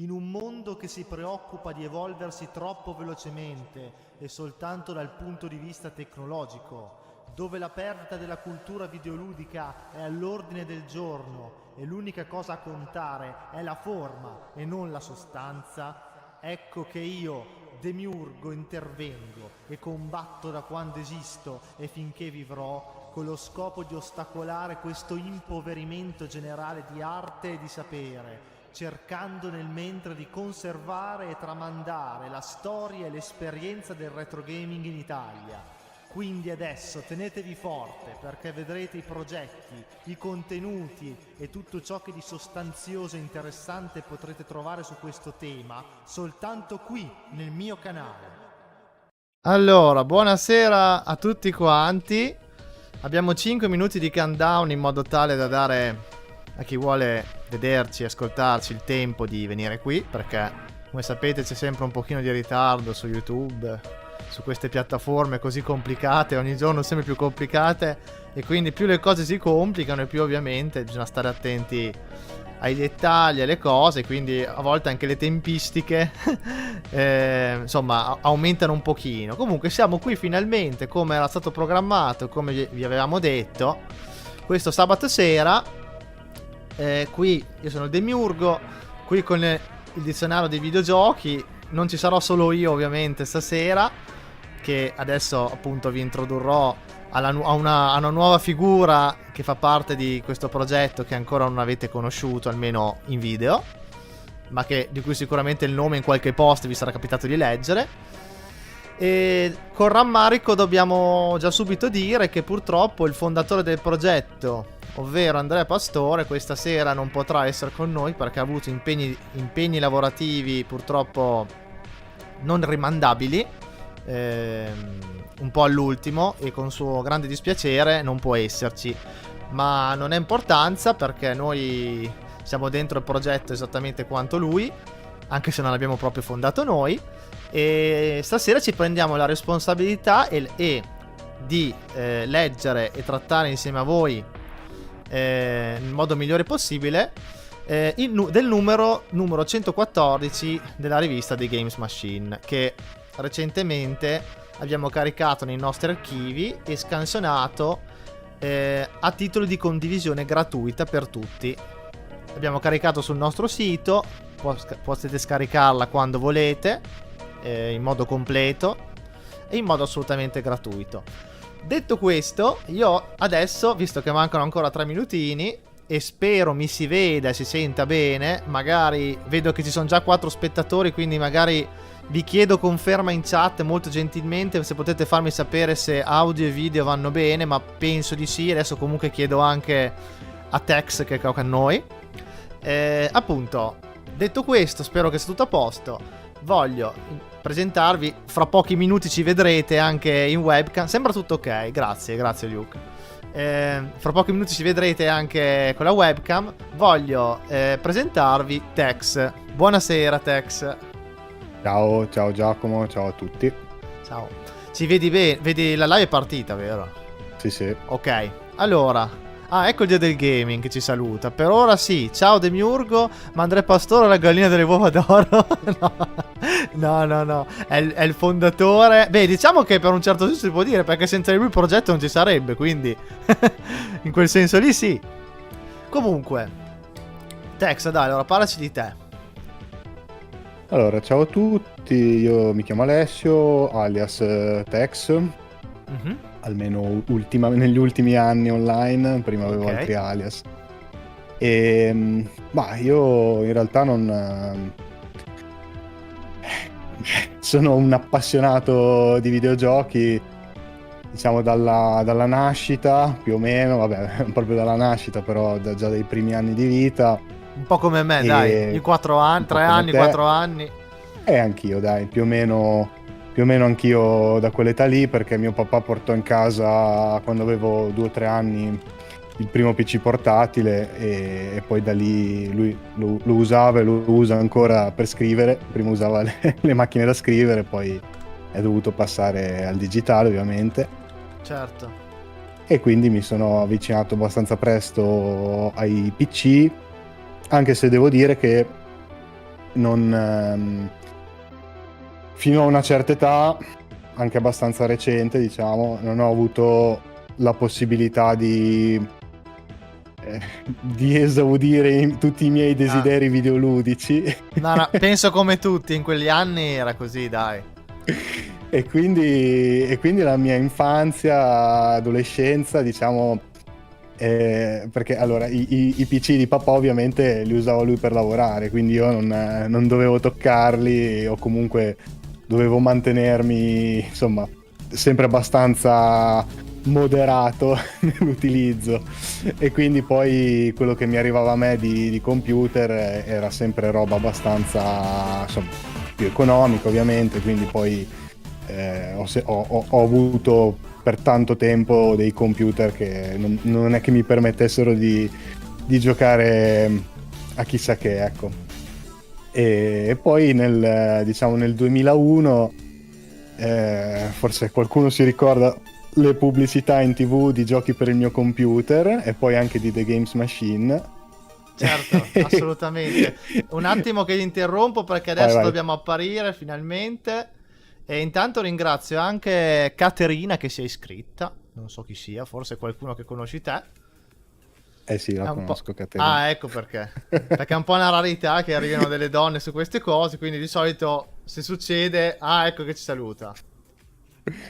In un mondo che si preoccupa di evolversi troppo velocemente e soltanto dal punto di vista tecnologico, dove la perdita della cultura videoludica è all'ordine del giorno e l'unica cosa a contare è la forma e non la sostanza, ecco che io, Demiurgo, intervengo e combatto da quando esisto e finché vivrò, con lo scopo di ostacolare questo impoverimento generale di arte e di sapere, cercando nel mentre di conservare e tramandare la storia e l'esperienza del retro gaming in Italia. Quindi adesso tenetevi forte, perché vedrete i progetti, i contenuti e tutto ciò che di sostanzioso e interessante potrete trovare su questo tema soltanto qui nel mio canale. Allora, buonasera a tutti quanti. Abbiamo 5 minuti di countdown in modo tale da dare a chi vuole vederci e ascoltarci il tempo di venire qui, perché come sapete c'è sempre un pochino di ritardo su YouTube, su queste piattaforme così complicate, ogni giorno sempre più complicate, e quindi più le cose si complicano e più ovviamente bisogna stare attenti ai dettagli, alle cose, quindi a volte anche le tempistiche insomma aumentano un pochino. Comunque siamo qui finalmente come era stato programmato, come vi avevamo detto, questo sabato sera. Qui io sono il Demiurgo, qui con il dizionario dei videogiochi. Non ci sarò solo io ovviamente stasera, che adesso appunto vi introdurrò a una nuova figura che fa parte di questo progetto, che ancora non avete conosciuto, almeno in video, ma di cui sicuramente il nome in qualche post vi sarà capitato di leggere. E con rammarico dobbiamo già subito dire che purtroppo il fondatore del progetto, ovvero Andrea Pastore, questa sera non potrà essere con noi perché ha avuto impegni lavorativi purtroppo non rimandabili, un po' all'ultimo, e con suo grande dispiacere non può esserci. Ma non ha importanza, perché noi siamo dentro il progetto esattamente quanto lui, anche se non l'abbiamo proprio fondato noi, e stasera ci prendiamo la responsabilità di leggere e trattare insieme a voi nel modo migliore possibile del numero 114 della rivista The Games Machine, che recentemente abbiamo caricato nei nostri archivi e scansionato a titolo di condivisione gratuita per tutti. L'abbiamo caricato sul nostro sito, potete scaricarla quando volete, in modo completo e in modo assolutamente gratuito. Detto questo, io adesso, visto che mancano ancora 3 minutini e spero mi si veda e si senta bene, magari vedo che ci sono già 4 spettatori, quindi magari vi chiedo conferma in chat molto gentilmente se potete farmi sapere se audio e video vanno bene, ma penso di sì. Adesso comunque chiedo anche a Tex che è con noi. Appunto, detto questo, spero che sia tutto a posto. Voglio presentarvi, fra pochi minuti ci vedrete anche in webcam. Sembra tutto ok, grazie Luke. Fra pochi minuti ci vedrete anche con la webcam. Voglio presentarvi Tex. Buonasera Tex. Ciao Giacomo, ciao a tutti. Ciao. Ci vedi bene? Vedi la live è partita, vero? Sì. Ok, allora. Ecco il dio del gaming che ci saluta. Per ora sì, ciao Demiurgo, ma Andrea Pastore la gallina delle uova d'oro. No, è il fondatore. Beh, diciamo che per un certo senso si può dire, perché senza di lui il progetto non ci sarebbe, quindi in quel senso lì sì. Comunque Tex, dai, allora parlaci di te. Allora, ciao a tutti, io mi chiamo Alessio, alias Tex. Mm-hmm. Almeno negli ultimi anni online, prima avevo altri alias. E io in realtà non sono un appassionato di videogiochi, diciamo dalla nascita, più o meno, vabbè, proprio dalla nascita, però già dai primi anni di vita. Un po' come me, dai, 4 anni, 3 anni, 4 anni. E anch'io, dai, più o meno anch'io da quell'età lì, perché mio papà portò in casa quando avevo 2 o 3 anni il primo PC portatile, e poi da lì lui lo usava e lo usa ancora per scrivere. Prima usava le macchine da scrivere, poi è dovuto passare al digitale ovviamente. Certo. E quindi mi sono avvicinato abbastanza presto ai PC, anche se devo dire che fino a una certa età, anche abbastanza recente, diciamo, non ho avuto la possibilità di esaudire tutti i miei desideri videoludici. No, penso come tutti in quegli anni era così, dai. E quindi la mia infanzia, adolescenza, diciamo, perché allora i PC di papà ovviamente li usava lui per lavorare, quindi io non dovevo toccarli, o comunque dovevo mantenermi, insomma, sempre abbastanza moderato nell'utilizzo, e quindi poi quello che mi arrivava a me di computer era sempre roba abbastanza, insomma, più economica ovviamente, quindi poi ho avuto per tanto tempo dei computer che non è che mi permettessero di giocare a chissà che, ecco. E poi nel 2001, forse qualcuno si ricorda le pubblicità in TV di giochi per il mio computer, e poi anche di The Games Machine. Certo, assolutamente. Un attimo che vi interrompo perché adesso dobbiamo apparire finalmente. E intanto ringrazio anche Caterina che si è iscritta. Non so chi sia, forse qualcuno che conosci te. Eh sì, la conosco, Caterina. Ah, ecco perché. Perché è un po' una rarità che arrivino delle donne su queste cose, quindi di solito se succede, ecco che ci saluta.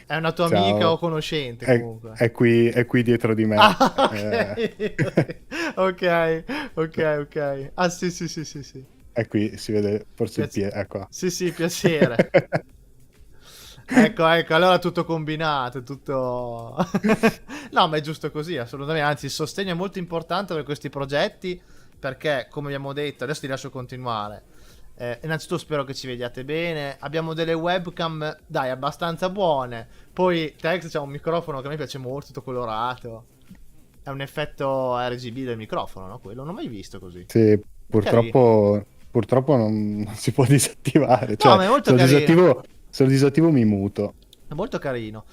È una tua amica o conoscente comunque. È qui dietro di me. Ok. Ah, sì. È qui, si vede forse il piede, ecco. Sì, piacere. Ecco, allora tutto combinato, tutto... No, ma è giusto così, assolutamente. Anzi, il sostegno è molto importante per questi progetti, perché, come abbiamo detto, adesso ti lascio continuare. Innanzitutto spero che ci vediate bene. Abbiamo delle webcam, dai, abbastanza buone. Poi Tex c'ha un microfono che a me piace molto, tutto colorato. È un effetto RGB del microfono, no? Quello non ho mai visto così. Sì, purtroppo non si può disattivare. No, cioè, ma è molto carino. Se lo disattivo mi muto. È molto carino.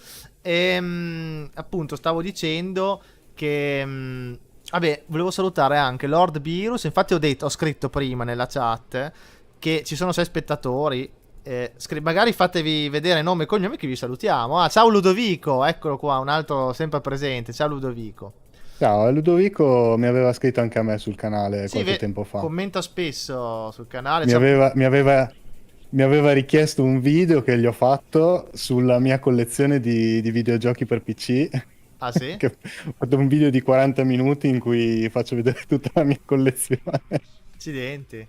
Appunto, stavo dicendo che... vabbè, volevo salutare anche Lord Virus. Infatti ho scritto prima nella chat che ci sono 6 spettatori. Magari fatevi vedere nome e cognome che vi salutiamo. Ciao Ludovico, eccolo qua, un altro sempre presente. Ciao Ludovico. Ciao, Ludovico mi aveva scritto anche a me sul canale qualche tempo fa. Commenta spesso sul canale. Mi aveva richiesto un video che gli ho fatto sulla mia collezione di videogiochi per PC. Ah sì? Ho fatto un video di 40 minuti in cui faccio vedere tutta la mia collezione. Accidenti.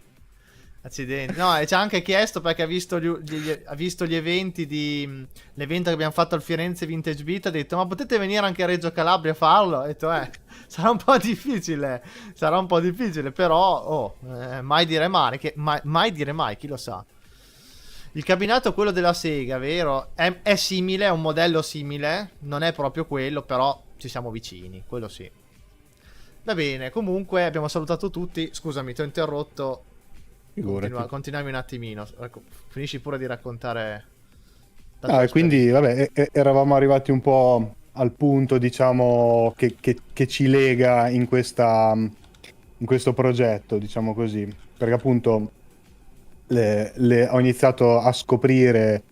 No, e ci ha anche chiesto perché ha visto gli eventi l'evento che abbiamo fatto al Firenze Vintage Beat. Ha detto: ma potete venire anche a Reggio Calabria a farlo? Ho detto sarà un po' difficile. Però mai dire mai, chi lo sa. Il cabinato, quello della Sega, vero? È simile, è un modello simile. Non è proprio quello, però ci siamo vicini, quello sì. Va bene, comunque abbiamo salutato tutti. Scusami, ti ho interrotto. Continuiamo un attimino. Finisci pure di raccontare. E quindi, vabbè, eravamo arrivati un po' al punto, diciamo, che ci lega in questo progetto, diciamo così. Perché appunto ho iniziato a scoprire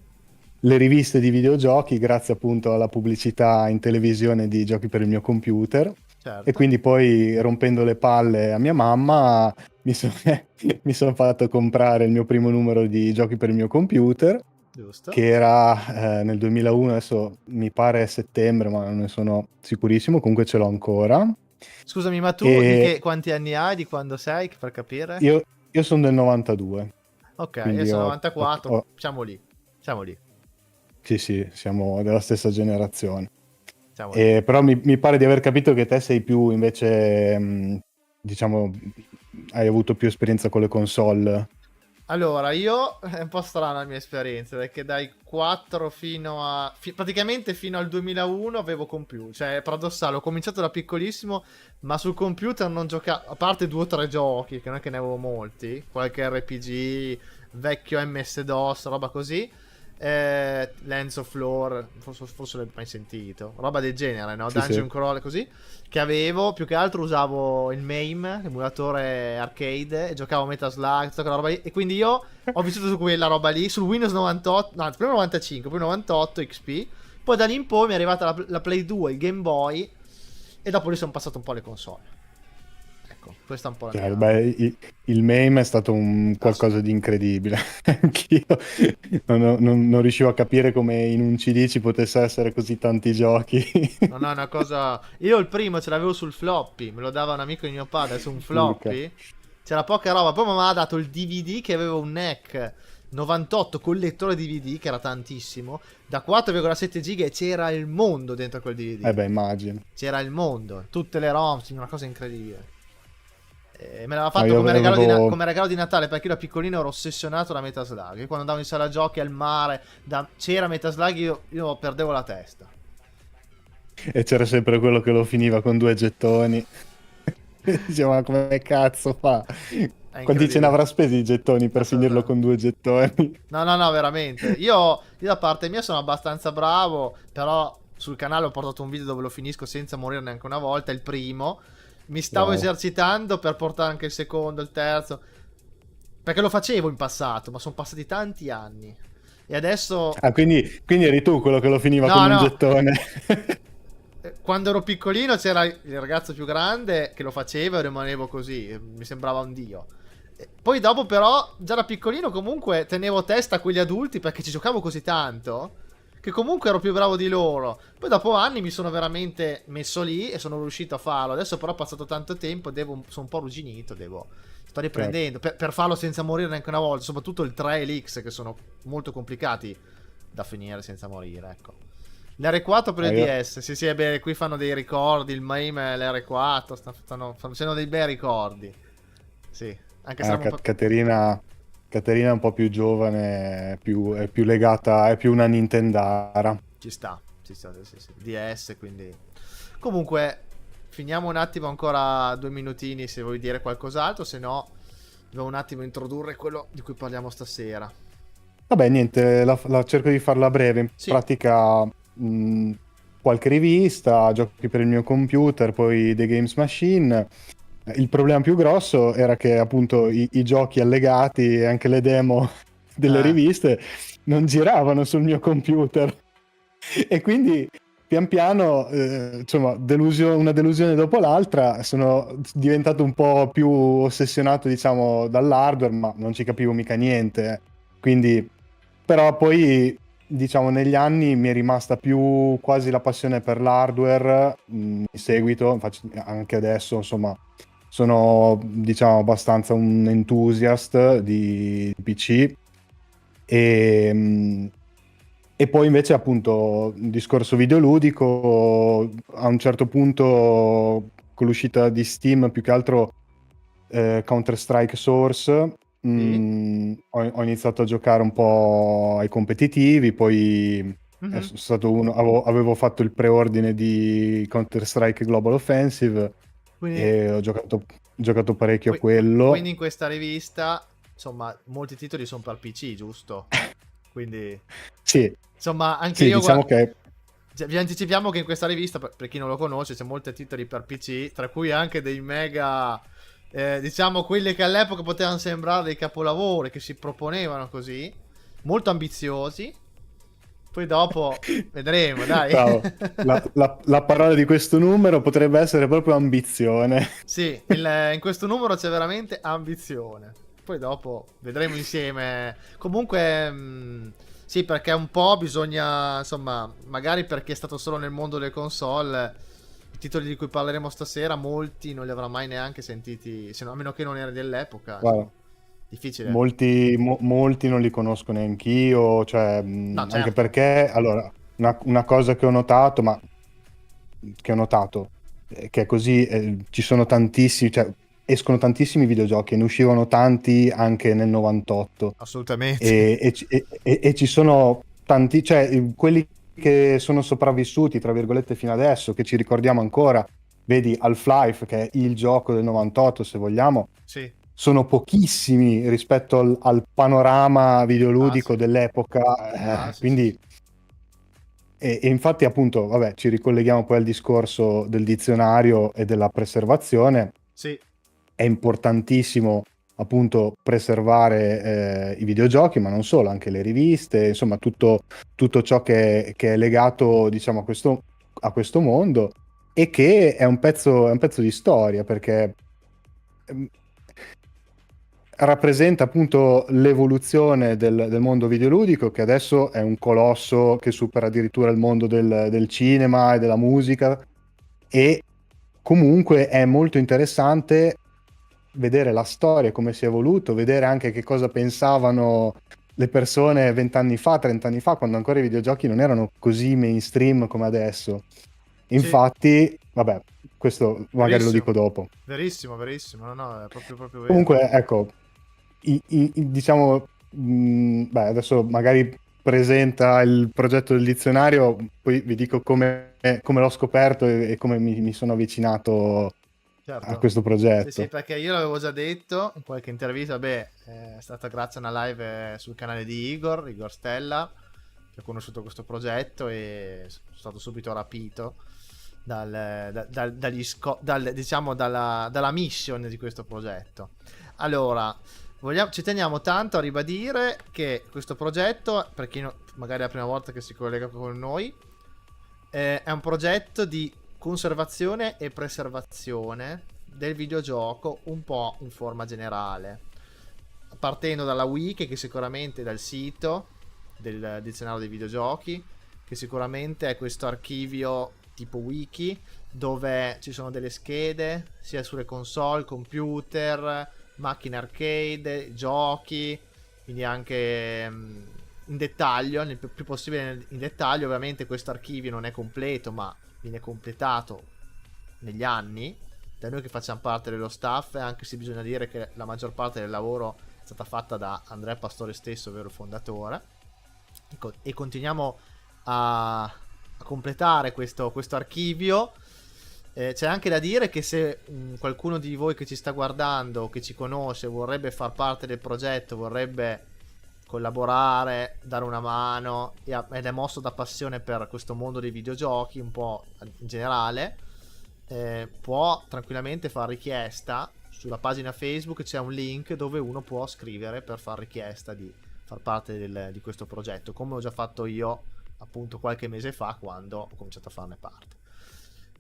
le riviste di videogiochi grazie appunto alla pubblicità in televisione di giochi per il mio computer. Certo. E quindi poi, rompendo le palle a mia mamma, mi sono fatto comprare il mio primo numero di giochi per il mio computer. Giusto. Che era nel 2001, adesso mi pare settembre, ma non ne sono sicurissimo, comunque ce l'ho ancora. Scusami, ma tu quanti anni hai, di quando sei, per capire? Io sono del 92. Ok, io sono 94, siamo lì. Sì, siamo della stessa generazione. Però mi pare di aver capito che te sei più, invece, diciamo, hai avuto più esperienza con le console. Allora, io è un po' strana la mia esperienza, perché dai 4 praticamente fino al 2001 avevo computer. Cioè, è paradossale, ho cominciato da piccolissimo, ma sul computer non giocavo, a parte 2 o 3 giochi, che non è che ne avevo molti, qualche RPG, vecchio MS-DOS, roba così. Lands of Lore, forse l'hai mai sentito, roba del genere, no? Sì, Dungeon sì. Crawl così, che avevo, più che altro usavo il MAME, emulatore arcade, e giocavo Metal Slug, tutta quella roba lì, e quindi io ho vissuto su quella roba lì, sul Windows 98, no, prima 95, poi 98 XP, poi da lì in poi mi è arrivata la Play 2, il Game Boy, e dopo lì sono passato un po' alle console. Ecco, questa è un po' la Cioè, mia... beh, il meme è stato un qualcosa di incredibile. Anch'io non riuscivo a capire come in un CD ci potesse essere così tanti giochi. Non è una cosa. Io il primo ce l'avevo sul floppy, me lo dava un amico di mio padre su un Urca. floppy. C'era poca roba. Poi mi ha dato il DVD che aveva un NEC 98 con lettore DVD, che era tantissimo, da 4,7 giga, e c'era il mondo dentro quel Eh DVD. beh, immagino. C'era il mondo, tutte le ROM, una cosa incredibile. E me l'aveva No, fatto io come regalo, avevo... come regalo di Natale, perché io da piccolino ero ossessionato da Metal Slug. Io quando andavo in sala giochi al mare, c'era Metal Slug, io perdevo la testa. E c'era sempre quello che lo finiva con 2 gettoni. Diceva, ma come cazzo fa? È Quanti ce ne incredibile. avrà spesi i gettoni per finirlo Assolutamente. con 2 gettoni? No, no, no, veramente. Io da parte mia sono abbastanza bravo, però sul canale ho portato un video dove lo finisco senza morire neanche una volta, il primo. Mi stavo Wow. esercitando per portare anche il secondo, il terzo, perché lo facevo in passato, ma sono passati tanti anni. E adesso... Ah, quindi eri tu quello che lo finiva con No, un no. gettone. Quando ero piccolino c'era il ragazzo più grande che lo faceva e rimanevo così, mi sembrava un dio. Poi dopo però, già da piccolino comunque tenevo testa a quegli adulti perché ci giocavo così tanto, che comunque ero più bravo di loro. Poi dopo anni mi sono veramente messo lì e sono riuscito a farlo. Adesso però è passato tanto tempo, sono un po' arrugginito, sto Certo. riprendendo per farlo senza morire neanche una volta, soprattutto il 3 e l'X, che sono molto complicati da finire senza morire, ecco. L'R4 per Ah, il io- DS, sì, sì, beh, qui fanno dei ricordi, il MAME e l'R4, stanno facendo dei bei ricordi. Sì, anche se eravamo un po'... Caterina è un po' più giovane, è più legata, è più una Nintendara. Ci sta, sì, sì. DS, quindi... Comunque, finiamo un attimo ancora 2 minutini se vuoi dire qualcos'altro, se no devo un attimo introdurre quello di cui parliamo stasera. Vabbè, niente, cerco di farla breve. In Sì, pratica, qualche rivista, giochi per il mio computer, poi The Games Machine. Il problema più grosso era che appunto i giochi allegati e anche le demo delle eh, riviste non giravano sul mio computer. E quindi pian piano, insomma, una delusione dopo l'altra, sono diventato un po' più ossessionato, diciamo, dall'hardware, ma non ci capivo mica niente. Quindi, però poi, diciamo, negli anni mi è rimasta più quasi la passione per l'hardware, in seguito, infatti anche adesso, insomma, sono, diciamo, abbastanza un enthusiast di PC. E, e poi invece appunto un discorso videoludico, a un certo punto con l'uscita di Steam, più che altro Counter-Strike Source, sì. ho iniziato a giocare un po' ai competitivi, poi Mhm. stato avevo fatto il preordine di Counter-Strike Global Offensive Quindi, e ho giocato parecchio a quello. quindi in questa rivista, insomma, molti titoli sono per PC, giusto? Quindi... Sì, Insomma, anche sì, io diciamo che vi anticipiamo che in questa rivista, per chi non lo conosce, c'è molti titoli per PC, tra cui anche dei mega, diciamo, quelli che all'epoca potevano sembrare dei capolavori, che si proponevano così, molto ambiziosi. Poi dopo vedremo, dai. bravo. La parola di questo numero potrebbe essere proprio ambizione. Sì, in questo numero c'è veramente ambizione. Poi dopo vedremo insieme. Comunque, sì, perché un po' bisogna, insomma, magari perché è stato solo nel mondo delle console, i titoli di cui parleremo stasera, molti non li avrà mai neanche sentiti, se no, a meno che non era dell'epoca, insomma, Guarda, difficile. molti non li conosco neanch'io, cioè, No, anche certo, perché, allora, una cosa che ho notato, che è così, ci sono tantissimi, cioè, escono tantissimi videogiochi, e ne uscivano tanti anche nel 98, assolutamente. e ci sono tanti, cioè, quelli che sono sopravvissuti, tra virgolette, fino adesso, che ci ricordiamo ancora, vedi Half-Life, che è il gioco del 98, se vogliamo, Sì, sono pochissimi rispetto al panorama videoludico sì. dell'epoca, Sì, sì, sì. quindi e infatti appunto, vabbè, ci ricolleghiamo poi al discorso del dizionario e della preservazione. Sì, È importantissimo appunto preservare i videogiochi, ma non solo, anche le riviste, insomma tutto ciò che è legato, diciamo, a questo mondo e che è un pezzo di storia perché ehm, rappresenta appunto l'evoluzione del mondo videoludico, che adesso è un colosso che supera addirittura il mondo del cinema e della musica, e comunque è molto interessante vedere la storia, come si è evoluto, vedere anche che cosa pensavano le persone 20 anni fa, 30 anni fa, quando ancora i videogiochi non erano così mainstream come adesso. sì, Infatti, vabbè, questo magari lo verissimo. dico dopo. Verissimo, verissimo. No, no, è proprio vero. Comunque, ecco, diciamo, beh, adesso magari presenta il progetto del dizionario, poi vi dico come l'ho scoperto e come mi sono avvicinato a Certo. questo Sì, sì, progetto. perché io l'avevo già detto in qualche intervista, beh, è stata grazie a una live sul canale di Igor Stella, che ho conosciuto questo progetto e sono stato subito rapito diciamo, dalla mission di questo progetto. Allora, ci teniamo tanto a ribadire che questo progetto, per chi magari è la prima volta che si collega con noi, è un progetto di conservazione e preservazione del videogioco un po' in forma generale, partendo dalla wiki, che sicuramente è dal sito del dizionario dei videogiochi, che sicuramente è questo archivio tipo wiki dove ci sono delle schede sia sulle console, computer, macchine arcade, giochi, quindi anche in dettaglio, nel più possibile in dettaglio. Ovviamente questo archivio non è completo, ma viene completato negli anni da noi che facciamo parte dello staff, anche se bisogna dire che la maggior parte del lavoro è stata fatta da Andrea Pastore stesso, ovvero il fondatore, e continuiamo a completare questo archivio. C'è anche da dire che se qualcuno di voi che ci sta guardando o che ci conosce vorrebbe far parte del progetto, vorrebbe collaborare, dare una mano ed è mosso da passione per questo mondo dei videogiochi un po' in generale, può tranquillamente fare richiesta. Sulla pagina Facebook c'è un link dove uno può scrivere per far richiesta di far parte di questo progetto, come ho già fatto io appunto qualche mese fa quando ho cominciato a farne parte.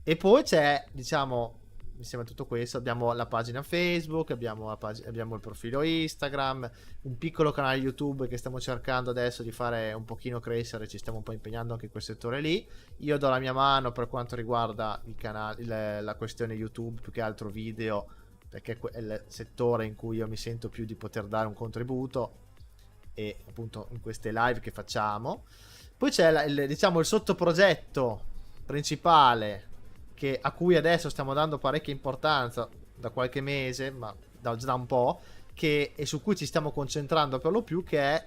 E poi c'è, diciamo, insieme a tutto questo abbiamo la pagina Facebook, abbiamo il profilo Instagram, un piccolo canale YouTube che stiamo cercando adesso di fare un pochino crescere, ci stiamo un po' impegnando anche in quel settore lì. Io do la mia mano per quanto riguarda il canale, la questione YouTube, più che altro video, perché è il settore in cui io mi sento più di poter dare un contributo, e appunto in queste live che facciamo. Poi c'è diciamo il sottoprogetto principale a cui adesso stiamo dando parecchia importanza da qualche mese, ma già da un po', e su cui ci stiamo concentrando per lo più, che è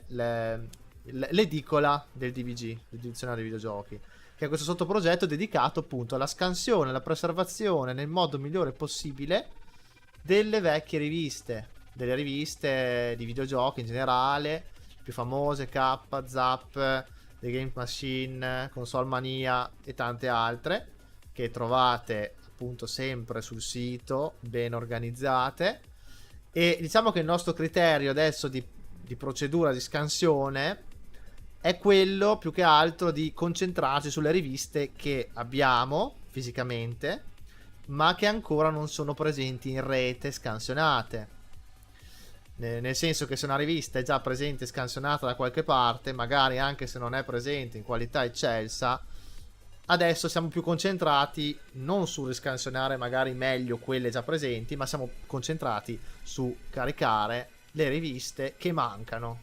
l'edicola del DVG, del dizionario dei videogiochi, che è questo sottoprogetto dedicato appunto alla scansione, alla preservazione nel modo migliore possibile delle vecchie riviste, delle riviste di videogiochi in generale, più famose, K, Zap, The Game Machine, Console Mania e tante altre, che trovate appunto sempre sul sito, ben organizzate. E diciamo che il nostro criterio adesso di procedura di scansione è quello più che altro di concentrarci sulle riviste che abbiamo fisicamente, ma che ancora non sono presenti in rete scansionate. Nel senso che se una rivista è già presente scansionata da qualche parte, magari anche se non è presente in qualità eccelsa, adesso siamo più concentrati non sul riscansionare magari meglio quelle già presenti, ma siamo concentrati su caricare le riviste che mancano,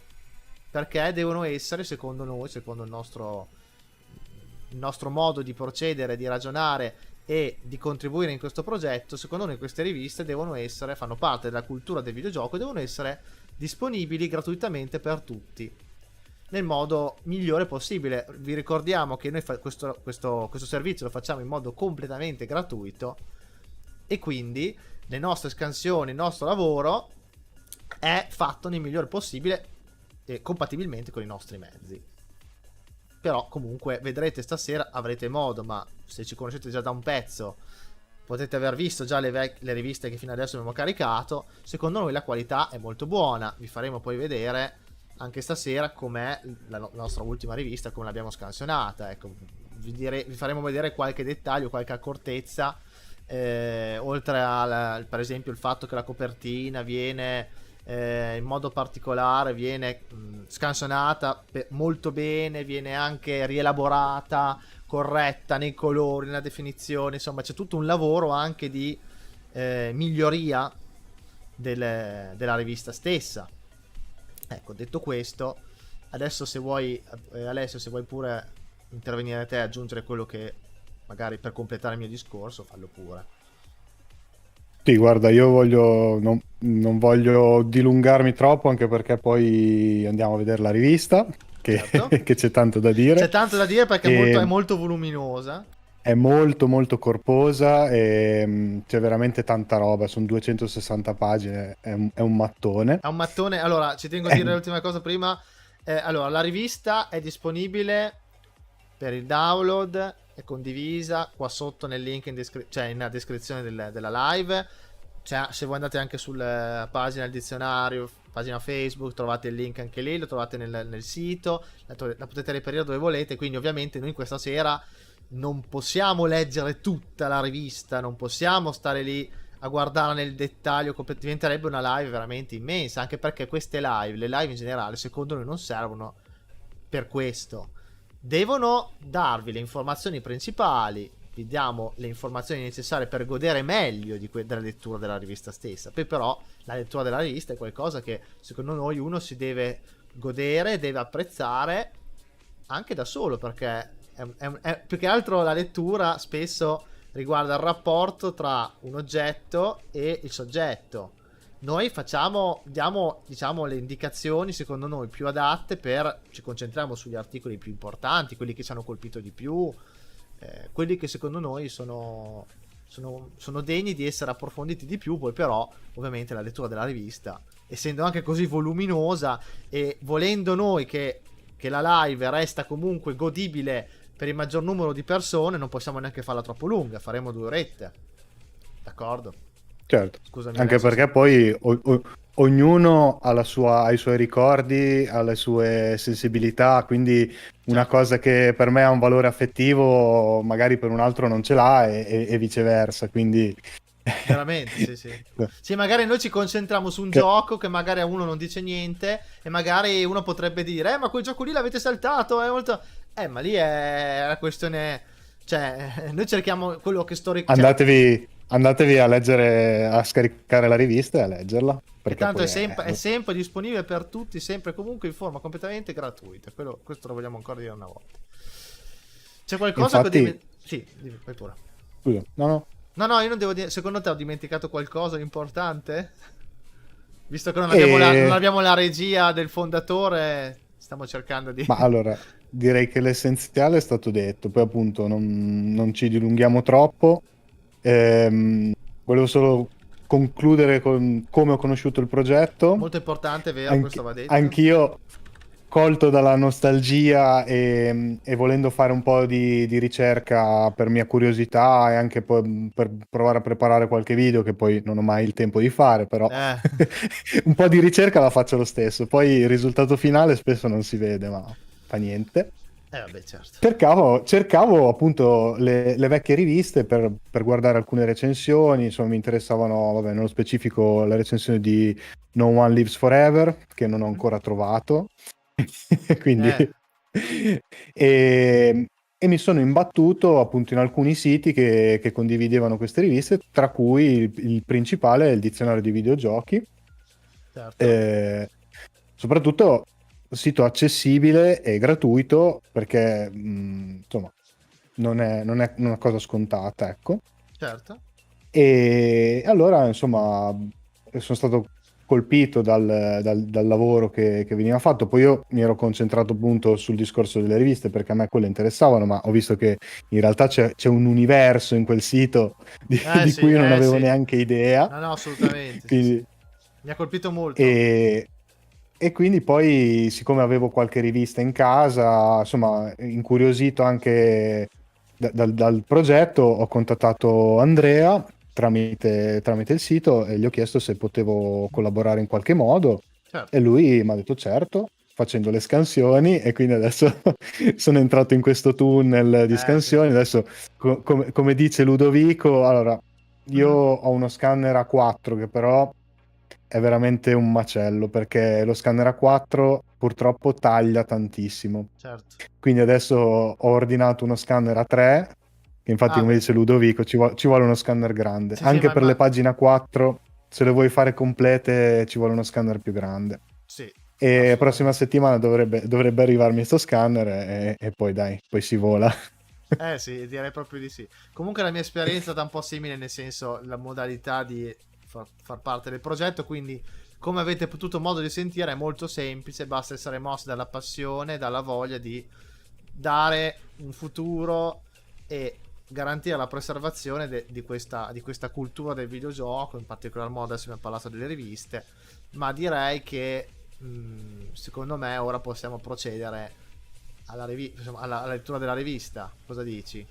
perché devono essere, secondo noi, secondo il nostro modo di procedere, di ragionare e di contribuire in questo progetto, secondo noi queste riviste fanno parte della cultura del videogioco e devono essere disponibili gratuitamente per tutti nel modo migliore possibile. Vi ricordiamo che noi questo servizio lo facciamo in modo completamente gratuito, e quindi le nostre scansioni, il nostro lavoro è fatto nel migliore possibile e compatibilmente con i nostri mezzi. Però comunque vedrete stasera, avrete modo, ma se ci conoscete già da un pezzo potete aver visto già le riviste che fino adesso abbiamo caricato. Secondo noi la qualità è molto buona. Vi faremo poi vedere anche stasera com'è la nostra ultima rivista, come l'abbiamo scansionata. Ecco, vi faremo vedere qualche dettaglio, qualche accortezza, oltre per esempio il fatto che la copertina viene in modo particolare, viene scansionata molto bene, viene anche rielaborata, corretta nei colori, nella definizione. Insomma, c'è tutto un lavoro anche di miglioria della rivista stessa. Ecco, detto questo, adesso se vuoi, Alessio, se vuoi pure intervenire te e aggiungere quello che magari per completare il mio discorso, fallo pure. Sì, guarda, io non voglio dilungarmi troppo, anche perché poi andiamo a vedere la rivista, Certo. che c'è tanto da dire. C'è tanto da dire perché è molto voluminosa. È molto molto corposa e c'è veramente tanta roba, sono 260 pagine, è un mattone. È un mattone. Allora, ci tengo a dire l'ultima cosa prima. Allora, la rivista è disponibile per il download, è condivisa qua sotto nel link cioè nella descrizione della live. Cioè, se voi andate anche sulla pagina del dizionario, pagina Facebook, trovate il link anche lì, lo trovate nel sito, la potete reperire dove volete. Quindi ovviamente noi questa sera non possiamo leggere tutta la rivista, non possiamo stare lì a guardarla nel dettaglio, diventerebbe una live veramente immensa, anche perché queste live, le live in generale, secondo noi non servono per questo. Devono darvi le informazioni principali, vi diamo le informazioni necessarie per godere meglio della lettura della rivista stessa. Poi però la lettura della rivista è qualcosa che secondo noi uno si deve godere, deve apprezzare anche da solo, perché è più che altro la lettura spesso riguarda il rapporto tra un oggetto e il soggetto. Noi diamo diciamo le indicazioni secondo noi più adatte, ci concentriamo sugli articoli più importanti, quelli che ci hanno colpito di più, quelli che secondo noi sono degni di essere approfonditi di più. Poi però ovviamente la lettura della rivista, essendo anche così voluminosa e volendo noi che la live resta comunque godibile per il maggior numero di persone, non possiamo neanche farla troppo lunga, faremo 2 orette, d'accordo? Certo, Scusami, anche Alessio, perché poi ognuno ha ha i suoi ricordi, ha le sue sensibilità, quindi una certo. cosa che per me ha un valore affettivo, magari per un altro non ce l'ha e viceversa, quindi... Veramente, sì, sì. Sì, magari noi ci concentriamo su un gioco che magari a uno non dice niente e magari uno potrebbe dire ma quel gioco lì l'avete saltato, è molto... ma lì è la questione... Cioè, noi cerchiamo quello che Andatevi a leggere, a scaricare la rivista e a leggerla. E Perché tanto poi è sempre disponibile per tutti, sempre comunque in forma completamente gratuita. Questo lo vogliamo ancora dire una volta. C'è qualcosa Infatti, che... Sì, dimmi, vai pure. Scusa, no. No, io non devo dire... Secondo te ho dimenticato qualcosa di importante? Visto che non abbiamo la regia del fondatore, stiamo cercando di... Ma allora, direi che l'essenziale è stato detto, poi appunto non ci dilunghiamo troppo. Volevo solo concludere con come ho conosciuto il progetto. Molto importante, vero, questo va detto. Anch'io, colto dalla nostalgia e volendo fare un po' di ricerca per mia curiosità e anche per provare a preparare qualche video, che poi non ho mai il tempo di fare, però un po' di ricerca la faccio lo stesso. Poi il risultato finale spesso non si vede, ma fa niente. Vabbè, certo. Cercavo appunto le vecchie riviste per guardare alcune recensioni. Insomma, mi interessavano, vabbè, nello specifico la recensione di No One Lives Forever, che non ho ancora trovato. Quindi e mi sono imbattuto appunto in alcuni siti che condividevano queste riviste, tra cui il principale è il dizionario di videogiochi. Certo. Soprattutto sito accessibile e gratuito, perché insomma non è una cosa scontata, ecco. Certo. E allora insomma sono stato colpito dal lavoro che veniva fatto. Poi io mi ero concentrato appunto sul discorso delle riviste, perché a me quelle interessavano, ma ho visto che in realtà c'è un universo in quel sito di Sì, cui io non avevo sì. neanche idea. No, assolutamente. Quindi, sì. Mi ha colpito molto. E, e quindi poi, siccome avevo qualche rivista in casa, insomma, incuriosito anche dal progetto, ho contattato Andrea tramite il sito e gli ho chiesto se potevo collaborare in qualche modo e Certo. lui mi ha detto certo, facendo le scansioni, e quindi adesso sono entrato in questo tunnel di Sì. scansioni. Adesso, come dice Ludovico, allora, io Mhm. ho uno scanner A4 che però è veramente un macello, perché lo scanner A4 purtroppo taglia tantissimo. Certo. Quindi adesso ho ordinato uno scanner A3, che infatti, Ah, come dice vedi. Ludovico, ci vuole uno scanner grande. Sì, sì, Anche per le pagine A4, se le vuoi fare complete, ci vuole uno scanner più grande. sì, E prossima assolutamente. settimana dovrebbe arrivarmi sto scanner e poi dai, poi si vola. Sì, direi proprio di sì. Comunque la mia esperienza è stata un po' simile, nel senso, la modalità di far parte del progetto, quindi come avete potuto modo di sentire è molto semplice, basta essere mossi dalla passione, dalla voglia di dare un futuro e garantire la preservazione di questa cultura del videogioco. In particolar modo adesso abbiamo parlato delle riviste, ma direi che secondo me ora possiamo procedere insomma, alla lettura della rivista. Cosa dici?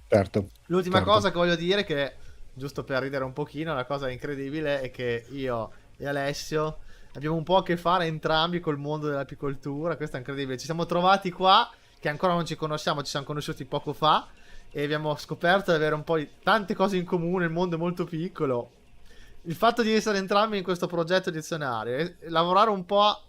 Certo, L'ultima certo. cosa che voglio dire, che giusto per ridere un pochino, la cosa incredibile è che io e Alessio abbiamo un po' a che fare entrambi col mondo dell'apicoltura. Questo è incredibile. Ci siamo trovati qua, che ancora non ci conosciamo, ci siamo conosciuti poco fa e abbiamo scoperto di avere un po' di tante cose in comune. Il mondo è molto piccolo. Il fatto di essere entrambi in questo progetto dizionario e lavorare un po'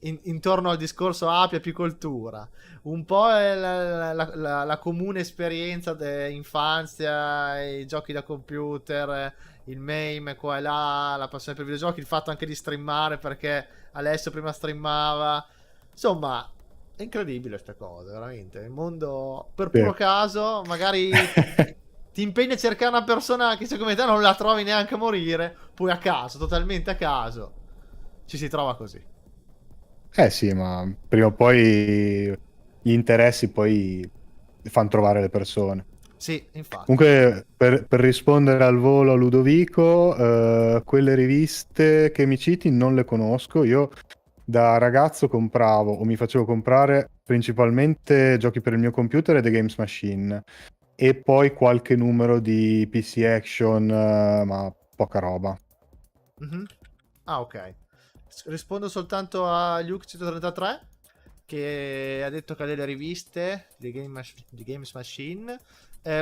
intorno al discorso api, apicoltura, un po' è la comune esperienza di infanzia, i giochi da computer, il meme qua e là, la passione per i videogiochi, il fatto anche di streamare perché Alessio prima streamava. Insomma, è incredibile questa cosa, veramente. Il mondo, per Sì. puro caso, magari ti impegni a cercare una persona che secondo te non la trovi neanche a morire, poi a caso, totalmente a caso, ci si trova così. Eh sì, ma prima o poi gli interessi poi fanno trovare le persone. Sì, infatti. Comunque, per rispondere al volo a Ludovico, quelle riviste che mi citi non le conosco. Io da ragazzo compravo o mi facevo comprare principalmente giochi per il mio computer e The Games Machine, e poi qualche numero di PC Action, ma poca roba. Mhm. Ah, ok. Rispondo soltanto a Luke 133 che ha detto che ha delle riviste di Games Machine.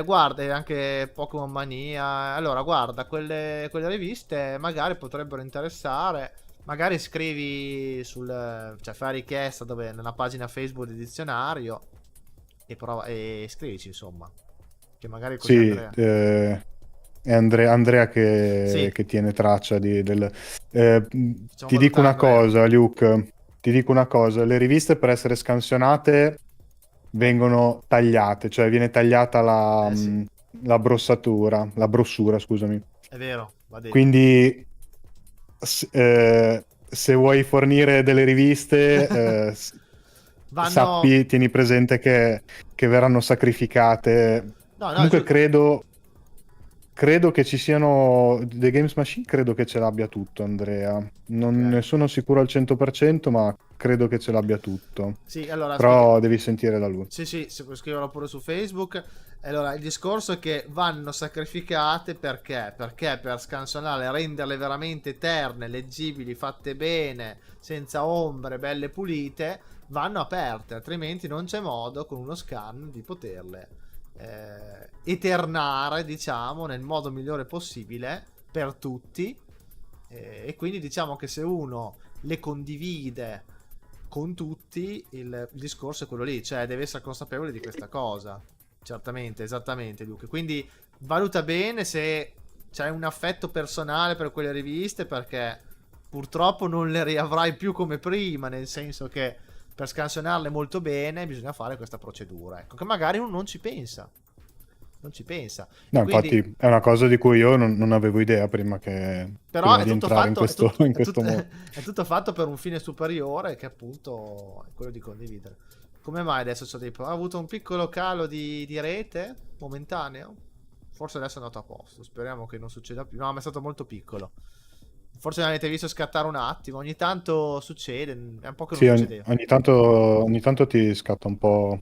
Guarda, e anche Pokémon Mania. Allora, guarda, quelle riviste magari potrebbero interessare. Magari scrivi cioè fai richiesta dove, nella pagina Facebook del dizionario e scrivici, insomma. Che magari così Sì, Andrea. è Andrea Sì, che tiene traccia facciamo ti dico valutare una Andrea. cosa, Luke, ti dico una cosa, le riviste per essere scansionate vengono tagliate, cioè viene tagliata Sì, la brossatura, la brossura, scusami. è vero, va detto. Quindi se vuoi fornire delle riviste, Vanno. sappi, tieni presente che verranno sacrificate. No, no, Comunque credo che ci siano The Games Machine, credo che ce l'abbia tutto, Andrea. Non ok. ne sono sicuro al 100%, ma credo che ce l'abbia tutto. Sì, allora Però devi sentire da lui. sì, sì, si può scriverlo pure su Facebook. Allora, il discorso è che vanno sacrificate perché? Perché per scansionarle, renderle veramente eterne, leggibili, fatte bene, senza ombre, belle pulite, vanno aperte, altrimenti non c'è modo con uno scan di poterle eternare, diciamo, nel modo migliore possibile per tutti. E quindi diciamo che se uno le condivide con tutti, il discorso è quello lì, cioè deve essere consapevole di questa cosa. Certamente, esattamente, Luke. Quindi valuta bene se c'hai un affetto personale per quelle riviste, perché purtroppo non le riavrai più come prima, nel senso che per scansionarle molto bene bisogna fare questa procedura, ecco, che magari uno non ci pensa. Non ci pensa. E No, quindi, infatti è una cosa di cui io non avevo idea però prima è di tutto entrare in fatto, questo, in questo mondo. è tutto fatto per un fine superiore, che appunto è quello di condividere. Come mai adesso c'ho ha avuto un piccolo calo di rete momentaneo? Forse adesso è andato a posto. Speriamo che non succeda più. No, ma è stato molto piccolo. Forse mi avete visto scattare un attimo. Ogni tanto succede. È un po' che non Sì, succedeva. ogni tanto ti scatta un po'.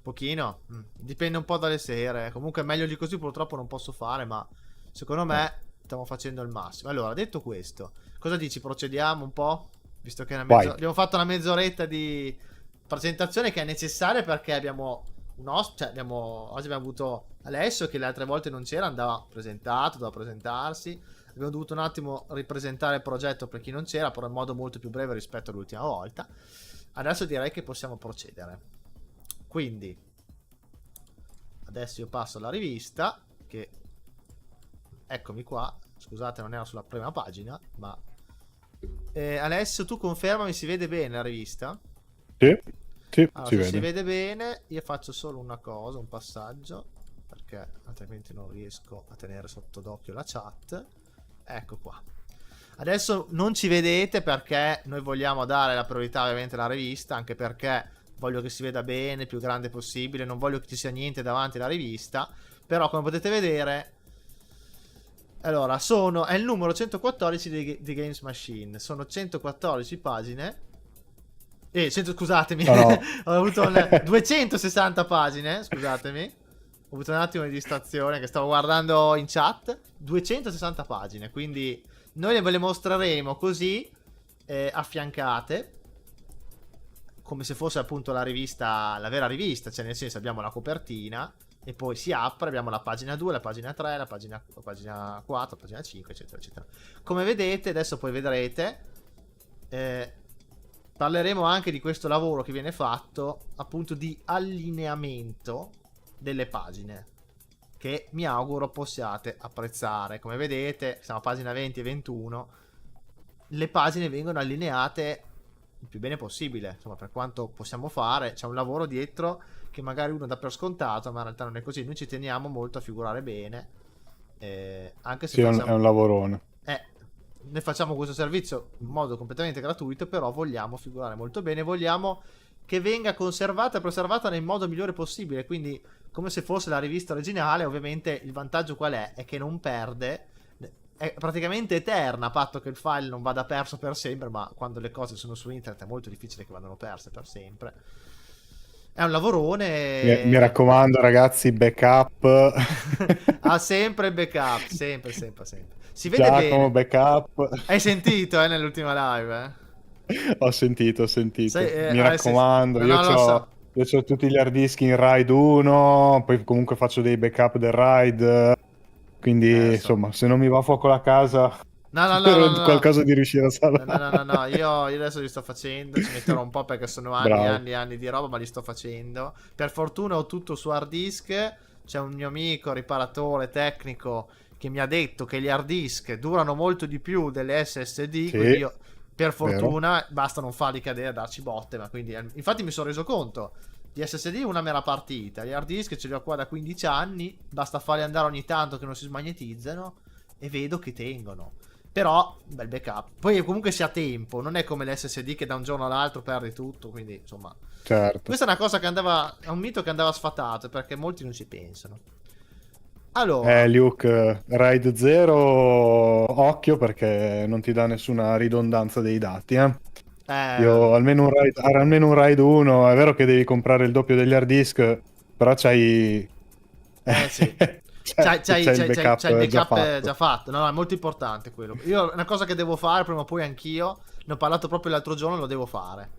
Pochino. Dipende un po' dalle sere. Comunque meglio di così purtroppo non posso fare, ma secondo eh, me stiamo facendo il massimo. Allora, detto questo, cosa dici? Procediamo un po'? Visto che Vai. abbiamo fatto una mezz'oretta di presentazione che è necessaria perché abbiamo cioè oggi abbiamo avuto Alessio che le altre volte non c'era, andava presentato, doveva presentarsi. Abbiamo dovuto un attimo ripresentare il progetto per chi non c'era, però in modo molto più breve rispetto all'ultima volta. Adesso direi che possiamo procedere. Quindi, adesso io passo alla rivista, che eccomi qua. Scusate, non era sulla prima pagina, ma Alessio, tu confermami, si vede bene la rivista? Sì, sì, Allora, si se si vede. vede bene, io faccio solo una cosa, un passaggio, perché altrimenti non riesco a tenere sotto d'occhio la chat. Ecco qua. Adesso non ci vedete perché noi vogliamo dare la priorità ovviamente alla rivista, anche perché voglio che si veda bene, il più grande possibile, non voglio che ci sia niente davanti alla rivista, però come potete vedere, allora, è il numero 114 di Games Machine, sono 114 pagine, scusatemi, No, no. ho avuto 260 pagine, scusatemi, ho avuto un attimo di distrazione che stavo guardando in chat, 260 pagine, quindi noi ve le mostreremo così, affiancate, come se fosse appunto la rivista, la vera rivista, cioè nel senso abbiamo la copertina e poi si apre, abbiamo la pagina 2, la pagina 3, la pagina 4, la pagina 5, eccetera, eccetera. Come vedete, adesso poi vedrete, eh, parleremo anche di questo lavoro che viene fatto, appunto di allineamento delle pagine, che mi auguro possiate apprezzare. Come vedete, siamo a pagina 20 e 21, le pagine vengono allineate il più bene possibile, insomma, per quanto possiamo fare. C'è un lavoro dietro che magari uno dà per scontato, ma in realtà non è così. Noi ci teniamo molto a figurare bene, anche se Sì, è facciamo un lavorone. noi facciamo questo servizio in modo completamente gratuito, però vogliamo figurare molto bene, vogliamo che venga conservata e preservata nel modo migliore possibile, quindi come se fosse la rivista originale. Ovviamente il vantaggio qual è? È che non perde, è praticamente eterna, a patto che il file non vada perso per sempre, ma quando le cose sono su internet è molto difficile che vadano perse per sempre. È un Mi lavorone. raccomando, ragazzi, backup. Ha sempre il backup, sempre, sempre, sempre. Si vede Giacomo, bene. backup. Hai sentito, nell'ultima live, eh? Ho sentito, ho sentito. Mi raccomando, No, no, lo so. io c'ho tutti gli hard disk in RAID 1, poi comunque faccio dei backup del RAID, quindi So. insomma, se non mi va a fuoco la casa, No, no, no, no, spero no. qualcosa di riuscire a No, no, no, no, salvare. no. Io adesso li sto facendo. Ci metterò un po' perché sono anni e Bravo. anni e anni di roba, ma li sto facendo. Per fortuna ho tutto su hard disk. C'è un mio amico riparatore tecnico che mi ha detto che gli hard disk durano molto di più delle SSD. Quindi Sì, io, per vero. fortuna, basta non farli cadere, darci botte. Ma quindi, infatti, mi sono reso conto. Di SSD una mera partita. Gli hard disk ce li ho qua da 15 anni. Basta farli andare ogni tanto che non si smagnetizzano. E vedo che tengono. Però, un bel backup. Poi comunque si ha tempo, non è come l'SSD che da un giorno all'altro perdi tutto, quindi insomma. Certo. Questa è una cosa che andava, è un mito che andava sfatato, perché molti non ci pensano. Allora, Luke, RAID 0, occhio perché non ti dà nessuna ridondanza dei dati, eh. eh, Io almeno un RAID 1, è vero che devi comprare il doppio degli hard disk, però sì. c'hai il C'hai il backup già backup fatto. già fatto. No, no, è molto importante quello. Io, è una cosa che devo fare prima o poi anch'io. Ne ho parlato proprio l'altro giorno, lo devo fare.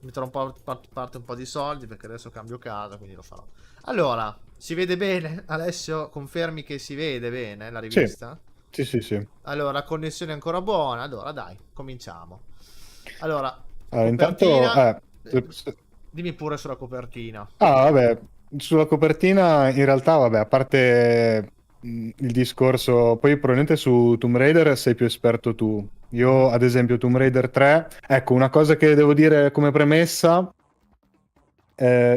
Metterò un po' parte un po' di soldi perché adesso cambio casa, quindi lo farò. Allora, si vede bene? Alessio, confermi che si vede bene la Sì, rivista? sì, sì, sì. Allora, la connessione è ancora buona. Allora, dai, cominciamo. Allora, Allora, intanto, copertina. Dimmi pure sulla copertina. vabbè, sulla copertina in realtà, vabbè, a parte il discorso, poi probabilmente su Tomb Raider sei più esperto tu. Io, Mhm. ad esempio, Tomb Raider 3, ecco, una cosa che devo dire come premessa,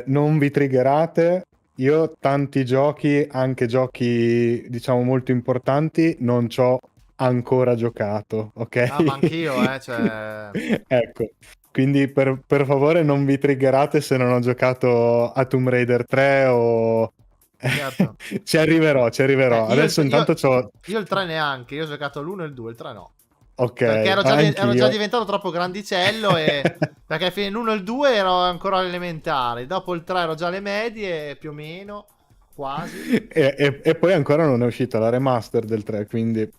non vi triggerate. Io tanti giochi, anche giochi, diciamo, molto importanti, non ci ho ancora giocato, Ah, ma ok? anch'io, cioè. Ecco, quindi per favore non vi triggerate se non ho giocato a Tomb Raider 3 o... Certo. Ci arriverò, ci arriverò. Io, il, Adesso intanto c'ho... io il 3 neanche. Io ho giocato l'1 e il 2, il 3 no. Ok, Perché ero già anch'io. diventato troppo grandicello perché l'1 e il 2 ero ancora alle elementari, dopo il 3 ero già alle medie, più o meno, quasi. E poi ancora non è uscita la remaster del 3, quindi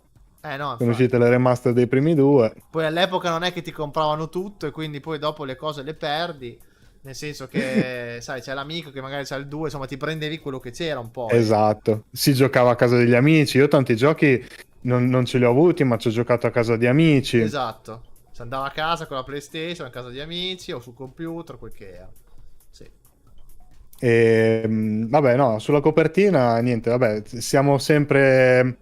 No, sono infatti. uscite le remaster dei primi due. Poi all'epoca non è che ti compravano tutto e quindi poi dopo le cose le perdi. Nel senso che, sai, c'è l'amico che magari c'ha il 2, insomma, ti prendevi quello che c'era un po'. Esatto, si giocava a casa degli amici. Io tanti giochi non ce li ho avuti, ma ci ho giocato a casa di amici. Esatto. Si andava a casa con la PlayStation, a casa di amici o sul computer, quel che era. Sì. E vabbè, no, sulla copertina niente, vabbè, siamo sempre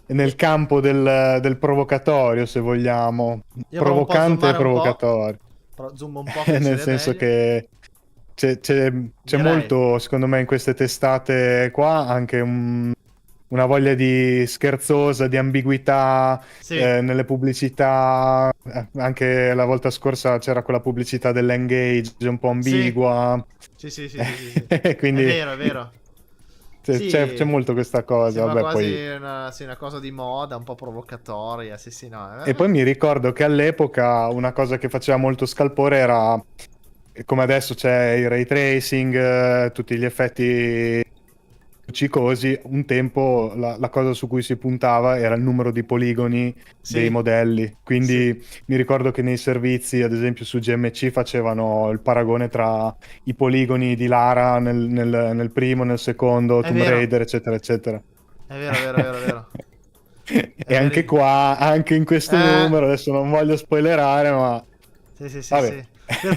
nel campo del provocatorio, se vogliamo, Io provo un po' a provocante e zoomare un po'. provocatorio. Zoom un po' che si Nel vede senso meglio. che c'è Direi. molto, secondo me, in queste testate qua, anche una voglia di scherzosa, di ambiguità Sì, nelle pubblicità. Anche la volta scorsa c'era quella pubblicità dell'Engage un po' sì. ambigua. Sì, sì, sì, sì, sì, sì. È Quindi vero, è vero. c'è Sì, molto questa cosa. sembra Vabbè, quasi poi. sì, una cosa di moda, un po' provocatoria. Sì, sì, no. E poi mi ricordo che all'epoca una cosa che faceva molto scalpore era, come adesso c'è il ray tracing, tutti gli effetti luccicosi, un tempo la cosa su cui si puntava era il numero di poligoni dei Sì, modelli. sì, Quindi mi ricordo che nei servizi, ad esempio su GMC, facevano il paragone tra i poligoni di Lara nel primo, nel secondo, è Tomb vero, Raider, eccetera, eccetera. è vero, è vero, è vero, è vero. È E anche vero. qua, anche in questo Eh, numero, adesso non voglio spoilerare, ma sì, sì, sì, vabbè. sì. Per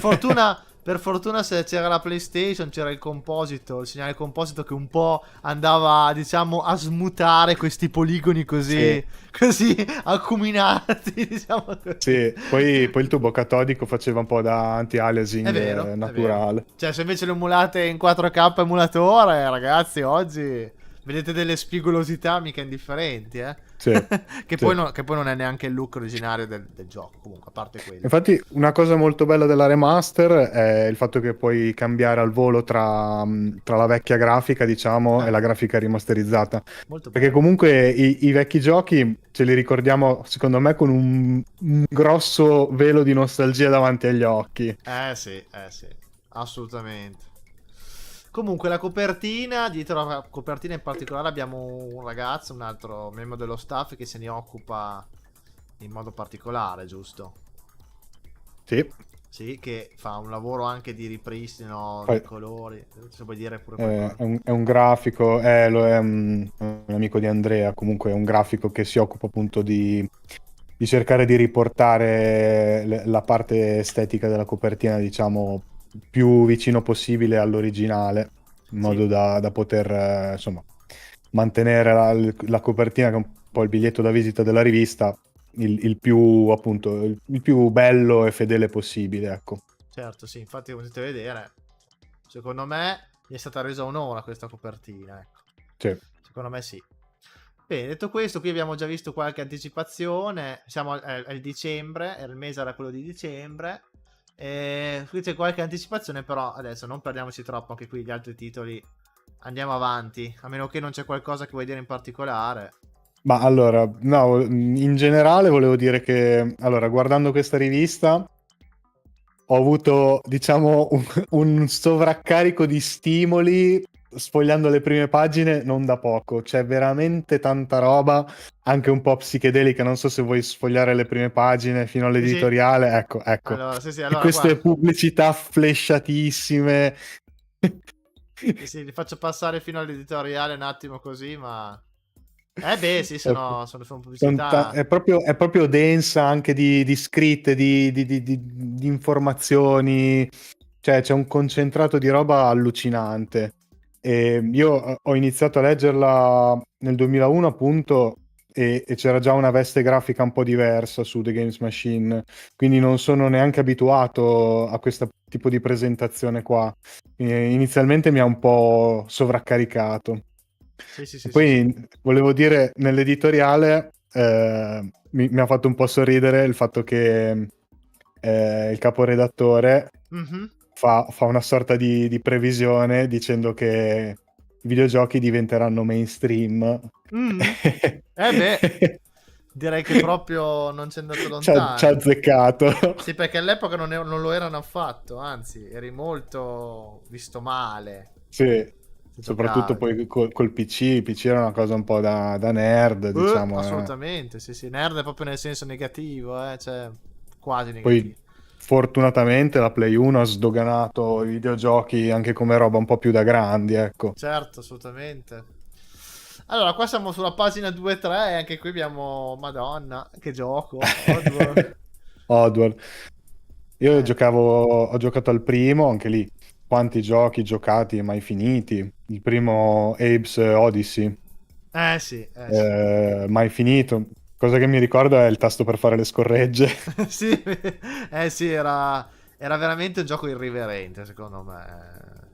fortuna se c'era la PlayStation, c'era il composito, il segnale composito che un po' andava, diciamo, a smutare questi poligoni Sì, così acuminati, diciamo così. sì. Poi il tubo catodico faceva un po' da È anti-aliasing vero, è vero. naturale. Cioè, se invece lo emulate in 4K emulatore, ragazzi, oggi vedete delle spigolosità mica indifferenti, eh. Sì, sì. Che poi non è neanche il look originario del gioco, comunque, a parte quello. Infatti, una cosa molto bella della remaster è il fatto che puoi cambiare al volo tra la vecchia grafica, diciamo, e la grafica rimasterizzata. Molto Perché bello. comunque i vecchi giochi ce li ricordiamo, secondo me, con un grosso velo di nostalgia davanti agli occhi. Eh sì, assolutamente. Comunque la copertina, dietro la copertina in particolare abbiamo un ragazzo, un altro membro dello staff che se ne occupa in modo particolare, giusto? Sì. Sì, che fa un lavoro anche di ripristino dei Poi, colori. Se vuoi dire pure qualcosa. è un grafico, è un amico di Andrea, comunque è un grafico che si occupa appunto di cercare di riportare la parte estetica della copertina, diciamo, più vicino possibile all'originale, in Sì, modo da poter, insomma, mantenere la copertina, che è un po' il biglietto da visita della rivista, il più, appunto, il più bello e fedele possibile, ecco. certo, sì. Infatti, come potete vedere, secondo me gli è stata resa onore a questa copertina. Ecco. Sì. Secondo me sì. Bene, detto questo, qui abbiamo già visto qualche anticipazione. Siamo al dicembre, il mese era quello di dicembre. E qui c'è qualche anticipazione, però adesso non perdiamoci troppo. Anche qui gli altri titoli. Andiamo avanti. A meno che non c'è qualcosa che vuoi dire in particolare. Ma allora, no, in generale volevo dire che, allora, guardando questa rivista ho avuto, diciamo, un sovraccarico di stimoli sfogliando le prime pagine non da poco. C'è veramente tanta roba, anche un po' psichedelica. Non so se vuoi sfogliare le prime pagine fino Sì, sì. all'editoriale. Ecco, ecco. Allora, sì, sì, E allora, queste guarda. pubblicità flesciatissime. Sì, sì, li faccio passare fino all'editoriale un attimo così, ma... beh, sì, È, sono pubblicità... è proprio densa anche di scritte, di informazioni, cioè c'è un concentrato di roba allucinante. E io ho iniziato a leggerla nel 2001 appunto e c'era già una veste grafica un po' diversa su The Games Machine, quindi non sono neanche abituato a questo tipo di presentazione qua. Inizialmente mi ha un po' sovraccaricato. Sì, sì, E sì, sì, sì. poi volevo dire, nell'editoriale mi ha fatto un po' sorridere il fatto che il caporedattore Mhm. fa una sorta di previsione dicendo che i videogiochi diventeranno mainstream. Mhm. Beh, Direi che proprio non ci è andato Ci ha lontano. azzeccato. Sì, perché all'epoca non lo erano affatto, anzi, eri molto visto male Sì, se soprattutto giocavi. poi col PC. Il PC era una cosa un po' da nerd, diciamo. Assolutamente, sì, sì, nerd è proprio nel senso negativo, cioè quasi Poi negativo. fortunatamente la Play 1 ha sdoganato i videogiochi anche come roba un po' più da grandi, ecco. Certo, assolutamente. Allora, qua siamo sulla pagina 2-3 e anche qui abbiamo, Madonna, che gioco, Oddworld. Oddworld. Io Eh, ho giocato al primo, anche lì. Quanti giochi giocati e mai finiti? Il primo Abe's Odyssey, sì, sì. mai finito. Cosa che mi ricordo è il tasto per fare le scorregge. Sì, sì, era veramente un gioco irriverente, secondo me.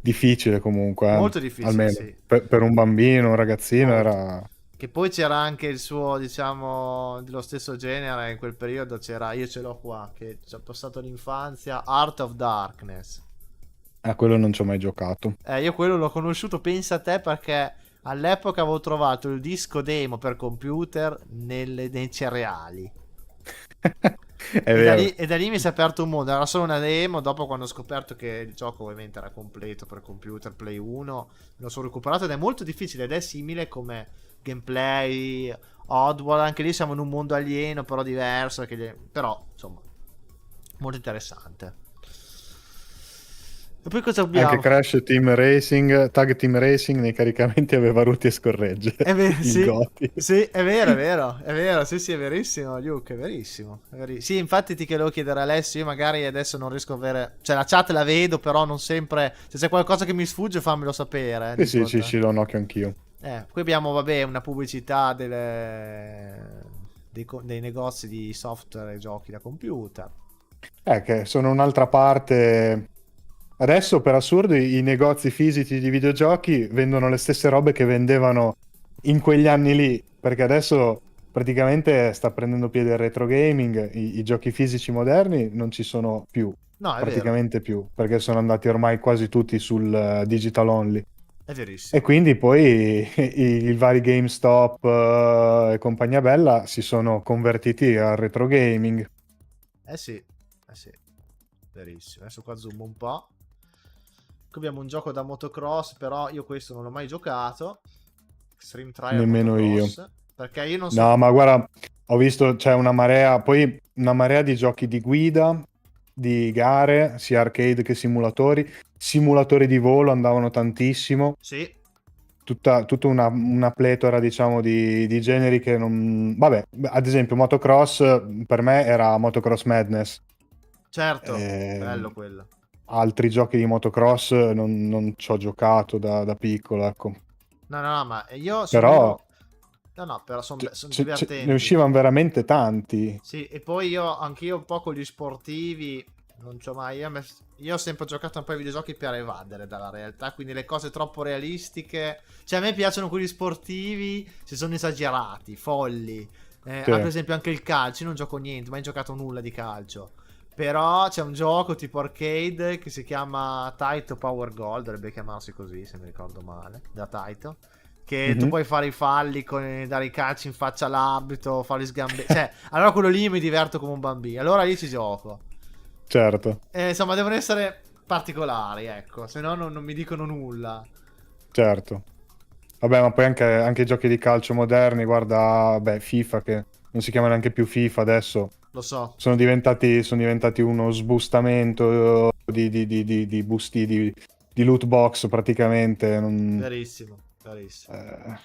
Difficile comunque, Molto difficile, almeno sì. per un bambino, un ragazzino Molto. era Che poi c'era anche il suo, diciamo, dello stesso genere in quel periodo c'era, io ce l'ho qua, che ci ho passato l'infanzia, Art of Darkness. a quello non ci ho mai giocato. Io quello l'ho conosciuto, pensa a te, perché all'epoca avevo trovato il disco demo per computer nei cereali. È vero. E da lì mi si è aperto un mondo. Era solo una demo. Dopo, quando ho scoperto che il gioco ovviamente era completo per computer, Play 1, lo sono recuperato. Ed è molto difficile. Ed è simile come gameplay. Oddworld, anche lì siamo in un mondo alieno, però diverso. Però, insomma, molto interessante. E poi cosa Anche abbiamo? Crash Team Racing, Tag Team Racing nei caricamenti aveva ruti e scorregge. È vero, Il sì. Goti. Sì, è vero, sì, sì, è verissimo, Luke, è verissimo. Sì, infatti ti volevo chiedere a Alessio, io magari adesso non riesco a avere... Cioè, la chat la vedo, però non sempre... Se c'è qualcosa che mi sfugge, fammelo sapere, Sì, sì, Discord. ci do un occhio anch'io. Qui abbiamo, vabbè, una pubblicità dei negozi di software e giochi da computer. Che sono un'altra parte. Adesso, per assurdo, i negozi fisici di videogiochi vendono le stesse robe che vendevano in quegli anni lì, perché adesso praticamente sta prendendo piede il retro gaming, i giochi fisici moderni non ci sono più, No, è vero, praticamente più, perché sono andati ormai quasi tutti sul digital only. è E verissimo. quindi poi i vari GameStop e compagnia bella si sono convertiti al retro gaming. Sì, sì, verissimo. Adesso qua zoom un po'. Qui abbiamo un gioco da motocross, però io questo non l'ho mai giocato. Extreme Trial Nemmeno io. Motocross. Perché io non so... No, ma guarda, ho visto c'è una marea, poi una marea di giochi di guida, di gare, sia arcade che simulatori. Simulatori di volo andavano tantissimo. Sì, Tutta una pletora, diciamo, di generi che non... Vabbè, ad esempio, motocross per me era Motocross Madness. certo. Eh, Bello quello. altri giochi di motocross non ci ho giocato da piccolo, ecco. No, no, no, ma io sono Però uno... No, no, però sono ne divertenti. uscivano veramente tanti. Sì, e poi anch'io un po' con gli sportivi, non c'ho mai... Io ho sempre giocato un po' ai videogiochi per evadere dalla realtà, quindi le cose troppo realistiche... Cioè, a me piacciono quelli sportivi se sono esagerati, folli. Sì. Per esempio anche il calcio, io non gioco niente, mai giocato nulla di calcio. Però c'è un gioco tipo arcade che si chiama Taito Power Gold, dovrebbe chiamarsi così se mi ricordo male, da Taito. Che tu Mhm. puoi fare i falli, dare i calci in faccia all'arbitro, fare gli sgambe. Cioè, allora quello lì mi diverto come un bambino. Allora lì ci gioco. Certo, Insomma, devono essere particolari, ecco, se no non mi dicono nulla. certo. Vabbè, ma poi anche i giochi di calcio moderni, guarda, beh, FIFA che non si chiama neanche più FIFA adesso, Lo so, sono diventati uno sbustamento di busti di loot box praticamente. verissimo, verissimo. Eh,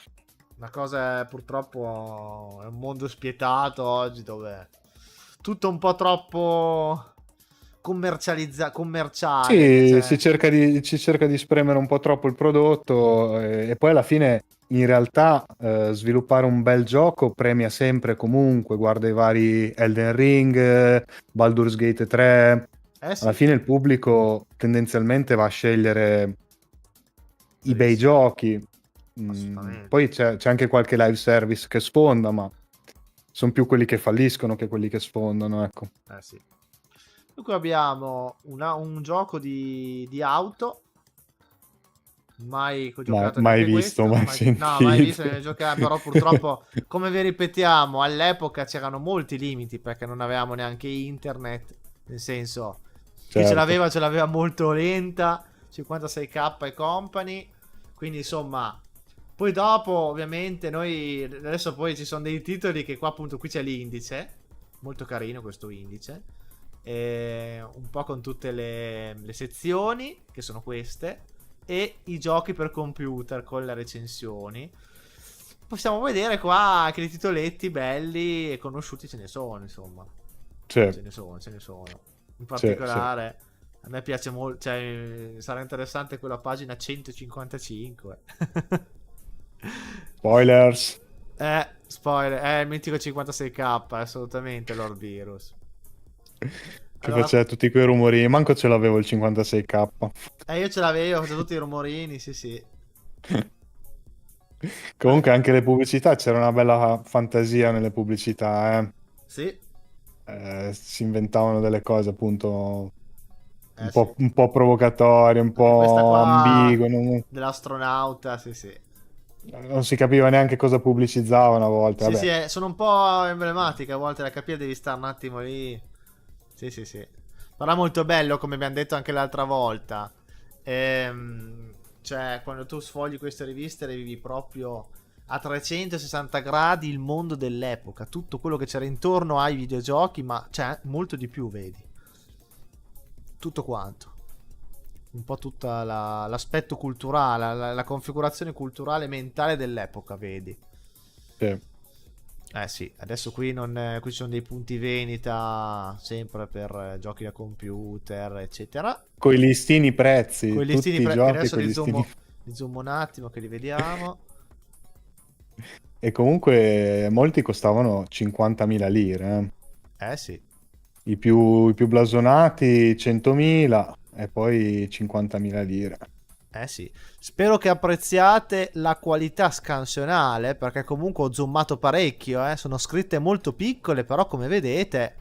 Una cosa è, purtroppo è un mondo spietato oggi dove tutto un po' troppo commerciale, sì, cioè, si cerca di spremere un po' troppo il prodotto e poi alla fine in realtà sviluppare un bel gioco premia sempre e comunque, guarda i vari Elden Ring, Baldur's Gate 3, alla sì, fine il pubblico tendenzialmente va a scegliere i bei verissimo, giochi. assolutamente. Poi c'è anche qualche live service che sfonda, ma sono più quelli che falliscono che quelli che sfondano, ecco. Sì. Dunque abbiamo un gioco di auto Mai ho giocato Mai neanche visto, questo. mai No, mai visto sentito. né giocato. Però purtroppo, come vi ripetiamo, all'epoca c'erano molti limiti perché non avevamo neanche internet. Nel senso, chi Certo. ce l'aveva molto lenta. 56k e company. Quindi insomma. Poi dopo, ovviamente, noi adesso poi ci sono dei titoli che qua appunto qui c'è l'indice. Molto carino questo indice. Un po' con tutte le sezioni, che sono queste, e i giochi per computer con le recensioni. Possiamo vedere qua che i titoletti belli e conosciuti ce ne sono, insomma. Sì, Ce ne sono, ce ne sono. In sì, sì. particolare, a me piace molto, cioè, sarà interessante quella pagina 155. Spoilers. Spoiler, il mitico 56k, assolutamente, Lord Virus. Che Allora, faceva tutti quei rumori. Manco ce l'avevo il 56k. io ce l'avevo, facevo tutti i rumorini, sì, sì. Comunque anche le pubblicità, c'era una bella fantasia nelle pubblicità, eh. Sì, Si inventavano delle cose appunto sì. un po' provocatorie, un Anche questa po' qua ambigue, dell'astronauta, sì, sì. non si capiva neanche cosa pubblicizzavano a volte, Sì, sì, vabbè. sono un po' emblematiche, a volte da capire devi stare un attimo lì. Sì, sì, sì. Però è molto bello, come abbiamo detto anche l'altra volta. Cioè, quando tu sfogli queste riviste, rivivi proprio a 360 gradi il mondo dell'epoca. Tutto quello che c'era intorno ai videogiochi, ma c'è molto di più, vedi. Tutto quanto. Un po' tutto l'aspetto culturale, la configurazione culturale mentale dell'epoca, vedi. Sì. Eh sì, adesso qui, non, qui ci sono dei punti vendita sempre per giochi da computer, eccetera. Con i listini Con i prezzi, listini tutti i che giochi adesso con i listini. li zoom un attimo che li vediamo. E comunque molti costavano 50.000 lire, eh. Eh sì, I più blasonati 100.000 e poi 50.000 lire. eh sì. Spero che apprezziate la qualità scansionale, perché comunque ho zoomato parecchio, eh. Sono scritte molto piccole, però come vedete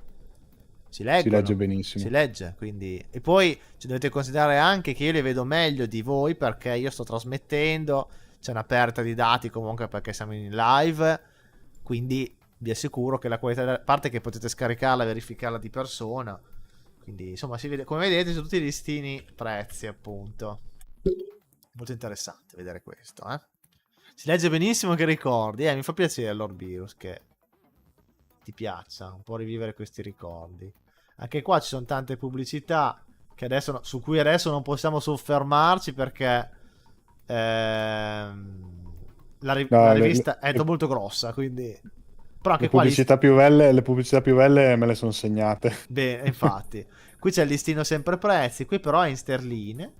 si Si legge leggono, si benissimo. legge, quindi. E poi ci dovete considerare anche che io le vedo meglio di voi perché io sto trasmettendo, c'è un'aperta di dati comunque perché siamo in live, quindi vi assicuro che la qualità, a parte che potete scaricarla e verificarla di persona, quindi insomma si vede, come vedete sono tutti i listini prezzi appunto. Molto interessante vedere questo, eh. Si legge benissimo che ricordi, mi fa piacere Lord Virus che ti piaccia un po' rivivere questi ricordi. Anche qua ci sono tante pubblicità che adesso, su cui adesso non possiamo soffermarci perché la No, rivista è molto grossa, quindi. Però anche le qua pubblicità più belle, le pubblicità più belle me le sono segnate. bene, infatti. Qui c'è il listino sempre prezzi, qui però è in sterline.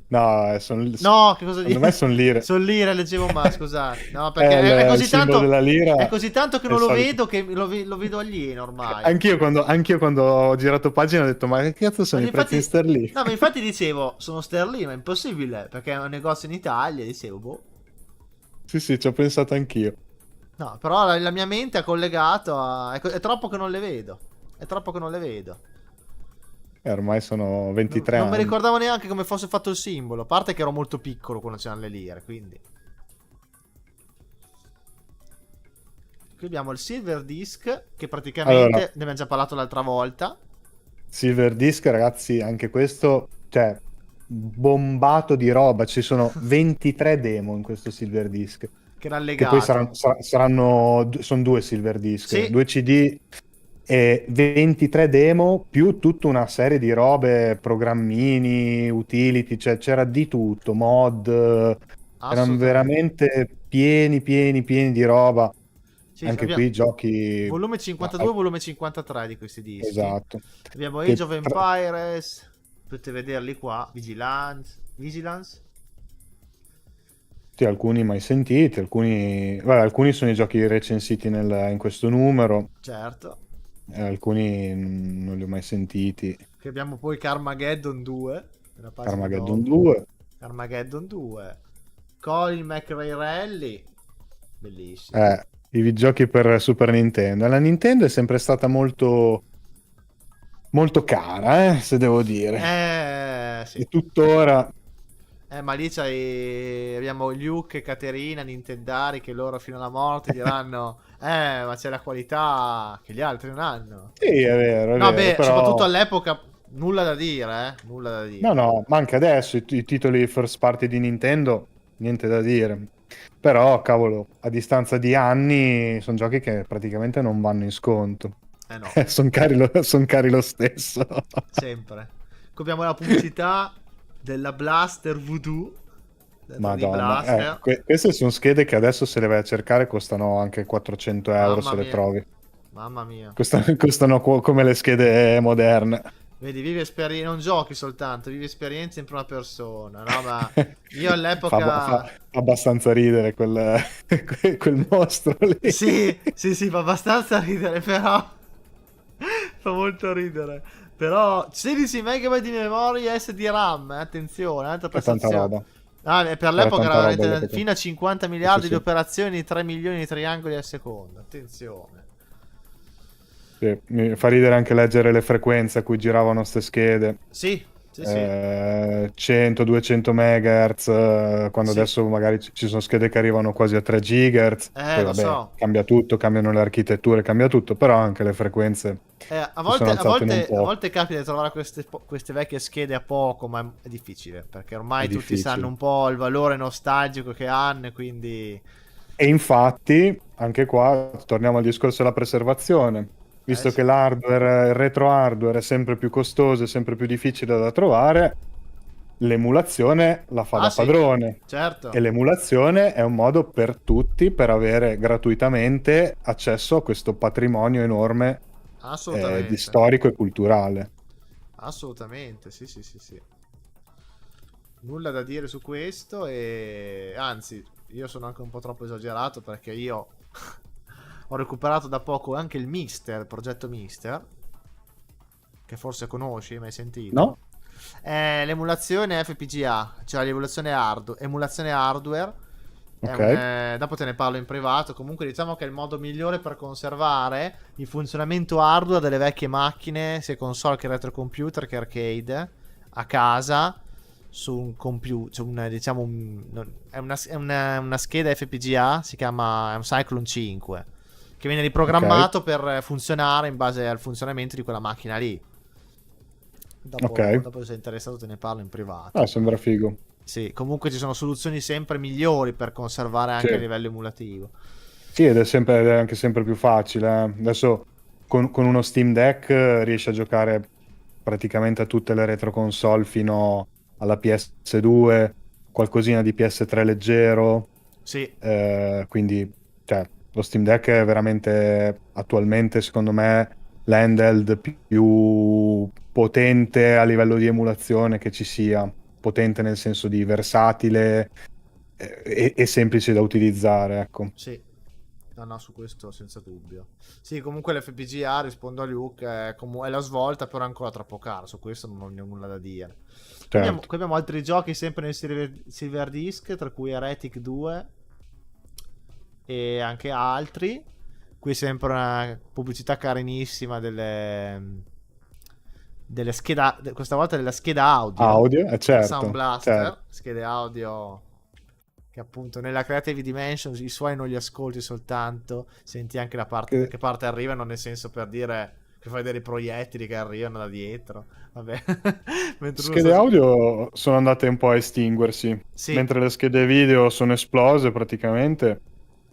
No, No, che cosa secondo di. me sono lire. Sono lire, leggevo male, scusate. No, È perché è il così simbolo tanto. della È lira. così tanto che È non il lo solito. vedo che lo vedo alieno ormai. Anch'io quando ho girato pagina ho detto: Ma che cazzo Ma sono i prezzi in infatti. sterline? No, ma infatti dicevo, sono sterline, ma è impossibile, perché è un negozio in Italia, dicevo, boh. Sì, sì, ci ho pensato anch'io. No, però la mia mente ha collegato a. È troppo che non le vedo. È troppo che non le vedo. E ormai sono 23 Non mi anni. ricordavo neanche come fosse fatto il simbolo. A parte che ero molto piccolo quando c'erano le lire, quindi. Qui abbiamo il Silver Disc, che praticamente Allora, ne abbiamo già parlato l'altra volta. Silver Disc, ragazzi, anche questo, cioè, bombato di roba. Ci sono 23 demo in questo Silver Disc. Che era Che poi allegato. sono due Silver Disc, Sì, due CD e 23 demo, più tutta una serie di robe, programmini, utility, cioè c'era di tutto, mod, erano assolutamente. veramente pieni, pieni, pieni di roba. Sì, Anche abbiamo qui giochi. volume Ah, 52 e volume 53 di questi dischi. esatto. Abbiamo Age Che of Empires. Potete vederli qua. Vigilance. Vigilance. sì, alcuni mai sentiti, alcuni, vabbè, alcuni sono i giochi recensiti in questo numero, Certo. alcuni non li ho mai sentiti. Che abbiamo poi Carmageddon 2. Nella pagina Armageddon dopo. 2. Carmageddon 2. Colin McRae Rally. Bellissimo. I videogiochi per Super Nintendo. La Nintendo è sempre stata molto, molto cara, se devo dire. Sì. E tuttora. Ma lì abbiamo Luke e Caterina, Nintendari, che loro fino alla morte diranno ma c'è la qualità che gli altri non hanno. Sì, è No, vero, beh, soprattutto però... all'epoca nulla da dire, nulla da No, dire. no, ma anche adesso i titoli first party di Nintendo, niente da dire. Però, cavolo, a distanza di anni, sono giochi che praticamente non vanno in sconto. Eh no, Sono son cari lo stesso. sempre. Qui abbiamo la pubblicità della Blaster Voodoo, del 3D Madonna, Blaster. queste sono schede che adesso se le vai a cercare costano anche 400 euro Mamma se le mia, trovi. mamma mia. Costano come le schede moderne. Vedi, vivi esperienze, non giochi soltanto, vivi esperienze in prima persona, no? Ma io Fa all'epoca... abbastanza ridere quel mostro lì. Sì, sì, sì, fa abbastanza ridere, però... fa molto ridere. Però 16 MB di memoria SD RAM, attenzione, alta È tanta prestazione. roba. Ah, e per Era l'epoca era tanta roba veramente all'epoca. fino a 50 Sì, sì, miliardi di sì. operazioni, 3 milioni di triangoli al secondo. Attenzione. Sì, mi fa ridere anche leggere le frequenze a cui giravano queste schede. Sì, sì, sì. 100-200 MHz, quando Sì, adesso magari ci sono schede che arrivano quasi a 3 GHz. Poi lo vabbè, so. cambia tutto, cambiano le architetture, cambia tutto, però anche le frequenze A si sono volte, alzate in un a po'. volte capita di trovare queste vecchie schede a poco, ma è difficile, perché È ormai tutti sanno difficile. un po' il valore nostalgico che hanno, e quindi... E infatti, anche qua, torniamo al discorso della preservazione. Visto che Sì. l'hardware, il retro hardware è sempre più costoso e sempre più difficile da trovare, l'emulazione la fa Ah da sì, padrone. E certo, l'emulazione è un modo per tutti per avere gratuitamente accesso a questo patrimonio enorme di assolutamente. storico e culturale. Assolutamente, sì, sì, sì, sì. Nulla da dire su questo e anzi, io sono anche un po' troppo esagerato perché io ho recuperato da poco anche il Mister, il progetto Mister, che forse conosci, mai sentito? No? È l'emulazione FPGA, cioè emulazione hardware. Ok, Dopo te ne parlo in privato. Comunque, diciamo che è il modo migliore per conservare il funzionamento hardware delle vecchie macchine, sia console che retrocomputer che arcade, a casa su un computer. Diciamo, è una scheda FPGA, si chiama, è un Cyclone 5, che viene ok, riprogrammato per funzionare in base al funzionamento di quella macchina lì. Dopo, ok. dopo se sei interessato te ne parlo in privato. Sembra figo. Sì, comunque ci sono soluzioni sempre migliori per conservare Sì. anche a livello emulativo. Sì, ed è anche sempre più facile. Adesso con uno Steam Deck riesci a giocare praticamente a tutte le retro console fino alla PS2, qualcosina di PS3 leggero. Sì, Quindi, cioè, lo Steam Deck è veramente attualmente, secondo me, l'handheld più potente a livello di emulazione che ci sia. Potente nel senso di versatile e semplice da utilizzare, ecco. sì. No, no, su questo senza dubbio. Sì, comunque l'FPGA, rispondo a Luke, è la svolta, però è ancora troppo caro. Su questo non ho nulla da dire. Certo. Qui abbiamo altri giochi sempre nel Silver Disc, tra cui Heretic 2 e anche altri. Qui sempre una pubblicità carinissima delle scheda, questa volta della scheda audio, Audio, la Sound certo, certo. Blaster, schede audio che appunto nella Creative Dimensions i suoi non li ascolti soltanto, senti anche la parte, da Che che parte arrivano, nel senso, per dire che fai dei proiettili che arrivano da dietro, vabbè. Mentre uno schede audio sono andate un po' a estinguersi, Sì, mentre le schede video sono esplose praticamente.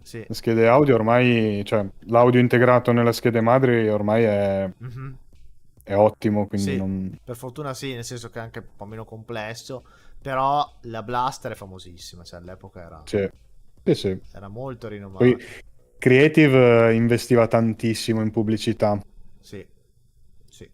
sì. Le schede audio ormai, cioè l'audio integrato nelle schede madri ormai Mhm. è ottimo, quindi Sì, non... per fortuna sì, nel senso che è anche un po' meno complesso, però la Blaster è famosissima, cioè all'epoca Sì, sì, sì. era molto Poi rinomata. Creative investiva tantissimo in pubblicità. Sì, sì.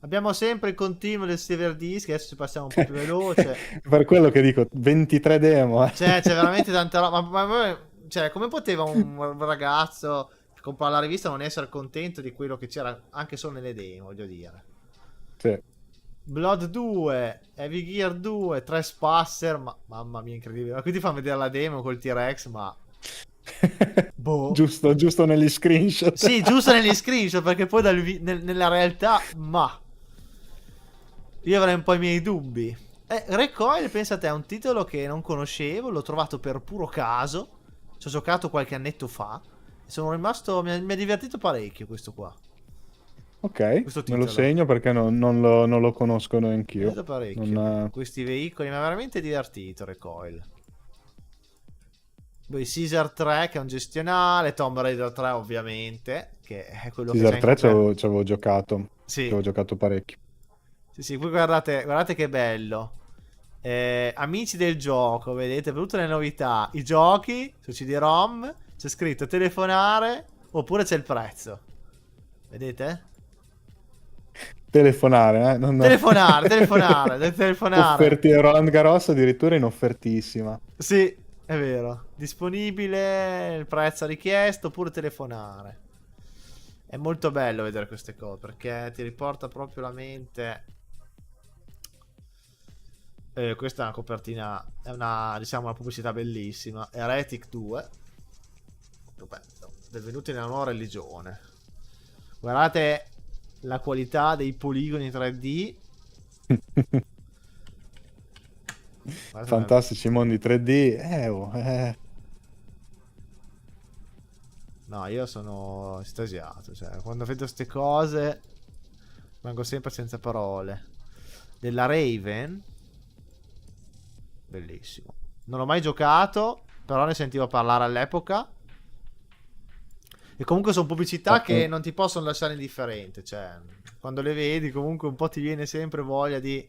Abbiamo sempre il continuo del Silver Disc, adesso ci passiamo un po' più veloce. Per quello che dico, 23 demo. C'è veramente tanta roba. Cioè, come poteva un ragazzo che compra la rivista non essere contento di quello che c'era anche solo nelle demo, voglio dire. Sì. Blood 2, Heavy Gear 2, Trespasser, ma mamma mia, incredibile. Ma qui ti fanno vedere la demo col T-Rex, ma boh. Giusto negli screenshot. Sì, giusto negli screenshot, perché poi nella realtà, ma io avrei un po' i miei dubbi. Recoil, pensa a te, è un titolo che non conoscevo, l'ho trovato per puro caso. Ci ho giocato qualche annetto fa. E sono rimasto. Mi ha divertito parecchio questo qua. Ok, Questo me lo titolo. segno perché non lo conosco Mi ha neanch'io. divertito parecchio. Non, Questi veicoli mi ha veramente divertito. Recoil. Poi Caesar 3, che è un gestionale. Tomb Raider 3, ovviamente. Che è quello che c'è Caesar in 3 coperta. ci avevo giocato. Ci Sì, avevo giocato parecchio. sì. Poi guardate che bello. Amici del gioco, vedete, per tutte le novità, i giochi su CD-ROM c'è scritto telefonare oppure c'è il prezzo. Vedete? Telefonare, Devi telefonare. Offerti Roland Garros addirittura in offertissima. Sì, è vero. Disponibile, il prezzo richiesto oppure telefonare. È molto bello vedere queste cose perché ti riporta proprio la mente. Questa è una copertina, è una, diciamo, una pubblicità bellissima. Heretic 2. Stupendo. Benvenuti nella nuova religione. Guardate la qualità dei poligoni 3D. Guardate Fantastici mondi 3D. no, io sono estasiato. Cioè, quando vedo queste cose, rimango sempre senza parole. Della Raven. Bellissimo. Non ho mai giocato, però ne sentivo parlare all'epoca. E comunque sono pubblicità che non ti possono lasciare indifferente. Cioè, quando le vedi, comunque un po' ti viene sempre voglia di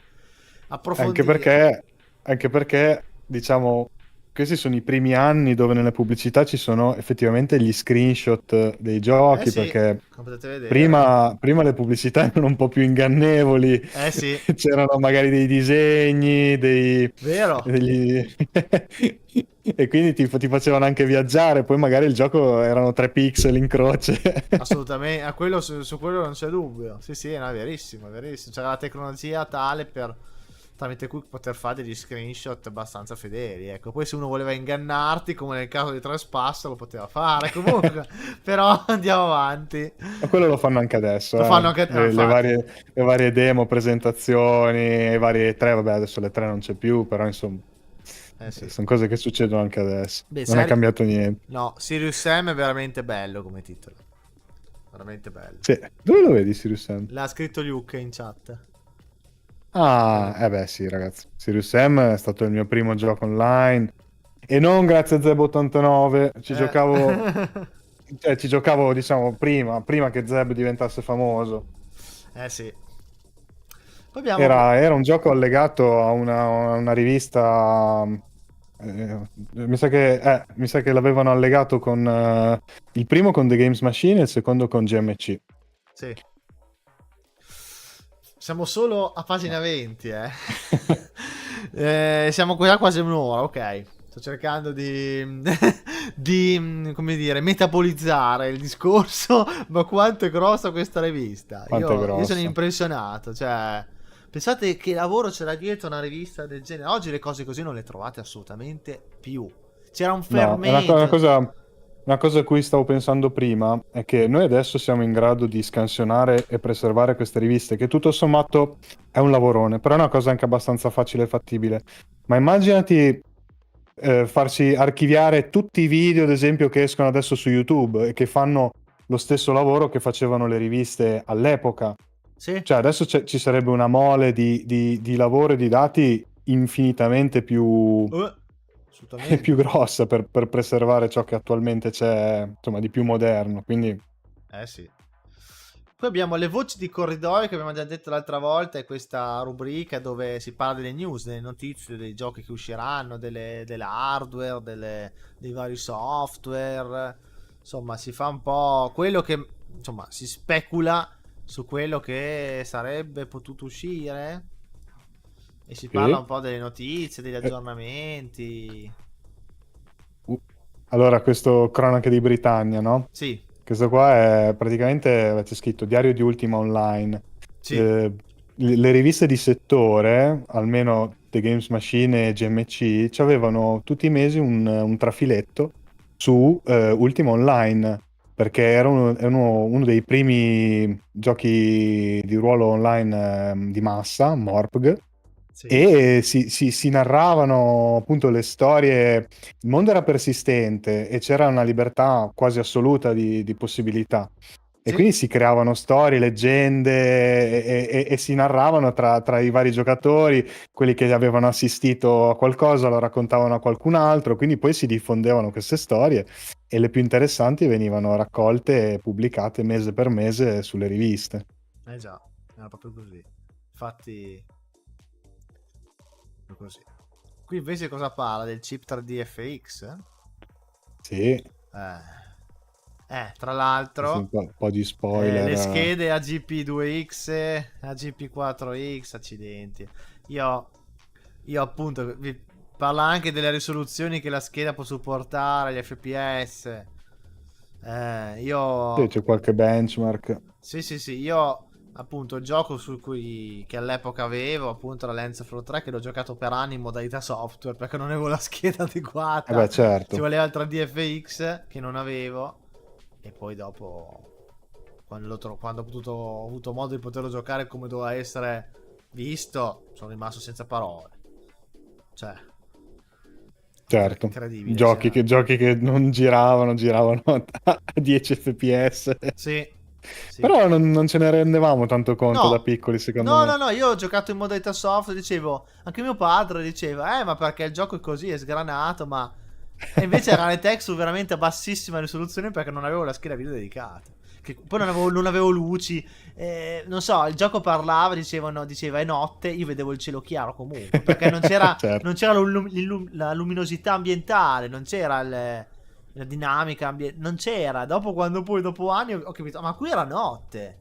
Anche approfondire. perché, anche perché, diciamo, questi sono i primi anni dove nelle pubblicità ci sono effettivamente gli screenshot dei Eh giochi, sì, perché come potete vedere. prima le pubblicità erano un po' più ingannevoli, Eh sì, c'erano magari dei disegni, vero. degli... e quindi ti facevano anche viaggiare, poi magari il gioco erano 3 pixel in croce. Assolutamente, su quello non c'è dubbio. Sì, sì, no, è verissimo, è verissimo. C'era la tecnologia tale per tramite cui poter fare degli screenshot abbastanza fedeli. Ecco, poi se uno voleva ingannarti, come nel caso di Trespass, lo poteva fare comunque. Però andiamo avanti. Ma quello lo fanno anche adesso, Lo fanno anche, no, infatti. Le varie demo, presentazioni, le varie 3, vabbè, adesso le 3 non c'è più, però insomma, Eh sì. sono cose che succedono anche adesso. Beh, Non è cambiato niente. no, Sirius Sam è veramente bello come titolo. Veramente bello. Sì, dove lo vedi Sirius Sam? L'ha scritto Luke in chat. Ah, eh beh sì, ragazzi. Sirius Sam è stato il mio primo gioco online e non grazie a Zeb89, Eh. ci giocavo, diciamo, prima che Zeb diventasse famoso. Eh sì. Poi abbiamo. Era un gioco allegato a una rivista. Mi sa che l'avevano allegato con il primo con The Games Machine e il secondo con GMC. Sì. Siamo solo a pagina 20, eh. Siamo già quasi un'ora, ok. Sto cercando di, come dire, metabolizzare il discorso, ma quanto è grossa questa rivista. Quanto è Io sono grossa. impressionato, cioè, pensate che lavoro c'era dietro una rivista del genere. Oggi le cose così non le trovate assolutamente più. C'era un No, è fermento. una cosa a cui stavo pensando prima è che noi adesso siamo in grado di scansionare e preservare queste riviste, che tutto sommato è un lavorone, però è una cosa anche abbastanza facile e fattibile. Ma immaginati farsi archiviare tutti i video, ad esempio, che escono adesso su YouTube e che fanno lo stesso lavoro che facevano le riviste all'epoca. Sì, Cioè, adesso ci sarebbe una mole di lavoro e di dati infinitamente più assolutamente. grossa per preservare ciò che attualmente c'è, insomma, di più moderno. Quindi, Eh sì. Poi abbiamo le voci di corridoio che abbiamo già detto l'altra volta, è questa rubrica dove si parla delle news, delle notizie, dei giochi che usciranno, delle hardware, dei vari software. Insomma, si fa un po' quello che, insomma, si specula su quello che sarebbe potuto uscire e si parla un sì. po' delle notizie, degli Eh, aggiornamenti. uh, allora, questo Cronache di Britannia, no? Sì, Questo qua è praticamente, c'è scritto Diario di Ultima Online. sì, Le riviste di settore, almeno The Games Machine e GMC, ci avevano tutti i mesi un trafiletto su Ultima Online, perché era uno dei primi giochi di ruolo online di massa, Morpg, Sì. e si narravano appunto le storie. Il mondo era persistente e c'era una libertà quasi assoluta di possibilità. E Sì. quindi si creavano storie, leggende e si narravano tra i vari giocatori, quelli che avevano assistito a qualcosa lo raccontavano a qualcun altro, quindi poi si diffondevano queste storie e le più interessanti venivano raccolte e pubblicate mese per mese sulle riviste. Eh già, era proprio così. Infatti, è così. Qui invece cosa parla? Del chip 3D FX? Sì, Tra sì, l'altro, un po' di spoiler. le schede AGP2X, AGP4X, accidenti. Io, io appunto, parla anche delle risoluzioni che la scheda può supportare, gli FPS. Sì, Io c'è qualche benchmark. Sì, sì, sì, io appunto il gioco su cui che all'epoca avevo, appunto la Lensflow 3, che l'ho giocato per anni in modalità software perché non avevo la scheda Eh adeguata. beh, Ci certo. voleva il 3DFX che non avevo e poi dopo quando ho avuto modo di poterlo giocare come doveva essere visto, sono rimasto senza parole. Cioè, Certo, incredibile, giochi che non giravano a 10 fps. Sì, sì. Però non ce ne rendevamo tanto conto da No, piccoli, secondo no, no, me. no, io ho giocato in modalità soft, dicevo, anche mio padre diceva, ma perché il gioco è così, è sgranato, ma... E invece erano le texture veramente a bassissima risoluzione perché non avevo la scheda video dedicata. Che poi non avevo luci, non so, il gioco parlava, diceva è notte, io vedevo il cielo chiaro comunque, perché Certo. non c'era la luminosità ambientale, non c'era la dinamica ambientale, non c'era. Dopo, quando poi, dopo anni, ho capito, ma qui era notte.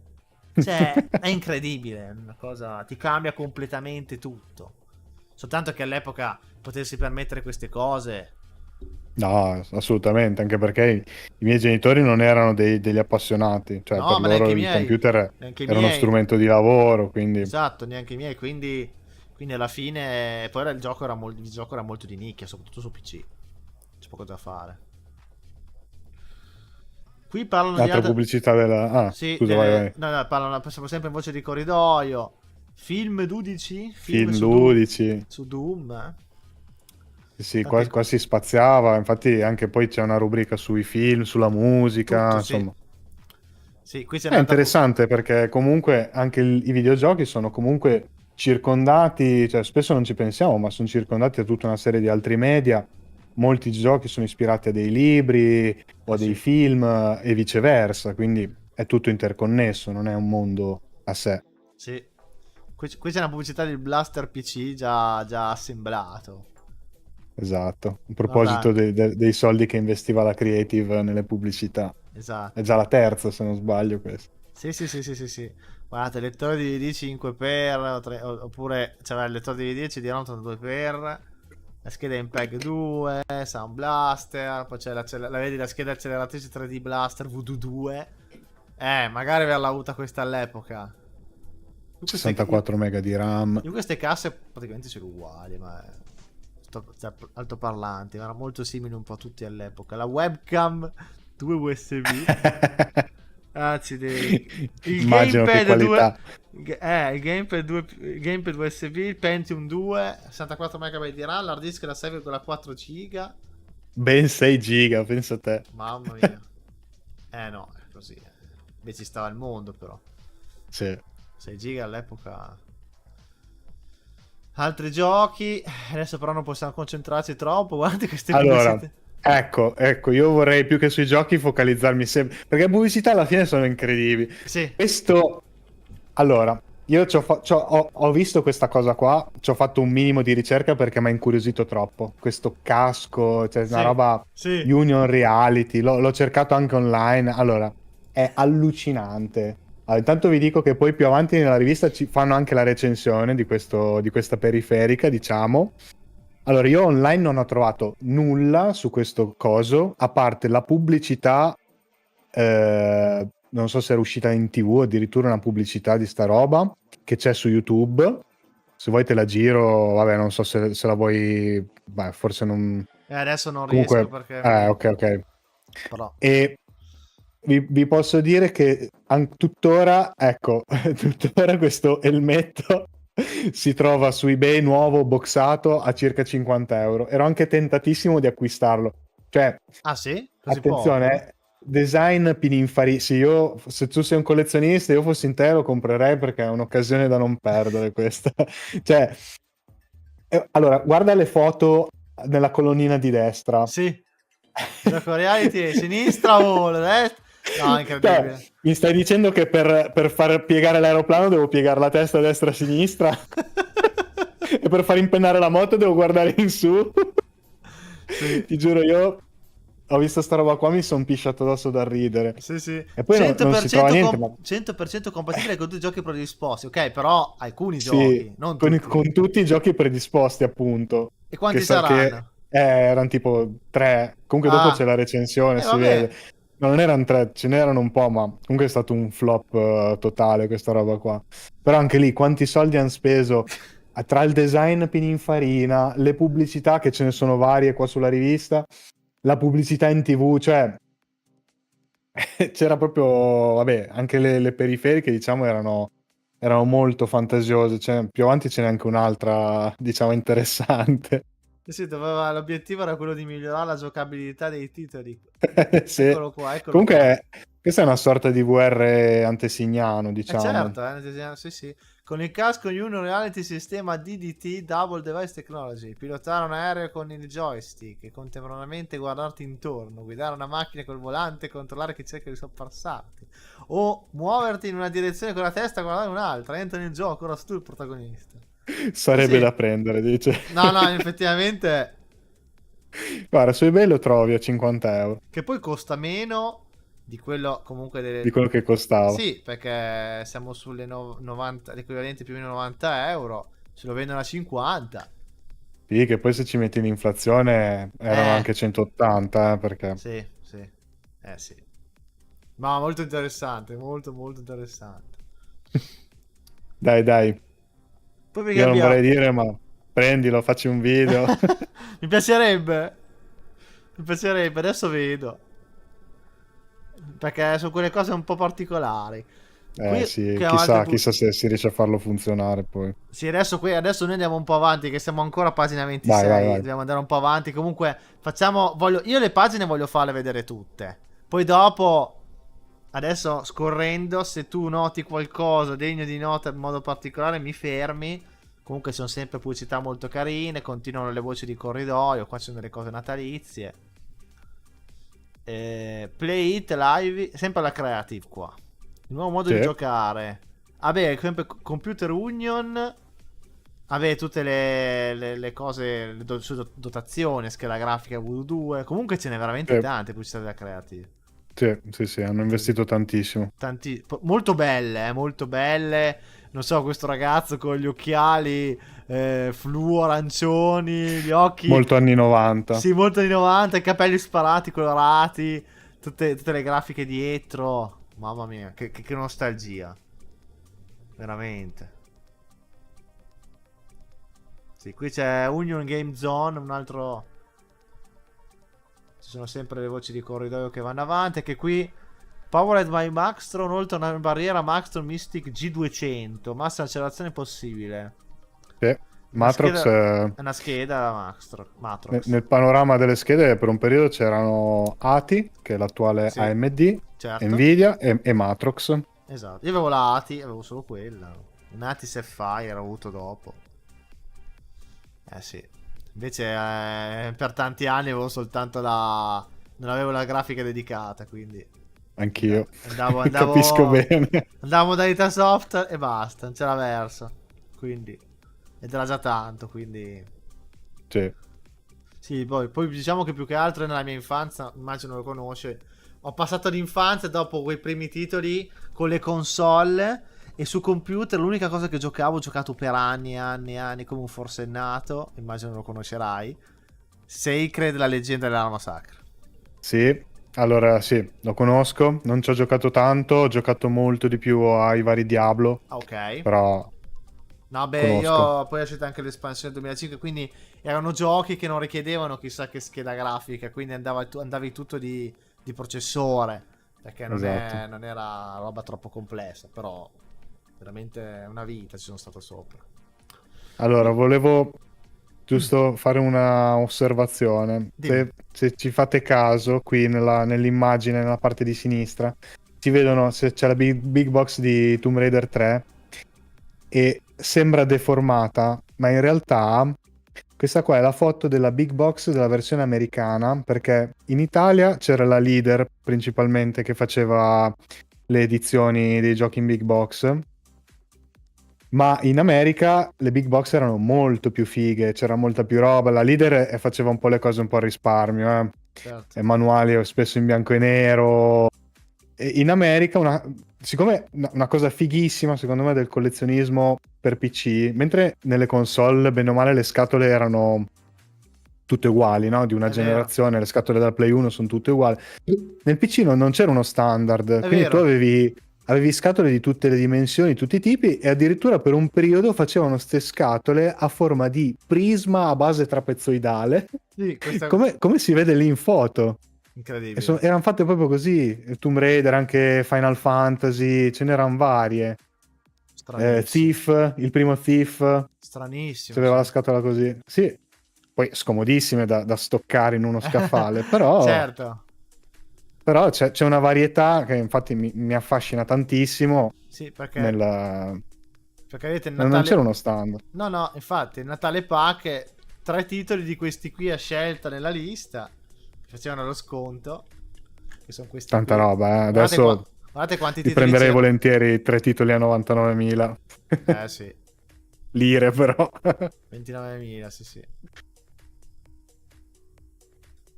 Cioè, è incredibile, è una cosa, ti cambia completamente tutto. Soltanto che all'epoca potersi permettere queste cose. No, assolutamente, anche perché i miei genitori non erano degli appassionati, cioè No, per ma loro neanche i il miei. computer Neanche i era uno miei. strumento di lavoro, quindi Esatto, neanche i miei. Quindi alla fine. Poi il gioco era molto di nicchia, soprattutto su PC. C'è poco da fare. Qui parlano di altra altre. pubblicità della... Ah, Sì, scusa, vai, vai. no, no, siamo sempre in voce di corridoio. Film 12? Film Film ludici. Su Doom. Sì, Anche qua si spaziava, infatti anche poi c'è una rubrica sui film, sulla musica, tutto, sì. insomma. Sì, qui c'è È un'altra. interessante perché comunque anche i videogiochi sono comunque circondati, cioè spesso non ci pensiamo, ma sono circondati da tutta una serie di altri media. Molti giochi sono ispirati a dei libri o a dei Sì, film e viceversa, quindi è tutto interconnesso, non è un mondo a sé. sì. Qui c'è una pubblicità del Blaster PC già assemblato. Esatto. A Guarda, proposito dei soldi che investiva la Creative nelle pubblicità. È già esatto. la terza, se non sbaglio, questo. Sì, sì, sì, sì, sì, sì. Guardate, lettore DVD 5x, oppure c'era il lettore DVD CDROM 32x, la scheda MPEG 2, Sound Blaster, poi c'è vedi la scheda acceleratrice 3D Blaster VD 2. Magari averla avuta questa all'epoca. Io 64 mega di RAM. queste casse praticamente sono uguali, ma cioè, altoparlanti, erano molto simili un po' tutti all'epoca. La webcam, due USB. Accidenti. Il Immagino che gamepad 2. qualità. Il gamepad USB, il Pentium 2, 64 MB di RAM, l'hard disk da 6,4 giga. Ben 6 giga, pensa te. Mamma mia. No, è così. Beh, ci stava il mondo però. Sì. 6 giga all'epoca. Altri giochi. Adesso però non possiamo concentrarci troppo. Guardate queste Allora, pubblicità. ecco, io vorrei più che sui giochi focalizzarmi sempre, perché le pubblicità alla fine sono incredibili. Sì, Questo, allora, io ho visto questa cosa qua, ci ho fatto un minimo di ricerca perché mi ha incuriosito troppo. Questo casco, cioè una sì, roba sì. Union Reality, l'ho cercato anche online. Allora, è allucinante. Allora, intanto vi dico che poi più avanti nella rivista ci fanno anche la recensione di questa periferica, diciamo. Allora, io online non ho trovato nulla su questo coso, a parte la pubblicità, non so se era uscita in TV, addirittura una pubblicità di sta roba, che c'è su YouTube. Se vuoi te la giro, vabbè, non so se la vuoi, beh, forse non... Adesso non riesco Comunque, perché ok, ok. però. E vi posso dire che tuttora, ecco, tuttora questo elmetto si trova su eBay nuovo boxato a circa 50 euro. Ero anche tentatissimo di acquistarlo. Cioè, Ah sì? Così attenzione, poco? design Pininfarina. Sì, se tu sei un collezionista, io fossi in te lo comprerei perché è un'occasione da non perdere questa. Cioè, allora, guarda le foto nella colonnina di destra. Sì. Gioco reality, sinistra o destra? No, Cioè, incredibile. mi stai dicendo che per far piegare l'aeroplano devo piegare la testa a destra e a sinistra? E per far impennare la moto devo guardare in su? Sì. Ti giuro, io ho visto sta roba qua, mi sono pisciato addosso da ridere. Sì, sì. E poi non si trova 100%, niente, ma 100% compatibile con tutti i giochi predisposti. Ok, però alcuni sì, giochi, non con, tutti. con tutti i giochi predisposti, appunto. E Che, quanti che saranno? erano tipo 3. Comunque dopo c'è Ah, la recensione, si vede. vabbè. No, non erano 3, ce n'erano un po', ma comunque è stato un flop totale questa roba qua. Però anche lì, quanti soldi hanno speso tra il design Pininfarina, le pubblicità, che ce ne sono varie qua sulla rivista, la pubblicità in TV, cioè c'era proprio, vabbè, anche le periferiche, diciamo, erano molto fantasiose. Cioè, più avanti ce n'è anche un'altra, diciamo, interessante. Sì, sì, l'obiettivo era quello di migliorare la giocabilità dei titoli. Sì. Eccolo qua, eccolo qua. Comunque, questa è una sorta di VR antesignano, diciamo. Certo, sì, sì. Con il casco Union Reality Sistema DDT Double Device Technology, pilotare un aereo con il joystick e contemporaneamente guardarti intorno, guidare una macchina col volante e controllare chi cerca di sorpassarti, o muoverti in una direzione con la testa e guardare un'altra. Entra nel gioco, ora sei tu il protagonista. Sì, Sarebbe sì. da prendere, dice. No, no, effettivamente, Guarda, su eBay lo trovi a 50 euro, che poi costa meno di quello comunque di quello che costava. Sì, perché siamo sulle 90, l'equivalente più o meno 90 euro, ce lo vendono a 50. Sì, che poi se ci metti l'inflazione erano Eh, anche 180, perché... sì, sì, sì. Ma molto interessante, molto molto interessante. Dai, dai, Poi perché io non vorrei abbiamo... dire, ma prendilo, facci un video. Mi piacerebbe, mi piacerebbe, adesso vedo. Perché sono quelle cose un po' particolari. Qui Sì, che chissà, chissà se si riesce a farlo funzionare poi. Sì, adesso noi andiamo un po' avanti, che siamo ancora a pagina Vai, vai, 26, vai. dobbiamo andare un po' avanti. Comunque, io le pagine voglio farle vedere tutte. Poi dopo, adesso scorrendo, se tu noti qualcosa degno di nota in modo particolare, mi fermi. Comunque sono sempre pubblicità molto carine, continuano le voci di corridoio, qua ci sono delle cose natalizie. Play It Live, sempre la Creative qua. Il nuovo modo di Sì, giocare. Vabbè, sempre Computer Union. Vabbè, tutte le cose, su dotazione, scheda grafica Voodoo 2. Comunque ce n'è veramente sì, tante pubblicità della Creative. sì, sì, sì, hanno investito tantissimo. Molto belle, molto belle. Non so, questo ragazzo con gli occhiali fluo arancioni, gli occhi, Molto anni 90. sì, molto anni 90, i capelli sparati, colorati, tutte le grafiche dietro. Mamma mia, che nostalgia. Veramente. Sì, qui c'è Union Game Zone, un altro... Ci sono sempre le voci di corridoio che vanno avanti. Che qui Powered by Maxtron, oltre una barriera Maxtron Mystic G200, massima accelerazione possibile. Sì. Una Matrox, scheda, è una scheda Maxtron, Matrox. nel panorama delle schede per un periodo c'erano ATI, che è l'attuale Sì, AMD, certo. Nvidia e Matrox. Esatto. Io avevo la ATI, avevo solo quella. Un ATI Sapphire ho avuto dopo. Eh sì. Invece per tanti anni avevo soltanto la... Non avevo la grafica dedicata, quindi... Anch'io. Andavo, Capisco andavo, bene. andavo modalità soft e basta, non c'era verso. Quindi, ed era già tanto, quindi... Sì. Sì, poi diciamo che più che altro nella mia infanzia, immagino lo conosce, ho passato l'infanzia dopo quei primi titoli con le console e su computer l'unica cosa che giocavo, ho giocato per anni e anni e anni come un forsennato, immagino lo conoscerai, Sacred, la leggenda dell'arma sacra. Sì, allora sì, lo conosco, non ci ho giocato tanto, ho giocato molto di più ai vari Diablo, Ah, ok. però No, beh, conosco. io poi è uscita anche l'espansione 2005, quindi erano giochi che non richiedevano chissà che scheda grafica, quindi andavi tutto di processore, perché Esatto. non era roba troppo complessa, però veramente una vita ci sono stato sopra. Allora, volevo giusto fare una osservazione. Dimmi. Se ci fate caso, qui nell'immagine, nella parte di sinistra, si vedono se c'è la big box di Tomb Raider 3 e sembra deformata, ma in realtà questa qua è la foto della big box della versione americana, perché in Italia c'era la leader principalmente che faceva le edizioni dei giochi in big box. Ma in America le big box erano molto più fighe, c'era molta più roba. La leader faceva un po' le cose un po' a risparmio, Certo. e manuali spesso in bianco e nero. E in America, siccome una cosa fighissima secondo me del collezionismo per PC, mentre nelle console, bene o male, le scatole erano tutte uguali, no? Di una È vero. generazione, le scatole dal Play 1 sono tutte uguali. Nel PC non c'era uno standard, È quindi tu vero. avevi scatole di tutte le dimensioni, tutti i tipi, e addirittura per un periodo facevano ste scatole a forma di prisma a base trapezoidale, Sì, questa è come si vede lì in foto. E incredibile. erano fatte proprio così. Tomb Raider, anche Final Fantasy, ce n'erano varie. Stranissimo. Thief, il primo Thief, si Stranissimo, aveva la sì. scatola così. Sì, poi scomodissime da stoccare in uno scaffale, però... Certo. Però c'è una varietà che infatti mi affascina tantissimo. Sì, Nel... perché vedete il Non c'era Natale. uno standard. No, no, infatti, il Natale Pack, 3 titoli di questi qui a scelta nella lista, che facevano lo sconto, che sono questi Tanta qui. roba, eh. Guardate qua, Adesso guardate quanti li titoli prenderei c'erano. volentieri 3 titoli a 99.000 Sì, lire, però. 29.000, sì, sì.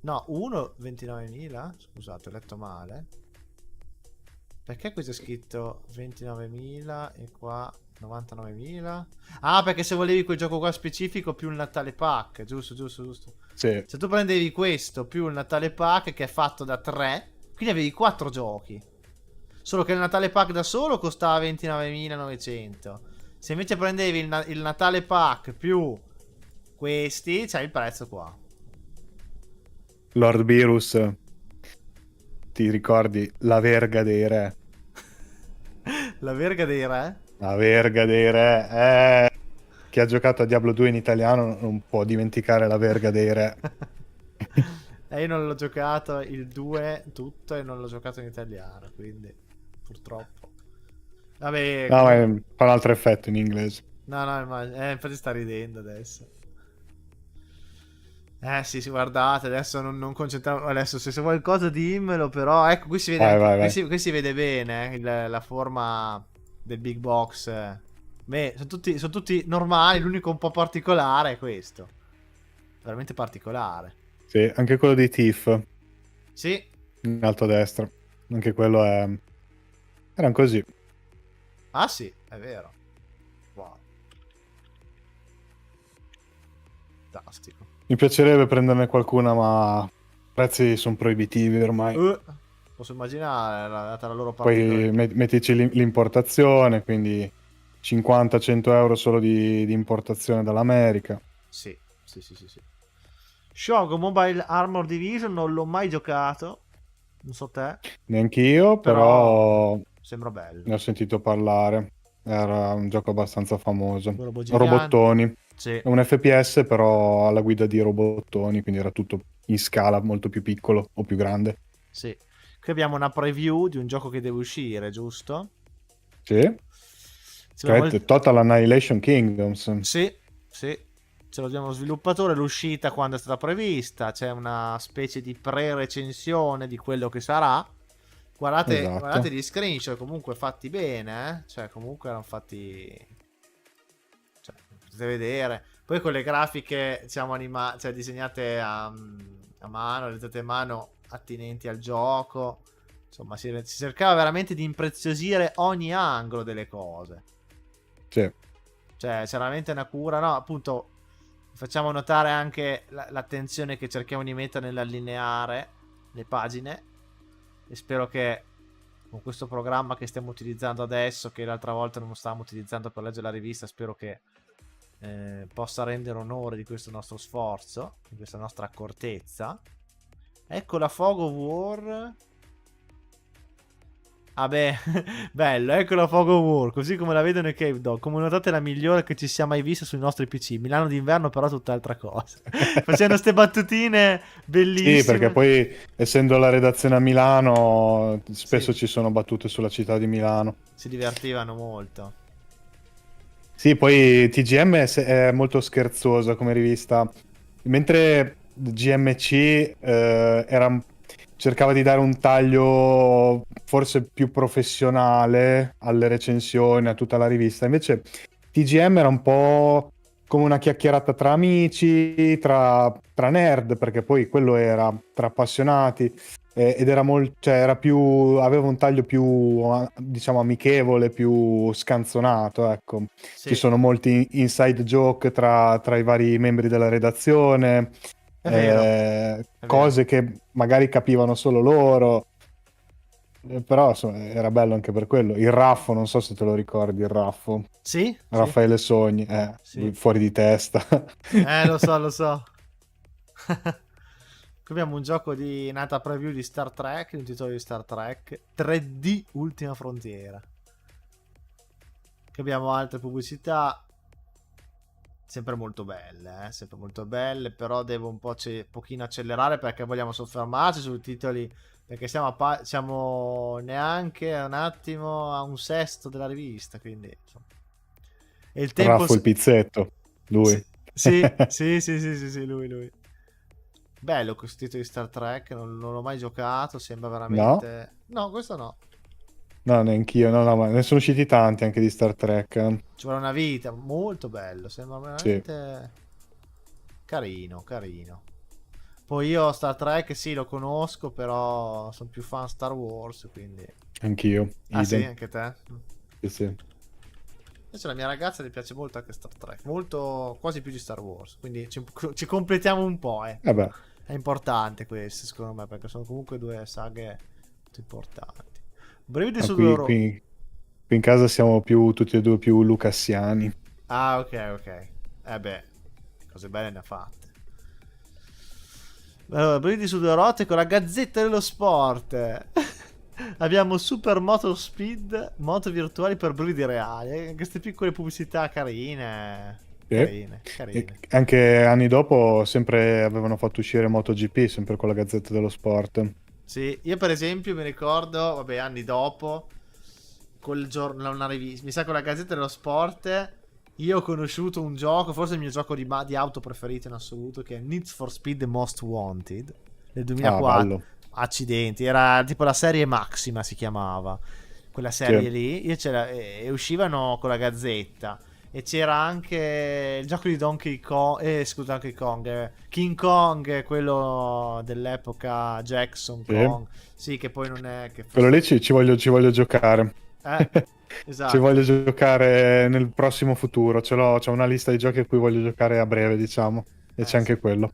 No, uno 29.000? Scusate, ho letto male. Perché questo è scritto 29.000 e qua 99.000? Ah, perché se volevi quel gioco qua specifico più il Natale Pack, giusto, giusto, giusto. Sì, Se tu prendevi questo più il Natale Pack che è fatto da 3, quindi avevi 4 giochi. Solo che il Natale Pack da solo costava 29.900. Se invece prendevi il Natale Pack più questi, c'hai il prezzo qua. Lord Beerus, ti ricordi la verga dei re? La verga dei re? La verga dei re, chi ha giocato a Diablo 2 in italiano non può dimenticare la verga dei re. Io non l'ho giocato il 2 tutto e non l'ho giocato in italiano, quindi purtroppo. Vabbè, No, ma comunque. fa un altro effetto in inglese. No, no, infatti sta ridendo adesso. Sì, sì, guardate, adesso non concentriamo. Adesso se qualcosa dimmelo, però. Ecco, qui si vede Vai, anche. vai, Qui vai. si vede bene la forma del big box. Beh, sono tutti normali. L'unico un po' particolare è questo. Veramente particolare. Sì, anche quello di Thief, Sì. in alto a destra. Anche quello è... Erano così. Ah, sì, è vero. Wow, fantastico. Mi piacerebbe prenderne qualcuna, ma i prezzi sono proibitivi ormai. Eh, Posso immaginare, data la loro Poi particolarità. mettici l'importazione, quindi 50-100 euro solo di importazione dall'America. Sì, sì, sì, sì, sì. Shogun Mobile Armor Division non l'ho mai giocato. Non so te. Neanch'io, Però però sembra bello. ne ho sentito parlare. Era un gioco abbastanza famoso. Con robot giganti. Robottoni. Sì, È un FPS, però alla guida di robottoni, quindi era tutto in scala molto più piccolo o più grande. sì. Qui abbiamo una preview di un gioco che deve uscire, giusto? Sì. Sembra Che è molto. Total Annihilation Kingdoms. Sì, sì. Ce lo diamo sviluppatore, l'uscita quando è stata prevista, c'è una specie di pre-recensione di quello che sarà. Guardate, guardate Esatto. gli screenshot, comunque fatti bene, eh? Cioè, comunque erano fatti. Cioè, potete vedere. Poi con le grafiche, diciamo, cioè, disegnate a mano, realizzate a mano, attinenti al gioco. Insomma, si cercava veramente di impreziosire ogni angolo delle cose. Sì. Cioè, c'è veramente una cura, no? Appunto, facciamo notare anche l'attenzione che cerchiamo di mettere nell'allineare le pagine. E spero che con questo programma che stiamo utilizzando adesso, che l'altra volta non stavamo utilizzando per leggere la rivista, spero che possa rendere onore di questo nostro sforzo, di questa nostra accortezza. Ecco la Fog of War. Vabbè, bello, ecco la Fog of War, così come la vedono i Cave Dog. Come notate è la migliore che ci sia mai vista sui nostri PC. Milano d'inverno però è tutt'altra cosa. Facendo ste battutine Sì, perché bellissime. poi essendo la redazione a Milano, Sì, spesso ci sono battute sulla città di Milano. si divertivano molto. Sì, poi TGM è molto scherzosa come rivista, mentre GMC cercava di dare un taglio forse più professionale alle recensioni, a tutta la rivista. Invece TGM era un po' come una chiacchierata tra amici, tra nerd, perché poi quello era, tra appassionati, ed era molto, cioè era più, aveva un taglio più, diciamo, amichevole, più scanzonato, ecco. Ci Sì, sono molti inside joke tra i vari membri della redazione, è vero, è vero. cose che magari capivano solo loro. Però insomma, era bello anche per quello. Il Raffo, non so se te lo ricordi, il Raffo. Sì, sì, Raffaele Sogni, lui sì. fuori di testa. Lo so, lo so. Qui abbiamo un gioco di nata preview di Star Trek, un titolo di Star Trek 3D Ultima Frontiera. Che abbiamo altre pubblicità, sempre molto belle, sempre molto belle, però devo un po' pochino accelerare perché vogliamo soffermarci sui titoli, perché siamo neanche un attimo a un sesto della rivista, quindi insomma. E il tempo... Raffo il pizzetto, lui. Sì, sì, sì, sì, sì, sì, sì, lui. Bello questo titolo di Star Trek, non l'ho mai giocato, sembra No? veramente... No, questo no. No, neanch'io, no, no, ma ne sono usciti tanti anche di Star Trek. Ci vuole una vita, molto bello, sembra Sì, veramente carino, carino. Poi io Star Trek sì lo conosco, però sono più fan Star Wars, quindi... anch'io, Ah sì, idem. anche te? Sì, sì. Invece la mia ragazza le piace molto anche Star Trek, molto, quasi più di Star Wars, quindi ci completiamo un po', eh. Vabbè, È importante questo, secondo me, perché sono comunque due saghe molto importanti. Brividi no, su due oro. qui in casa siamo più, tutti e due più lucassiani. Ah, ok, ok. Beh, cose belle ne ha fatte. Allora, brividi su due ruote con la Gazzetta dello Sport. Abbiamo Super Motor Speed, moto virtuali per brividi reali. Queste piccole pubblicità carine. Sì. Carine, E carine. anche anni dopo sempre avevano fatto uscire MotoGP, sempre con la Gazzetta dello Sport. Sì, io per esempio mi ricordo, vabbè, anni dopo, quel giorno, una rivista, mi sa con la Gazzetta dello Sport, io ho conosciuto un gioco, forse il mio gioco di auto preferito in assoluto, che è Need for Speed Most Wanted, del Ah, 2004. bello. Accidenti, era tipo la serie Maxima si chiamava, quella serie Sì. lì, e uscivano con la Gazzetta. E c'era anche il gioco di Donkey Kong, scusa, Donkey Kong, King Kong, quello dell'epoca Jackson Sì. Kong. Sì, che poi non è che Quello forse... lì ci voglio giocare. Eh, Ci esatto. voglio giocare nel prossimo futuro. C'ho una lista di giochi a cui voglio giocare a breve, diciamo. E c'è Sì. anche quello.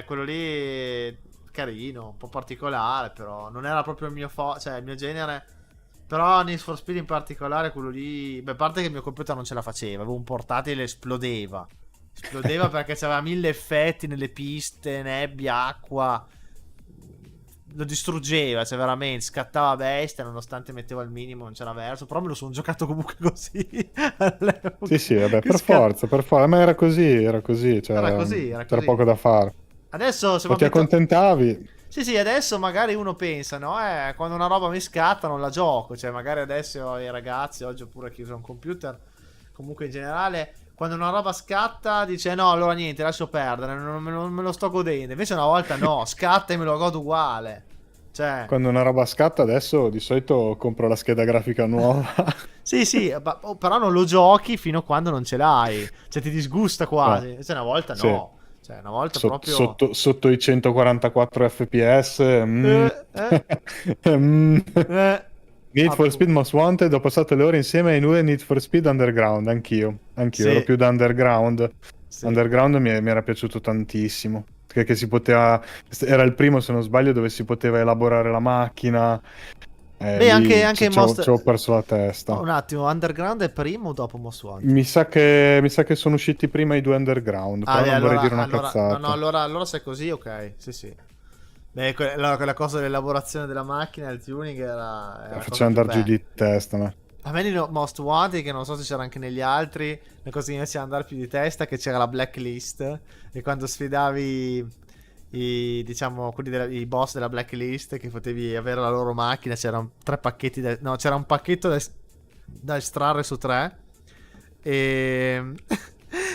Quello lì carino, un po' particolare, però non era proprio il mio cioè il mio genere. Però Need for Speed in particolare, quello lì, beh, a parte che il mio computer non ce la faceva, avevo un portatile esplodeva. Esplodeva perché c'aveva mille effetti nelle piste, nebbia, acqua. Lo distruggeva, cioè veramente scattava a bestia, nonostante mettevo al minimo, non c'era verso. Però me lo sono giocato comunque così Sì, all'epoca. sì, vabbè, Che per forza. Ma era così, Era cioè, così, era c'era così. poco da fare. Adesso se mi O ti abito... accontentavi. Sì, sì, adesso magari uno pensa, no? Quando una roba mi scatta non la gioco. Cioè, magari adesso i ragazzi, oggi oppure chi usa un computer, comunque in generale, quando una roba scatta dice no, allora niente, lascio perdere, non me lo sto godendo. Invece una volta no, scatta e me lo godo uguale. Cioè... Quando una roba scatta, adesso di solito compro la scheda grafica nuova. Sì, sì, però non lo giochi fino a quando non ce l'hai. Cioè, ti disgusta No, quasi. Cioè, una volta sì. no. Cioè, una volta proprio... Sotto i 144 fps. Eh, eh, Mm. eh. Need for Speed Appunto. Most Wanted, ho passato le ore insieme ai due Need for Speed Underground, anch'io, ero Sì, più da Underground. sì. Underground mi era piaciuto tantissimo, perché si poteva, era il primo se non sbaglio dove si poteva elaborare la macchina, Beh, lì anche ci ho perso la testa. Un attimo, Underground è primo o dopo Most Wanted? Mi sa che sono usciti prima i due Underground, Ah, però beh, non vorrei allora, dire una no, no, cazzata. allora se è così, ok. Sì, sì. Beh, quella cosa dell'elaborazione della macchina, il tuning era la cosa Faceva più andare giù bella. di testa, no? A me di Most Wanted, che non so se c'era anche negli altri, la cosa che mi faceva andare più di testa è che c'era la blacklist e quando sfidavi diciamo, i boss della blacklist che potevi avere la loro macchina, c'erano tre pacchetti, no, c'era un pacchetto da estrarre su tre e...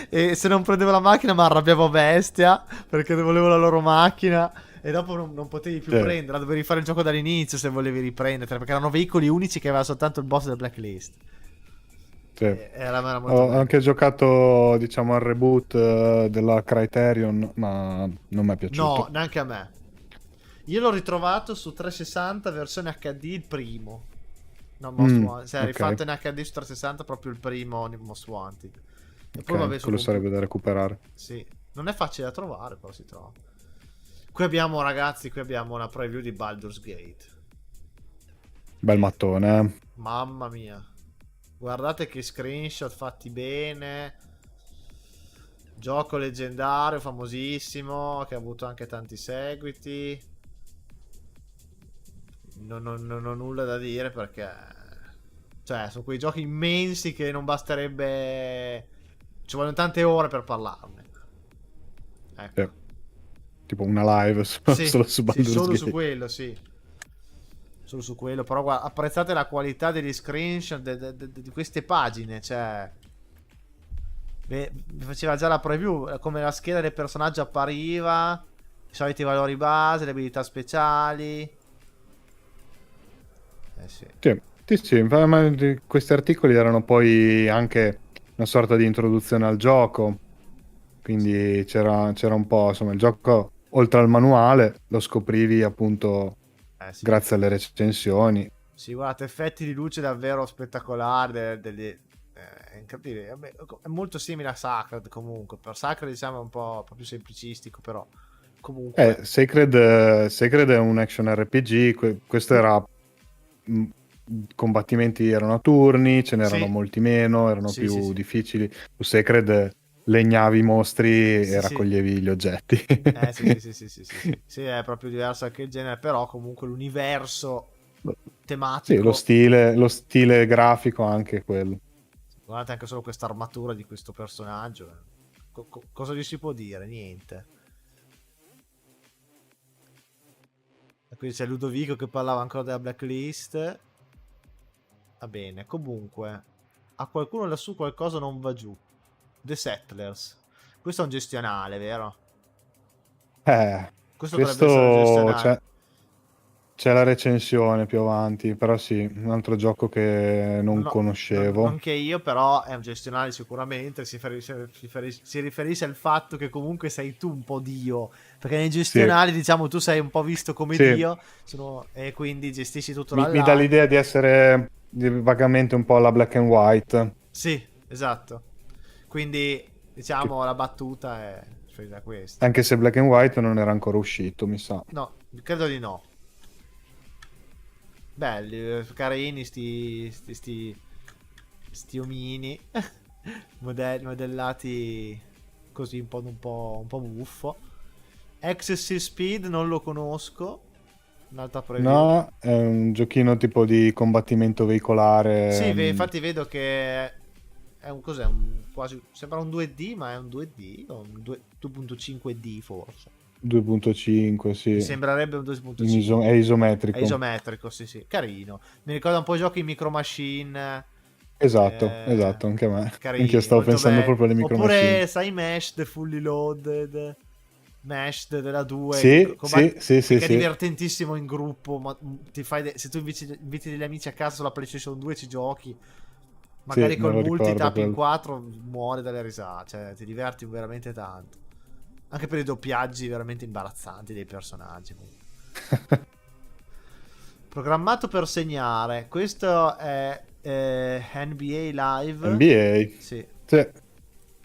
e se non prendevo la macchina mi arrabbiavo bestia perché volevo la loro macchina. E dopo non potevi più Sì. prenderla, dovevi rifare il gioco dall'inizio se volevi riprenderla, perché erano veicoli unici che aveva soltanto il boss del blacklist. Sì. Era molto Ho bello. anche giocato, diciamo, al reboot della Criterion, ma non mi è No, piaciuto. neanche a me. Io l'ho ritrovato su 360 versione HD il primo. No, Most Wanted. Se è Ok, rifatto in HD su 360 proprio il primo Most Wanted. E poi ok, vabbè su quello sarebbe computer. da recuperare. Sì, non è facile da trovare, però si trova. Qui abbiamo, ragazzi, qui abbiamo una preview di Baldur's Gate. Bel mattone, eh. Mamma mia. Guardate che screenshot fatti bene. Gioco leggendario, famosissimo, che ha avuto anche tanti seguiti. Non ho nulla da dire perché... Cioè, sono quei giochi immensi che non basterebbe... Ci vogliono tante ore per parlarne. Ecco. Sì. Tipo una live solo, Sì, solo su sì, Baldur's solo Gate. su quello, sì. Solo su quello. Però guarda, apprezzate la qualità degli screenshot di queste pagine. Cioè... Mi faceva già la preview, come la scheda del personaggio appariva, i soliti valori base, le abilità speciali. Sì. Sì, sì, sì, ma questi articoli erano poi anche una sorta di introduzione al gioco, quindi c'era un po', insomma, il gioco, oltre al manuale, lo scoprivi appunto Sì. grazie alle recensioni. Sì, guardate, effetti di luce davvero spettacolari, è incredibile. È molto simile a Sacred comunque. Per Sacred diciamo è un po' più semplicistico, però comunque... Sacred è un action RPG, questo era... combattimenti erano a turni, ce n'erano Sì, molti meno, erano sì, sì, più sì. difficili. Su Sacred legnavi i mostri Sì, e sì. raccoglievi gli oggetti. Sì, sì, sì, sì, sì, sì, sì. Sì, è proprio diverso anche il genere, però comunque l'universo Sì, tematico. lo stile grafico anche quello. Guardate anche solo questa armatura di questo personaggio. Cosa gli si può dire? Niente. E qui c'è Ludovico che parlava ancora della blacklist. Va bene, comunque. A qualcuno lassù qualcosa non va giù. The Settlers. Questo è un gestionale, vero? Questo dovrebbe essere un Questo gestionale. c'è la recensione più avanti, però sì, un altro gioco che non conoscevo. Non che io, però è un gestionale sicuramente. Si riferisce al fatto che comunque sei tu un po' Dio. Perché nei Sì, gestionali, diciamo, tu sei un po' visto come sì, Dio. E quindi gestisci tutto mi dà l'alliance. l'idea di essere vagamente un po' alla Black and White. Sì, esatto. Quindi, Che- diciamo, la battuta è da questa. Anche se Black and White non era ancora uscito, mi sa. No, credo di no. Belli, carini sti omini. Modellati così un po' buffo. Excessive Speed non lo conosco. Un'altra preview. No, è un giochino tipo di combattimento Sì, veicolare. infatti vedo che è un cos'è? Quasi sembra un 2D, ma è un 2D o un 2.5D forse. 2.5, Mi sì. sembrerebbe un 2.5. È È isometrico. isometrico, sì, sì. Carino. Mi ricorda un po' i giochi Micro Machine. Esatto, esatto, anche a me. Anche io Carini, stavo molto pensando belli. proprio alle Micro Machine. Oppure, sai, Mashed, Fully Loaded. Mashed della 2 Sì, sì, sì, sì, che è sì. divertentissimo in gruppo, ma se tu inviti degli amici a casa sulla PlayStation 2 ci giochi, Sì, magari me col lo ricordo multitap in quello. 4 muori dalle risate, cioè ti diverti veramente tanto. Anche per i doppiaggi veramente imbarazzanti dei personaggi. Programmato per segnare. Questo è NBA Live. NBA. Sì, Sì.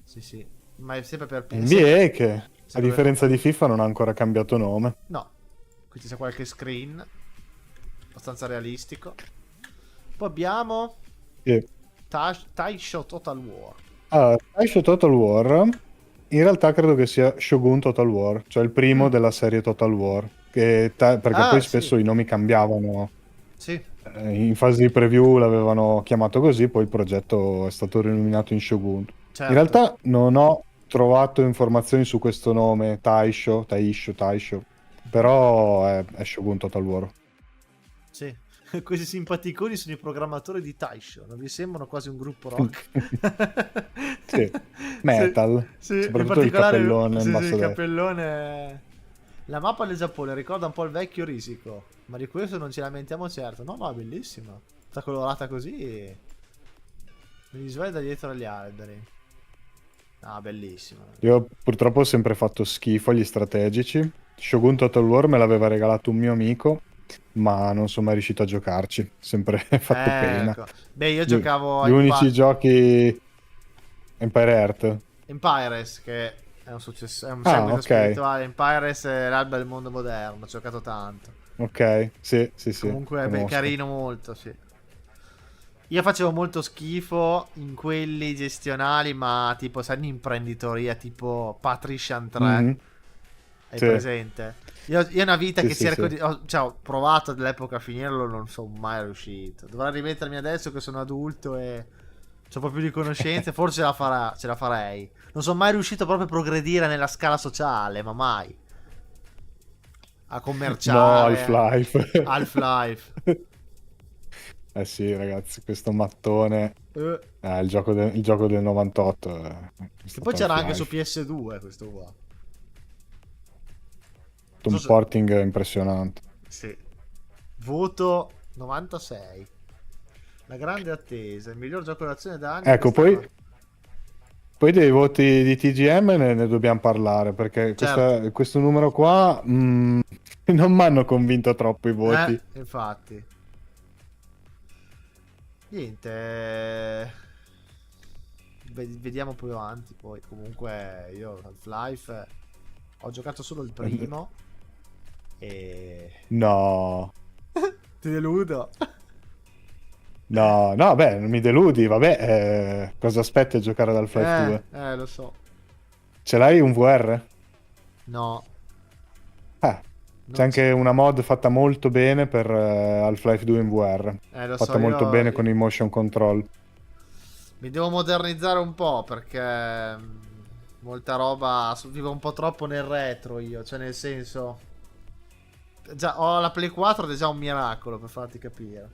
sì, sì. Ma è sempre per NBA che, a sempre per differenza FIFA. di FIFA, non ha ancora cambiato nome. No, qui c'è qualche screen abbastanza realistico. Poi abbiamo Sì. Taisho Total War. Ah, Taisho Total War, in realtà credo che sia Shogun Total War, cioè il primo della serie Total War. perché Ah, poi sì, spesso i nomi cambiavano. sì. In fase di preview l'avevano chiamato così, poi il progetto è stato rinominato in Shogun. In Certo. realtà non ho trovato informazioni su questo nome, Taisho, Mhm. però è Shogun Total War. Sì. Questi simpaticoni sono i programmatori di Taisho, non vi sembrano quasi un gruppo rock? Sì, Sì, metal, sì, in soprattutto il particolare cappellone in sì, sì, basso il a destra. cappellone. La mappa del Giappone ricorda un po' il vecchio Risico, ma di questo non ci lamentiamo certo. No, no, è bellissima. Sta colorata così. Mi sveglia da dietro agli alberi. Ah, bellissima. Io purtroppo ho sempre fatto schifo agli strategici. Shogun Total War me l'aveva regalato un mio amico, ma non sono mai riuscito a giocarci. Sempre fatto pena. Ecco. Beh, io Gli, giocavo gli a unici giochi Empire Earth. Empires, che è un successo, è un Ah, seguito ok. spirituale. Empires è l'alba del mondo moderno. Ho giocato tanto. Ok, sì, sì, sì, Comunque è conosco. carino molto, sì. Io facevo molto schifo in quelli gestionali, ma tipo, sai, in imprenditoria, tipo Patrician 3. Mhm, Hai sì, io è una vita sì, che sì, cerco sì. di. Cioè, ho provato all'epoca a finirlo, non sono mai riuscito. Dovrei rimettermi adesso che sono adulto e ho un po' più di conoscenze. Forse ce la farei. Non sono mai riuscito proprio a progredire nella scala sociale, ma mai. A No, commerciare. Half-Life. Half-Life. Eh sì, ragazzi, questo mattone, Eh, il gioco del 98 è Che poi stato c'era anche su Half-Life. PS2 questo qua. Non so Un se. porting impressionante. Sì. Voto 96. La grande attesa, il miglior gioco d'azione da anni Ecco, questa poi, cosa. poi dei voti di TGM ne dobbiamo parlare, perché Certo. questo numero qua non mi hanno convinto troppo i voti. Infatti. Niente. Vediamo più avanti poi. Comunque io Half-Life ho giocato solo il primo e No, ti deludo. no, no, beh, non mi deludi, vabbè, cosa aspetti a giocare ad Half-Life 2? Lo so. Ce l'hai un VR? No, Eh, c'è non c'è. anche una mod fatta molto bene per Half-Life 2 in VR. Lo so, Fatta molto bene con i motion control. mi devo modernizzare un po' perché molta roba vivo un po' troppo nel retro io, cioè nel senso già ho la Play 4 ed è già un miracolo per farti capire.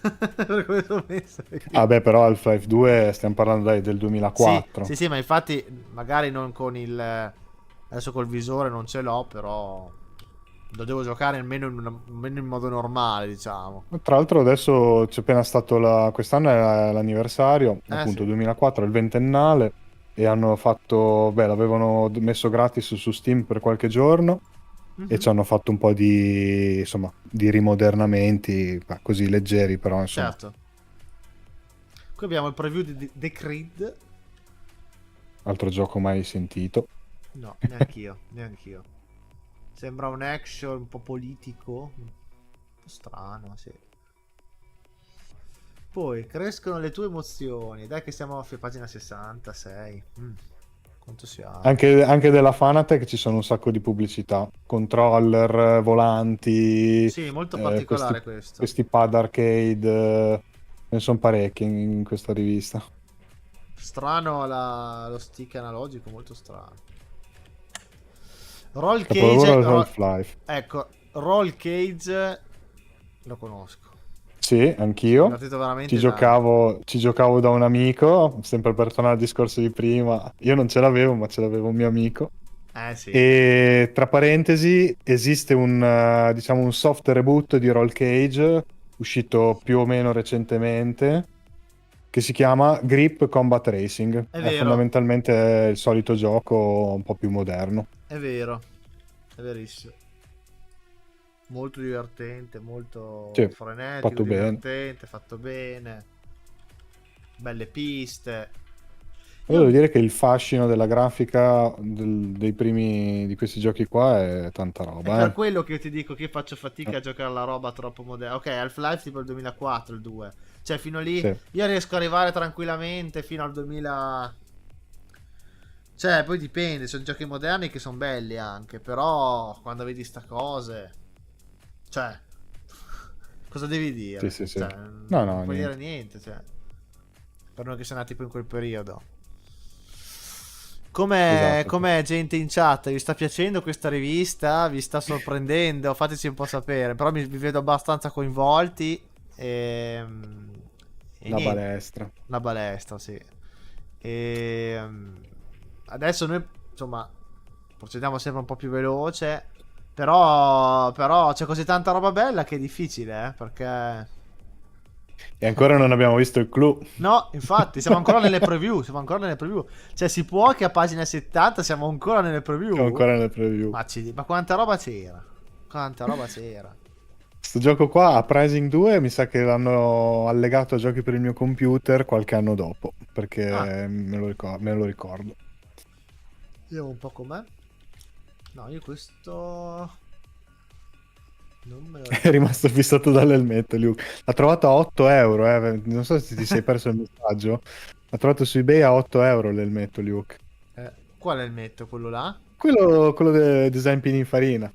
Per come sono messo io. Ah beh, però Half-Life 2 stiamo parlando dai, del Sì, 2004. sì, sì, ma infatti magari non con il adesso col visore non ce l'ho, però lo devo giocare almeno in modo normale, diciamo. Tra l'altro adesso c'è appena stato quest'anno è l'anniversario, appunto Sì. 2004, il ventennale, e hanno fatto, beh, l'avevano messo gratis su Steam per qualche giorno e Mhm. ci hanno fatto un po' di, insomma, di rimodernamenti, così leggeri, però insomma, Certo. Qui abbiamo il preview di The Creed. altro gioco mai sentito. No, neanch'io, neanch'io. Sembra un action un po' politico, un po' strano, sì. Poi crescono le tue emozioni. Dai che siamo a pagina 66. Quanto siamo? Anche della Fanatec ci sono un sacco di pubblicità, controller, volanti, Sì, molto questi, particolare questo. questi pad arcade, ne sono parecchi in questa rivista. Strano lo stick analogico, molto strano. Roll Cage. Capolavoro Half-Life. Ecco, Roll Cage lo conosco. Sì, Mi sono anch'io. divertito veramente tanto. Ci giocavo da un amico, sempre per tornare al discorso di prima. Io non ce l'avevo, ma ce l'aveva un mio amico. Sì. E tra parentesi, esiste diciamo, un soft reboot di Roll Cage, uscito più o meno recentemente, che si chiama Grip Combat Racing. È È vero, fondamentalmente il solito gioco un po' più moderno. è vero. È verissimo. Molto divertente, molto Sì, frenetico, fatto bene. divertente, fatto bene. Belle piste. Però devo Io dire che il fascino della grafica dei primi di questi giochi qua è tanta è roba, per eh. quello che io ti dico che io faccio fatica a giocare alla roba troppo moderna. Ok, Half-Life tipo il 2004, il 2. Cioè, fino lì Sì. io riesco ad arrivare tranquillamente fino al 2000. Cioè, poi dipende, sono giochi moderni che sono belli anche, però quando vedi sta cose, cioè, cosa devi Sì, dire? sì, sì. Cioè, No, non no, puoi dire niente. niente, cioè, per noi che siamo nati poi in quel periodo. Esatto. Com'è gente in chat? Vi sta piacendo questa rivista? Vi sta sorprendendo? Fateci un po' sapere, però vi vedo abbastanza coinvolti e, e La niente, balestra. la balestra, sì. E adesso noi, insomma, procediamo sempre un po' più veloce. Però c'è così tanta roba bella che è difficile, perché... E ancora non abbiamo visto il clou. No, infatti, siamo ancora nelle preview. Siamo ancora nelle preview. Cioè, si può che a pagina 70 siamo ancora nelle Siamo preview? ancora nel preview. Ma quanta roba c'era? Quanta roba c'era? Questo gioco qua, Uprising 2, mi sa che l'hanno allegato a giochi per il mio computer qualche anno dopo, Ah, perché me lo ricordo. vediamo un po' com'è. No, io questo... Non me lo È ricordo. rimasto fissato dall'elmetto, Luke. L'ha trovato a 8 euro, eh. Non so se ti sei perso il messaggio. L'ha trovato su eBay a 8 euro l'elmetto, Luke. Qual è il metto? Quello là? Quello del design Pininfarina.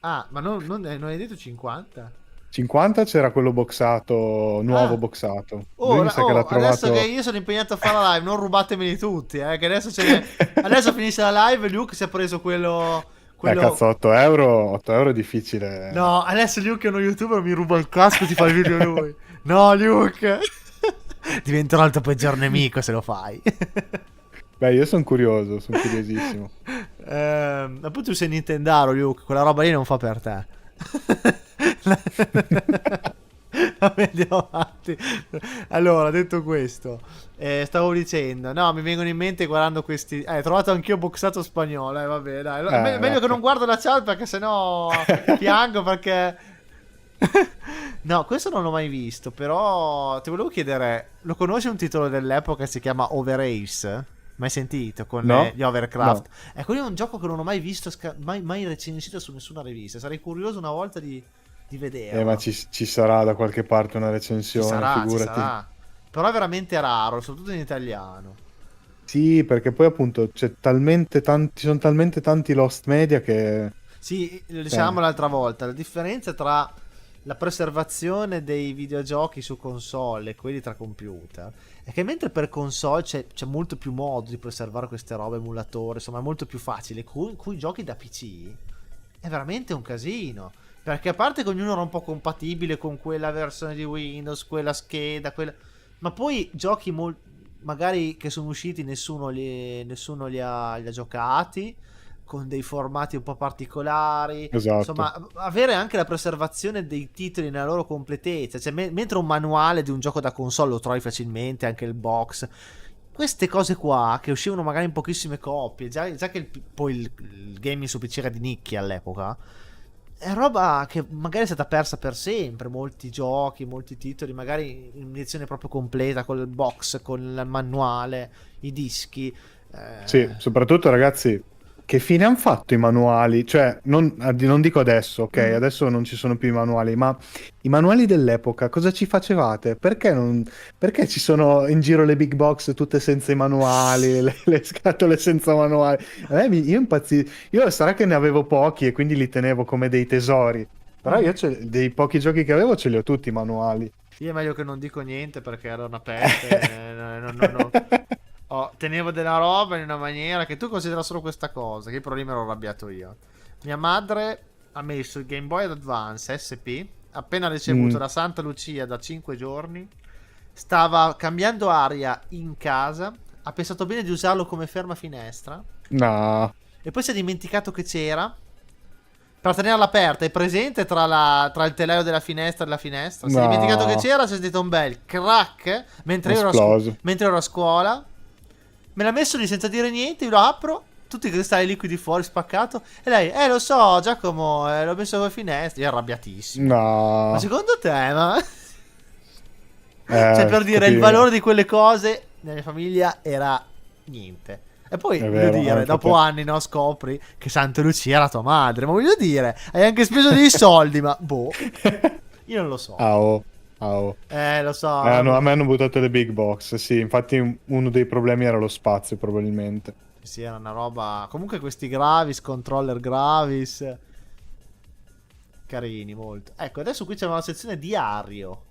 Ah, ma non hai detto 50? 50 c'era quello boxato, nuovo Ah, boxato. Lui mi sa che l'ha adesso che trovato... io sono impegnato a fare la live, non rubatemeli tutti, che adesso adesso finisce la live, Luke si è preso quello... Cazzo, 8 euro è difficile. No, adesso Luke è uno youtuber, mi ruba il casco e ti fa il video lui. No, Luke! Diventerò il tuo peggior nemico se lo fai. Beh, io sono curioso, sono curiosissimo. Appunto tu sei Nintendaro, Luke, quella roba lì non fa per te. Andiamo avanti. Allora, detto questo, stavo dicendo, no, mi vengono in mente guardando questi. Trovato anch'io boxato spagnolo. Vabbè, dai. Meglio che Ecco. non guardo la chat perché sennò piango perché. No, questo non l'ho mai visto. Però ti volevo chiedere: lo conosci un titolo dell'epoca che si chiama Overace? Mai sentito con No? gli Overcraft? No. Quello è un gioco che non ho mai visto, mai recensito su nessuna rivista. Sarei curioso una volta di Ma vederlo. ci sarà da qualche parte una Ci recensione, sarà, ci figurati. sarà. Però è veramente raro, soprattutto in italiano. Sì, perché poi appunto ci sono talmente tanti lost media che... Sì, lo Eh, dicevamo l'altra volta, la differenza tra la preservazione dei videogiochi su console e quelli tra computer è che mentre per console c'è molto più modo di preservare queste robe, emulatore, insomma è molto più facile, cui giochi da PC è veramente un casino. Perché a parte che ognuno era un po' compatibile con quella versione di Windows, quella scheda, quella... Ma poi giochi magari che sono usciti nessuno li ha giocati, con dei formati un po' particolari. esatto. Insomma, avere anche la preservazione dei titoli nella loro completezza. Cioè, mentre un manuale di un gioco da console lo trovi facilmente, anche il box. Queste cose qua, che uscivano magari in pochissime copie, già che poi il gaming su PC era di nicchia all'epoca, è roba che magari è stata persa per sempre. Molti giochi, molti titoli, magari in edizione proprio completa, con il box, con il manuale, i dischi. Sì, Eh... soprattutto ragazzi, che fine hanno fatto i manuali? Cioè, non dico adesso, ok, Mhm. adesso non ci sono più i manuali, ma i manuali dell'epoca cosa ci facevate? Perché ci sono in giro le big box tutte senza i manuali, le scatole senza manuali? Io impazzi, io sarà che ne avevo pochi e quindi li tenevo come dei tesori, però io Mhm. dei pochi giochi che avevo ce li ho tutti i manuali. Io è meglio che non dico niente perché era una peste. No. Tenevo della roba in una maniera che tu considera solo questa cosa, che però lì me l'ho arrabbiato io. Mia madre ha messo il Game Boy Advance SP, appena ricevuto Mm, da Santa Lucia da 5 giorni, stava cambiando aria in casa, ha pensato bene di usarlo come ferma finestra no, e poi si è dimenticato che c'era. Per tenerla aperta, è presente tra il telaio della finestra e la finestra. Si è dimenticato che no, c'era, si è sentito un bel crack esploso. mentre ero a scuola. Me l'ha messo lì senza dire niente, io lo apro, tutti i cristalli liquidi fuori, spaccato. E lei, lo so, Giacomo, l'ho messo con finestra. Io arrabbiatissimo. Ma No, secondo te, ma... Cioè, per dire, il capivo. valore di quelle cose nella mia famiglia era niente. E poi, È voglio vero, dire, anche dopo te. anni, no, scopri che Santa Lucia era tua madre. Ma voglio dire, hai anche speso dei soldi, ma boh, io non lo so. Ah, oh, ah, oh. Lo so. No, a me hanno buttato le big box, sì, infatti uno dei problemi era lo spazio, probabilmente. Sì, era una roba. Comunque questi Gravis, controller Gravis, carini molto. Ecco, adesso qui c'è una sezione diario.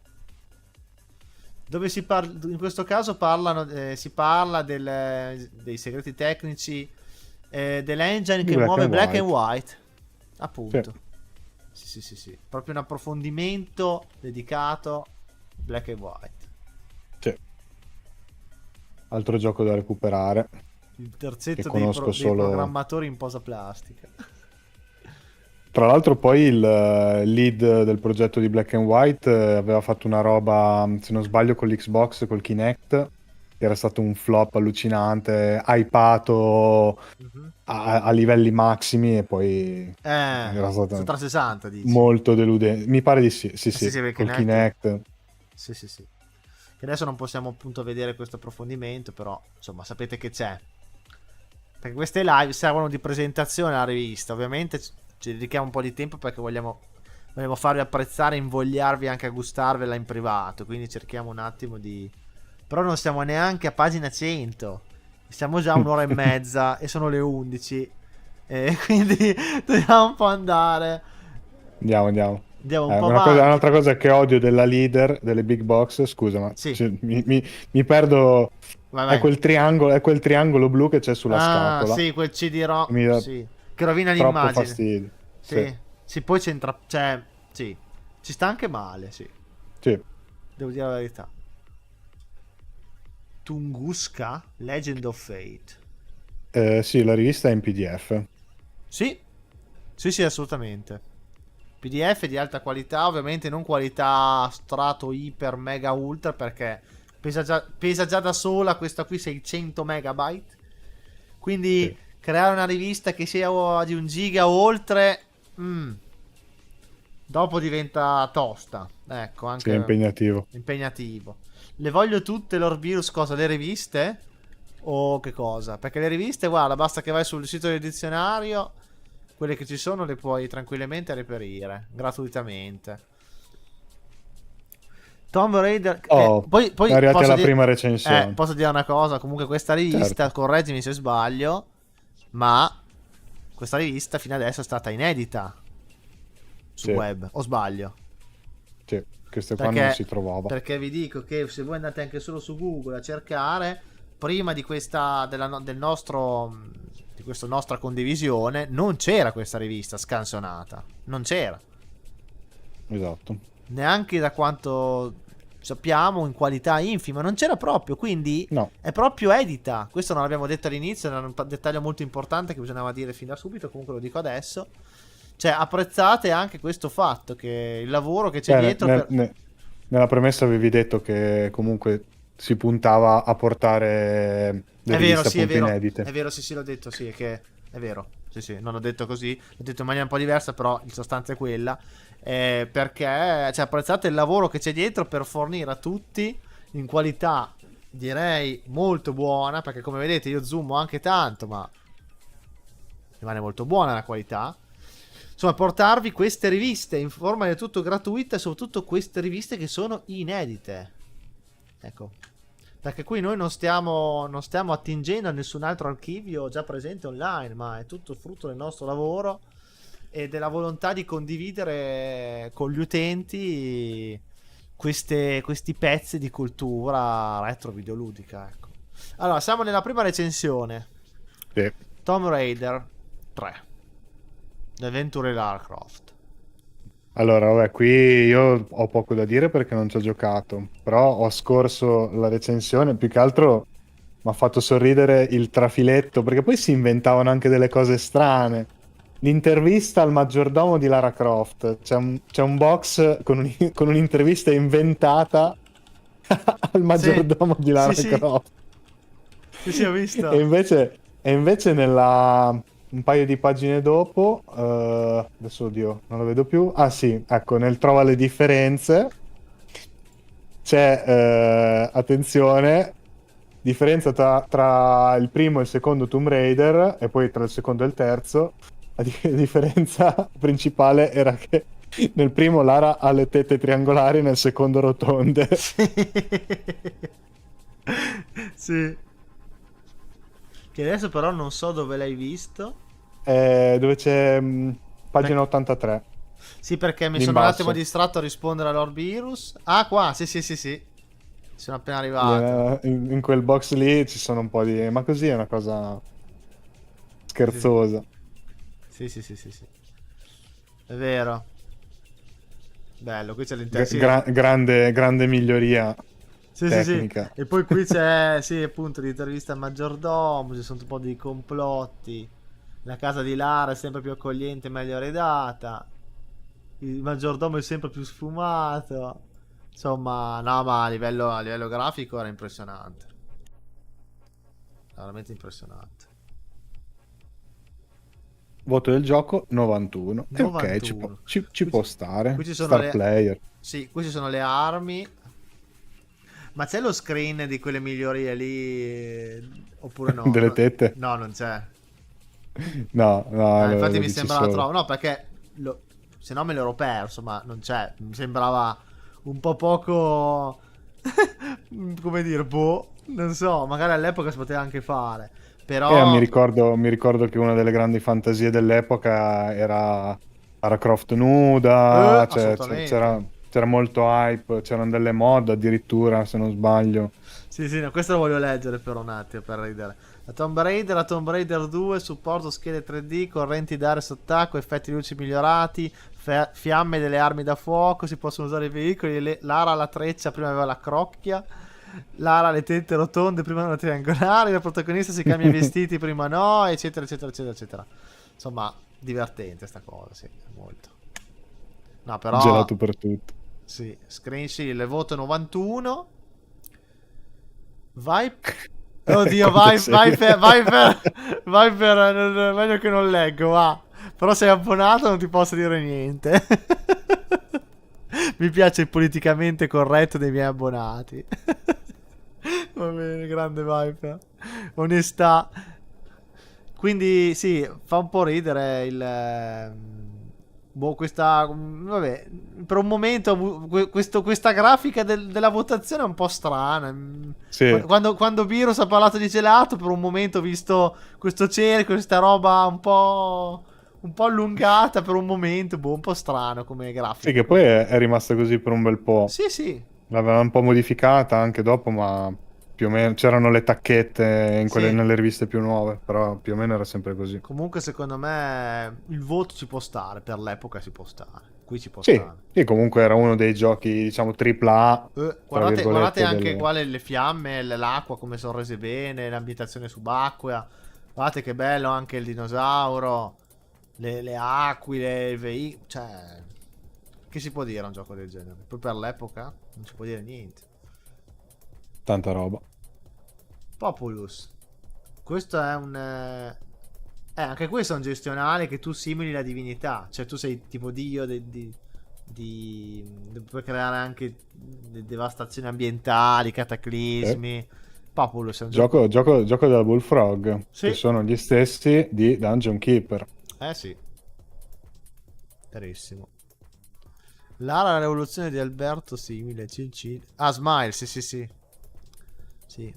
Dove si parla, in questo caso si parla dei segreti tecnici dell'engine Di che Black muove and Black and White. White. Sì, Appunto. Sì, sì, sì, sì. Proprio un approfondimento dedicato Black and White. sì. Altro gioco da recuperare, Il che terzetto conosco dei solo. programmatori in posa plastica. Tra l'altro poi il lead del progetto di Black and White aveva fatto una roba, se non sbaglio, con l'Xbox, col Kinect, che era stato un flop allucinante, hypato Mhm. a livelli massimi e poi era Su stato 360 dici? molto deludente. Mi pare di sì, sì, Sì, sì, sì, perché col Kinect. Kinect. Sì, sì, sì. Che adesso non possiamo appunto vedere questo approfondimento, però insomma sapete che c'è. Perché queste live servono di presentazione alla rivista. Ovviamente ci dedichiamo un po' di tempo perché vogliamo farvi apprezzare, invogliarvi anche a gustarvela in privato. Quindi cerchiamo un attimo di... Però non siamo neanche a pagina 100. Siamo già a un'ora e mezza e sono le 11. E quindi dobbiamo un po' andare. Andiamo, andiamo. Andiamo un po' avanti. Un'altra cosa che odio della leader delle big box, scusa, ma Sì, mi perdo. vai, vai. È quel triangolo blu che c'è sulla Ah, scatola. sì, quel CD-ROM, Mi dà sì, che rovina troppo l'immagine. fastidio. Sì, Sì, sì, poi c'entra, cioè, sì, ci sta anche male, sì, sì. devo dire la verità. Tunguska, Legend of Fate. Sì, la rivista è in PDF. Sì, sì, sì, assolutamente. PDF di alta qualità, ovviamente non qualità strato, iper, mega, ultra, perché pesa già da sola questa qui 600 megabyte. Quindi Sì, creare una rivista che sia di 1 giga o oltre, dopo diventa tosta. Ecco, sì, è anche impegnativo. impegnativo. Le voglio tutte l'Orvirus cosa? Le riviste? O che cosa? Perché le riviste, guarda, basta che vai sul sito del dizionario, quelle che ci sono le puoi tranquillamente reperire, gratuitamente. Tomb Raider, che Oh, poi arrivati alla prima recensione. posso dire una cosa, comunque questa rivista, Certo, correggimi se sbaglio, ma questa rivista fino adesso è stata inedita sul sì, web, o sbaglio? sì. Queste qua non Perché, si trovava. perché vi dico che se voi andate anche solo su Google a cercare, prima di questa, del nostro, di questa nostra condivisione, non c'era questa rivista scansionata. Non c'era. Esatto. Neanche da quanto sappiamo in qualità infima. Non c'era proprio, quindi No, è proprio edita. Questo non l'abbiamo detto all'inizio, era un dettaglio molto importante che bisognava dire fin da subito, comunque lo dico adesso. Cioè, apprezzate anche questo fatto, che il lavoro che c'è beh, dietro per... nella premessa avevi detto che comunque si puntava a portare le È vero, riviste sì, appunto è inedite. vero, sì, sì, l'ho detto, sì, è che è vero, sì, sì, non l'ho detto così, l'ho detto in maniera un po' diversa, però in sostanza è quella, perché, cioè, apprezzate il lavoro che c'è dietro per fornire a tutti in qualità, direi, molto buona, perché come vedete io zoomo anche tanto, ma rimane molto buona la qualità. Insomma, portarvi queste riviste in forma del tutto gratuita e soprattutto queste riviste che sono inedite. Ecco, perché qui noi non stiamo attingendo a nessun altro archivio già presente online, ma è tutto frutto del nostro lavoro e della volontà di condividere con gli utenti questi pezzi di cultura retro videoludica. Ecco. Allora, siamo nella prima recensione. Sì. Tomb Raider 3. The Adventure Lara Croft. Allora, vabbè, qui io ho poco da dire perché non ci ho giocato, però ho scorso la recensione, più che altro mi ha fatto sorridere il trafiletto, perché poi si inventavano anche delle cose strane. L'intervista al maggiordomo di Lara Croft, c'è un box con un'intervista inventata al Sì, maggiordomo di sì, Lara sì, Croft. sì, sì, ho E visto. invece, un paio di pagine dopo, adesso oddio, non lo vedo più. Ah sì, ecco, nel trova le differenze c'è, attenzione, differenza tra il primo e il secondo Tomb Raider e poi tra il secondo e il terzo. La differenza principale era che nel primo Lara ha le tette triangolari, nel secondo rotonde. Sì. Sì. Che adesso però non so dove l'hai visto. Dove c'è pagina 83, Sì, perché mi lì in sono un attimo basso. distratto a rispondere all'Orbirus. Ah, qua, sì, sì, sì, sì. Sono appena arrivato. In quel box lì ci sono un po' di... Ma così è una cosa Sì, sì, scherzosa. sì, sì, sì, sì, sì. È vero. Bello, qui c'è l'interno. Sì, Grande miglioria sì, sì, sì. tecnica. E poi qui c'è, sì, appunto, l'intervista al maggiordomo, ci sono un po' di complotti. La casa di Lara è sempre più accogliente e meglio arredata. Il maggiordomo è sempre più sfumato. Insomma, no, ma a livello grafico era impressionante. Veramente impressionante. Voto del gioco 91. E ok, 91. ci Qui, può qui stare. ci sono Star le... player. Sì, qui ci sono le armi. Ma c'è lo screen di quelle migliorie lì? Oppure no? Delle tette. No, non c'è. No, no, Infatti lo mi dici sembrava solo. troppo. No, perché se no me l'ero perso, ma non c'è. Mi sembrava un po' poco. Come dire, boh. Non so, magari all'epoca si poteva anche fare. Mi Però. mi ricordo che una delle grandi fantasie dell'epoca era Lara Croft nuda, cioè Assolutamente. c'era molto hype, c'erano delle mod addirittura, se non sbaglio. Sì, sì, no, questo lo voglio leggere per un attimo, per ridere. La Tomb Raider 2, supporto schede 3D, correnti d'aria sott'acqua, effetti luci migliorati, fiamme delle armi da fuoco, si possono usare i veicoli, Lara la treccia, prima aveva la crocchia, Lara le tette rotonde, prima erano triangolari, la protagonista si cambia i vestiti, prima no, eccetera, eccetera, eccetera, eccetera. Insomma, divertente sta cosa, sì, molto. No, però, Gelato per tutto. sì, Screen Shield, le voto 91. Vai. Oddio, Quanto sei? vai per, meglio che non leggo, va. Però sei abbonato, non ti posso dire niente. Mi piace il politicamente corretto dei miei abbonati. Va bene, grande Viper. Onestà. Quindi sì, fa un po' ridere il... boh, questa... vabbè, per un momento questa grafica della votazione è un po' strana. Sì, Quando Virus ha parlato di gelato, per un momento ho visto questo cerchio, questa roba un po' allungata per un momento, boh, un po' strano come sì, grafica. che poi è rimasta così per un bel po'. Sì, sì, L'aveva un po' modificata anche dopo, ma più o meno c'erano le tacchette sì. nelle riviste più nuove, però più o meno era sempre così. Comunque secondo me il voto ci può stare, per l'epoca ci può stare. Qui ci può Sì, stare. sì, comunque era uno dei giochi, diciamo, AAA, tra Guardate virgolette, anche del... qua le fiamme, l'acqua come sono rese bene, l'ambientazione subacquea. Guardate che bello anche il dinosauro, le aquile, il veicolo. Cioè, che si può dire a un gioco del genere? Poi per l'epoca non si può dire niente. Tanta roba. Populus. Questo è un... anche questo è un gestionale che tu simuli la divinità. Cioè tu sei tipo dio puoi creare anche devastazioni ambientali, Sì. cataclismi. Populus è un gioco... Gioco della Bullfrog, che Sì, sono gli stessi di Dungeon Keeper. eh sì, carissimo. Lara la rivoluzione di Alberto simile, Cincin. Ah, Smile, sì, sì, sì. Sì.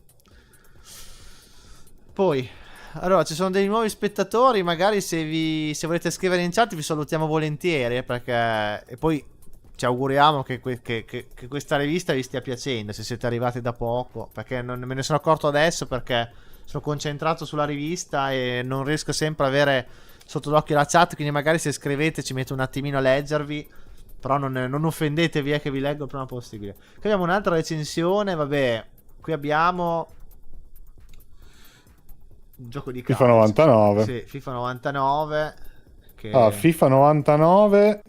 Poi, allora, ci sono dei nuovi spettatori. Magari se volete scrivere in chat vi salutiamo volentieri. Perché... E poi ci auguriamo che questa rivista vi stia piacendo. Se siete arrivati da poco. Perché non me ne sono accorto adesso. Perché sono concentrato sulla rivista e non riesco sempre a avere sotto l'occhio la chat. Quindi magari se scrivete ci metto un attimino a leggervi. Però non offendetevi, che vi leggo il prima possibile. Qui abbiamo un'altra recensione. Vabbè, qui abbiamo un gioco di FIFA calcio. 99. Sì, FIFA 99. Ah, Che... FIFA 99.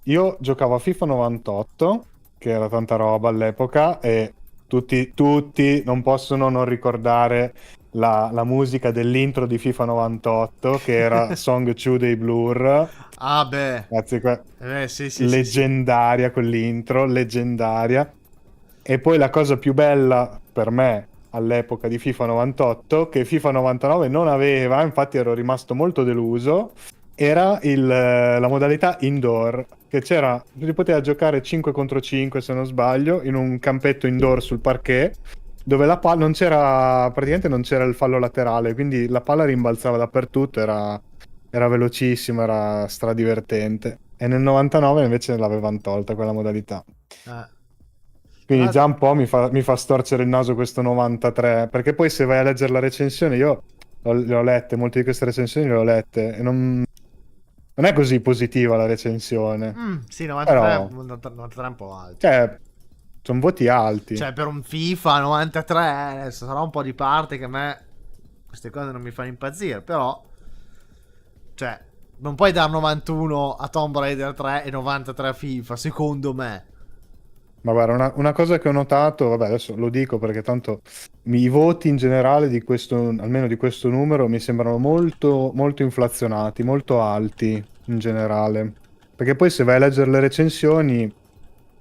Io giocavo a FIFA 98, che era tanta roba all'epoca, e tutti non possono non ricordare la musica dell'intro di FIFA 98, che era Song 2 dei Blur. Ah, beh. Ragazzi, Sì, sì, sì, sì. leggendaria quell'intro, leggendaria. E poi la cosa più bella per me all'epoca di FIFA 98, che FIFA 99 non aveva, infatti ero rimasto molto deluso, era la modalità indoor, che c'era, si poteva giocare 5 contro 5 se non sbaglio, in un campetto indoor sul parquet, dove la palla non c'era, praticamente non c'era il fallo laterale, quindi la palla rimbalzava dappertutto, era velocissimo, era stradivertente. E nel 99 invece l'avevano tolta quella modalità. Eh. Tra Quindi già l'altro- un po' mi fa storcere il naso questo 93, perché poi se vai a leggere la recensione, io le ho lette, molte di queste recensioni le ho lette, e non è così positiva la recensione, sì, 93, però, 93 è un po' alto. cioè, sono voti alti. Cioè, per un FIFA 93, adesso sarà un po' di parte che a me queste cose non mi fanno impazzire, però, cioè, non puoi dar 91 a Tomb Raider 3 e 93 a FIFA, secondo me. Ma guarda, una cosa che ho notato, vabbè, adesso lo dico perché tanto i voti in generale di questo, almeno di questo numero, mi sembrano molto, molto inflazionati, molto alti in generale. Perché poi se vai a leggere le recensioni,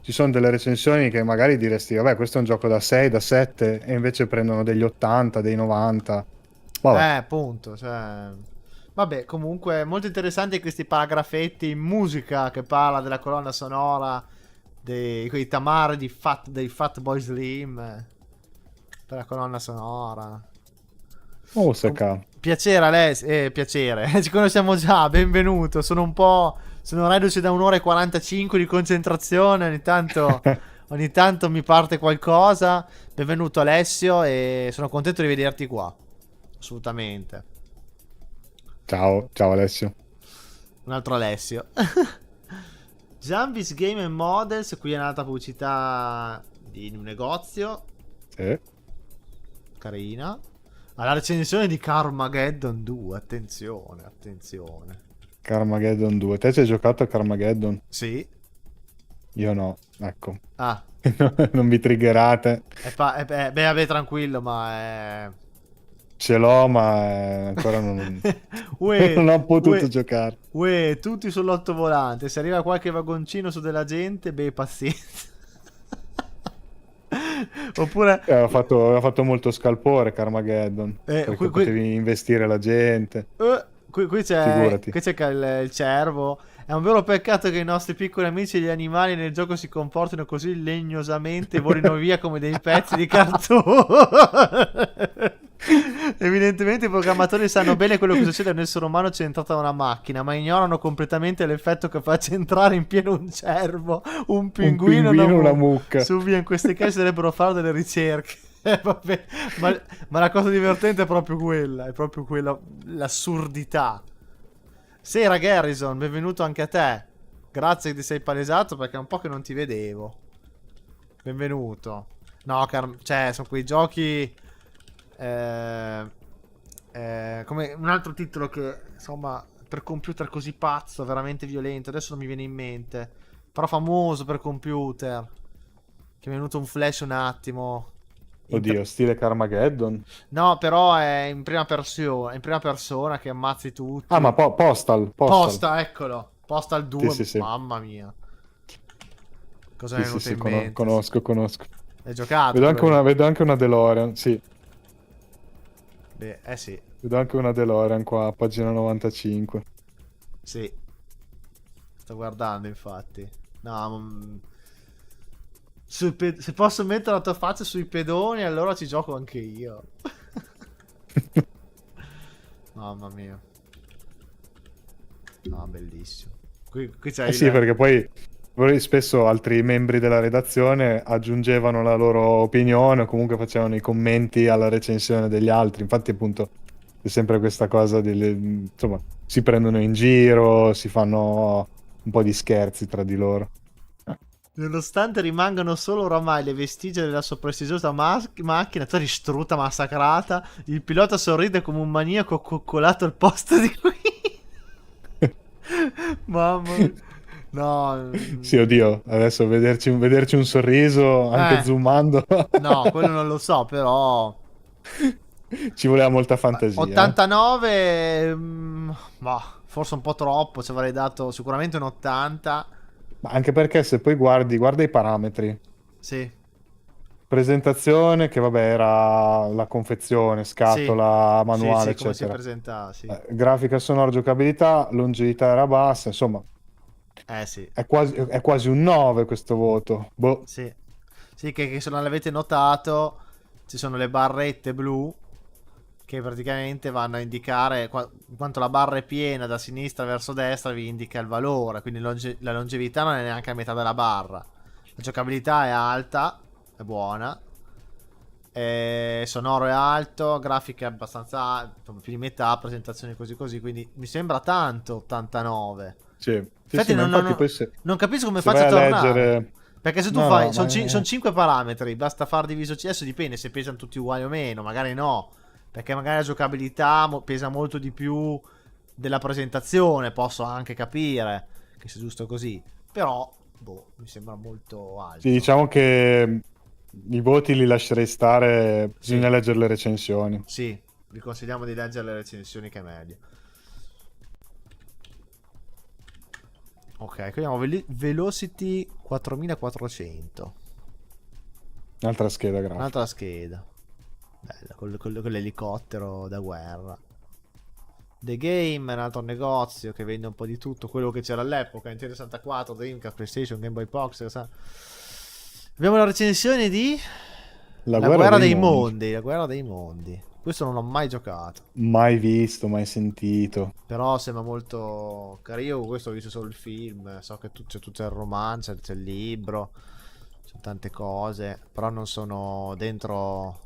ci sono delle recensioni che magari diresti, vabbè, questo è un gioco da 6, da 7, e invece prendono degli 80, dei 90. Vabbè, Appunto, cioè... Vabbè, comunque, molto interessanti questi paragrafetti in musica che parla della colonna sonora quei tamari dei Fatboy Slim per la colonna sonora. oh, Saka. Piacere, Alessio. Piacere. Ci conosciamo già, benvenuto. Sono reduce da un'ora e 45 di concentrazione. Ogni tanto mi parte qualcosa. Benvenuto, Alessio. E sono contento di vederti qua. Assolutamente. Ciao, ciao Alessio. Un altro Alessio. Jumbis Game and Models. Qui è un'altra pubblicità di un negozio. Sì. Carina. Alla recensione di Carmageddon 2. Attenzione, attenzione. Carmageddon 2. Te ci hai giocato a Carmageddon? Sì. Io no, ecco. Ah. Non vi triggerate. Beh, vabbè, tranquillo, ma è... Ce l'ho, ma ancora non, Uè, non ho potuto uè, giocare. uè, tutti sull'ottovolante. Se arriva qualche vagoncino su della gente, beh, pazienza. Oppure... Aveva fatto molto scalpore Carmageddon, perché potevi investire la gente. Figurati. qui c'è il cervo. È un vero peccato che i nostri piccoli amici e gli animali nel gioco si comportino così legnosamente e volino via come dei pezzi di cartone. Evidentemente i programmatori sanno bene quello che succede a un essere umano centrato da una macchina, ma ignorano completamente l'effetto che faccia entrare in pieno un cervo, un pinguino, una mucca. Su via, in questi casi dovrebbero fare delle ricerche. Vabbè, ma la cosa divertente è proprio quella, l'assurdità. Sera Garrison, benvenuto anche a te. Grazie che ti sei palesato perché è un po' che non ti vedevo. Benvenuto. No, cioè, sono quei giochi... come un altro titolo che, insomma, per computer così pazzo, veramente violento. Adesso non mi viene in mente. Però famoso per computer. Che mi è venuto un flash un attimo. Oddio, stile Carmageddon. No, però è in prima persona. In prima persona che ammazzi tutti. Ah, ma Postal. Posta, eccolo. Postal 2. Sì. Mamma mia. Cosa mi è venuto in Sì, mente? conosco. Hai giocato? Vedo anche una DeLorean, sì. Beh, sì. Vedo anche una DeLorean qua, pagina 95. Sì. Sto guardando, infatti. No, se posso mettere la tua faccia sui pedoni, allora ci gioco anche io. Mamma mia. No, bellissimo. Qui c'hai Sì, perché poi spesso altri membri della redazione aggiungevano la loro opinione o comunque facevano i commenti alla recensione degli altri. Infatti, appunto, c'è sempre questa cosa insomma, si prendono in giro, si fanno un po' di scherzi tra di loro. Nonostante rimangano solo oramai le vestigia della sua prestigiosa macchina, tutta distrutta, massacrata, il pilota sorride come un maniaco coccolato al posto di qui. Mamma mia. No. Sì, oddio, adesso vederci un sorriso, anche zoomando. No, quello non lo so, però... Ci voleva molta fantasia. 89... forse un po' troppo, ci avrei dato sicuramente un 80. Ma anche perché se poi guarda i parametri. Sì. Presentazione, che vabbè era la confezione, scatola, manuale, sì, come si eccetera. presenta, sì. Grafica sonora, giocabilità, longevità era bassa, insomma. Sì. È quasi un 9 questo voto. Boh. Sì. Sì, che se non l'avete notato, ci sono le barrette blu che praticamente vanno a indicare quanto la barra è piena da sinistra verso destra, vi indica il valore, quindi la longevità non è neanche a metà della barra. La giocabilità è alta, è buona, sonoro è alto, grafiche abbastanza alte, più di metà, presentazioni così così, quindi mi sembra tanto 89. Sì, sì, Infatti, sì, ma infatti poi non capisco come se faccia a vai a tornare. leggere... Perché se tu No, fai, no, ma sono 5 parametri, basta far diviso adesso dipende se pesano tutti uguali o meno, magari no, perché magari la giocabilità pesa molto di più della presentazione, posso anche capire che sia giusto così, però, boh, mi sembra molto alto. Sì, diciamo che i voti li lascerei stare, bisogna Sì. leggere le recensioni. Sì, vi consigliamo di leggere le recensioni che è meglio. Ok, qui abbiamo Velocity 4400. Un'altra scheda grafica. Un'altra scheda. Bella, con l'elicottero da guerra. The Game è un altro negozio che vende un po' di tutto. Quello che c'era all'epoca: Nintendo 64, Dreamcast, PlayStation, Game Boy Pocket. Abbiamo la recensione di La guerra dei mondi. La guerra dei mondi. Questo non l'ho mai giocato. Mai visto, mai sentito. Però sembra molto carino. Questo ho visto solo il film. So che c'è tutto il romanzo, c'è il libro, c'è tante cose. Però non sono dentro.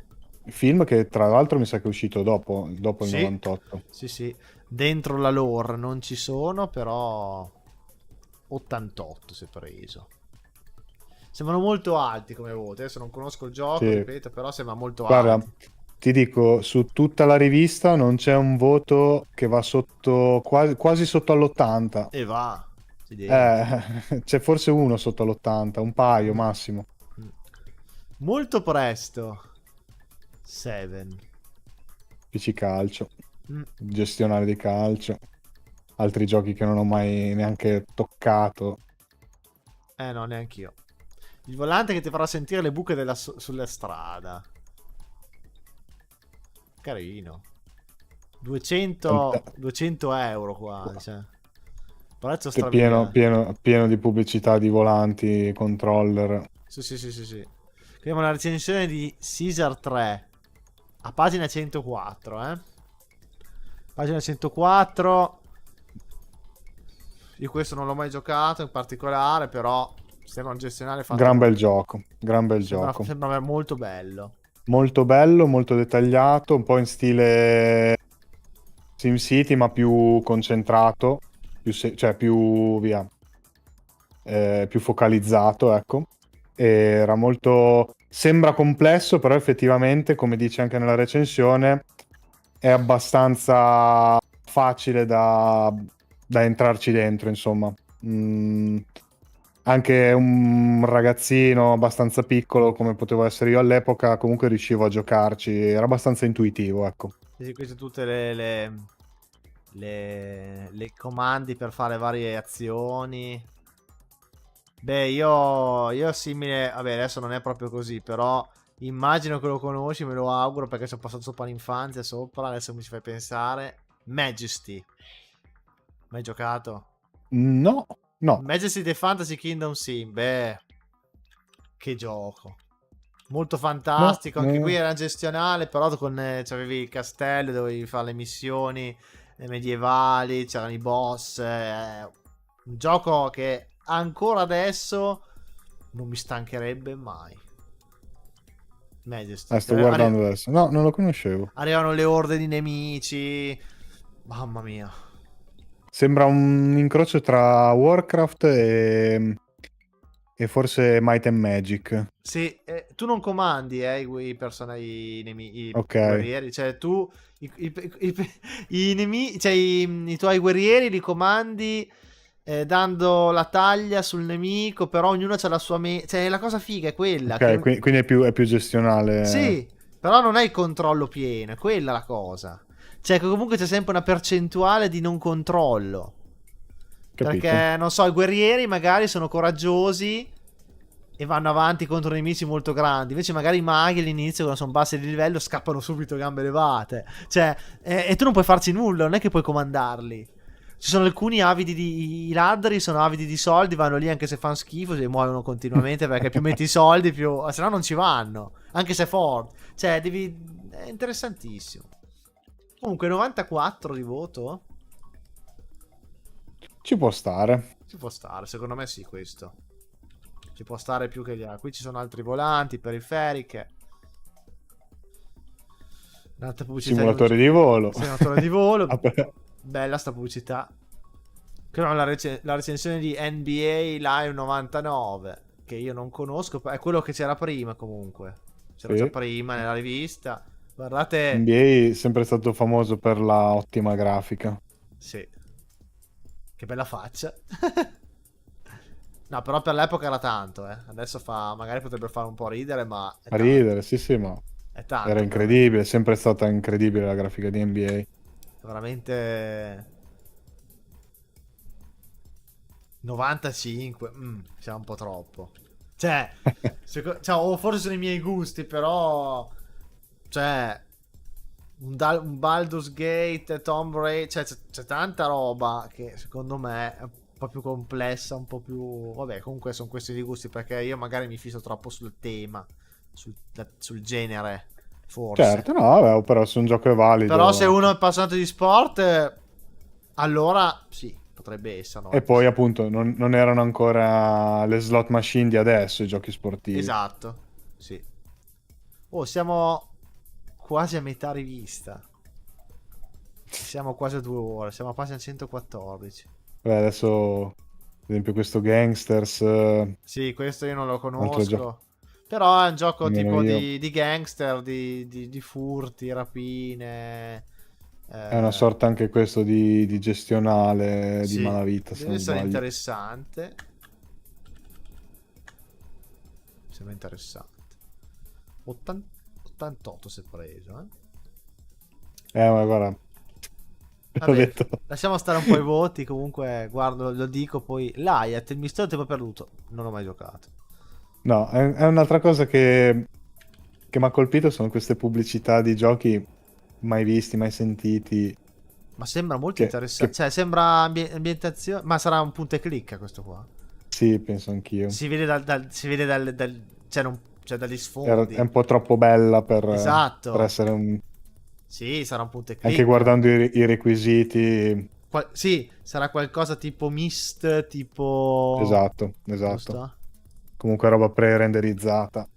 Film che tra l'altro mi sa che è uscito dopo il Sì. 98. Sì, sì. Dentro la lore non ci sono, però 88 si è preso. Sembrano molto alti come voti. Adesso non conosco il gioco, Sì. ripeto, però sembra molto Guarda, alti. ti dico, su tutta la rivista non c'è un voto che va sotto, quasi sotto all'80. E va. Si deve. C'è forse uno sotto all'80, un paio massimo. Molto presto. 7. PC calcio, Mm. gestionale di calcio, altri giochi che non ho mai neanche toccato. No, neanch'io. Il volante che ti farà sentire le buche sulla strada. Carino. 200 euro qua. Cioè. Prezzo Che strabiliante. pieno di pubblicità di volanti, controller. Sì. Qui abbiamo la recensione di Caesar 3. A pagina 104, Pagina 104. Io questo non l'ho mai giocato in particolare, però sembra un gestionale fatto. Gran bel gioco, gran bel gioco. Sembra molto bello. Molto bello, molto dettagliato, un po' in stile SimCity, ma più concentrato, cioè più più focalizzato, ecco. Era molto... Sembra complesso, però effettivamente, come dice anche nella recensione, è abbastanza facile da entrarci dentro, insomma. Anche un ragazzino abbastanza piccolo, come potevo essere io all'epoca, comunque riuscivo a giocarci, era abbastanza intuitivo, ecco. Sì, queste tutte le comandi per fare varie azioni. Beh, io simile. Vabbè, adesso non è proprio così, però immagino che lo conosci, me lo auguro perché ci ho passato sopra l'infanzia sopra. Adesso mi ci fai pensare. Majesty. Mai giocato? No. Majesty The Fantasy Kingdom Sim. Beh, che gioco. Molto fantastico. Anche qui era gestionale, però c'avevi il castello, dovevi fare le missioni medievali, c'erano i boss. Un gioco che ancora adesso non mi stancherebbe mai. Majesty. Sto guardando adesso. No, non lo conoscevo. Arrivano le orde di nemici. Mamma mia. Sembra un incrocio tra Warcraft e forse Might and Magic. Sì, tu non comandi i personaggi, i Ok. guerrieri. Cioè tu i nemici, cioè i tuoi guerrieri li comandi dando la taglia sul nemico, però ognuno ha la sua cioè la cosa figa è quella. Ok, quindi è più gestionale. Sì, però non hai il controllo pieno, è quella la cosa. Cioè che comunque c'è sempre una percentuale di non controllo. Capito. Perché, non so, i guerrieri magari sono coraggiosi e vanno avanti contro nemici molto grandi. Invece magari i maghi all'inizio, quando sono bassi di livello, scappano subito a gambe levate. Cioè, e tu non puoi farci nulla, non è che puoi comandarli. Ci sono alcuni avidi i ladri sono avidi di soldi, vanno lì anche se fanno schifo, si muovono continuamente perché più metti i soldi, più... se no non ci vanno. Anche se Ford. Cioè, è interessantissimo. Comunque, 94 di voto? Ci può stare. Ci può stare, secondo me sì, questo. Ci può stare più che gli altri. Qui ci sono altri volanti, periferiche. Un'altra pubblicità Simulatore di volo. Simulatore di volo. Vabbè. Bella sta pubblicità. Qui abbiamo la recensione di NBA Live 99, che io non conosco, è quello che c'era prima comunque. C'era Sì. già prima nella rivista. Guardate. NBA è sempre stato famoso per la ottima grafica. Sì. Che bella faccia. No, però per l'epoca era tanto, eh. Adesso magari potrebbe fare un po' ridere, ma è A tanto. ridere, sì, ma È tanto. era incredibile, è sempre stata incredibile la grafica di NBA. Veramente 95, siamo un po' troppo. Cioè, o forse sono i miei gusti, però cioè un Baldur's Gate, Tomb Raider, cioè c'è tanta roba che secondo me è un po' più complessa, un po' più... Vabbè, comunque sono questi di gusti, perché io magari mi fisso troppo sul tema, sul genere, forse. Certo, no, vabbè, però se un gioco è valido... Però se uno è appassionato di sport, allora sì, potrebbe essere. E poi appunto non erano ancora le slot machine di adesso, i giochi sportivi. Esatto, sì. Oh, siamo quasi a metà rivista. Siamo quasi a 2 ore, siamo quasi a 114. Beh, adesso, ad esempio, questo Gangsters... Sì, questo io non lo altro gioco. conosco. Però è un gioco Nemmeno tipo io. di gangster, di furti, rapine. È una sorta anche questo di gestionale, di Sì, malavita, se deve non essere sbaglio. interessante. Sembra interessante. 88 si è preso, Ma guarda, te l'ho Vabbè, detto. lasciamo stare un po' i voti. Comunque, guardo, lo dico poi. L'Ayat, il mistero del tempo perduto. Non ho mai giocato. No, è un'altra cosa che mi ha colpito, sono queste pubblicità di giochi mai visti, mai sentiti. Ma sembra molto Che, interessante. che Cioè, sembra ambientazione. Ma sarà un punta e clicca questo qua. sì, penso anch'io. Si vede si vede cioè, cioè, dagli sfondi. È un po' troppo bella per Esatto. essere un... Sì, sarà un punta e Anche clicca. guardando i requisiti. Sì, sarà qualcosa tipo Myst, tipo... Esatto. Giusto? Comunque roba pre-renderizzata.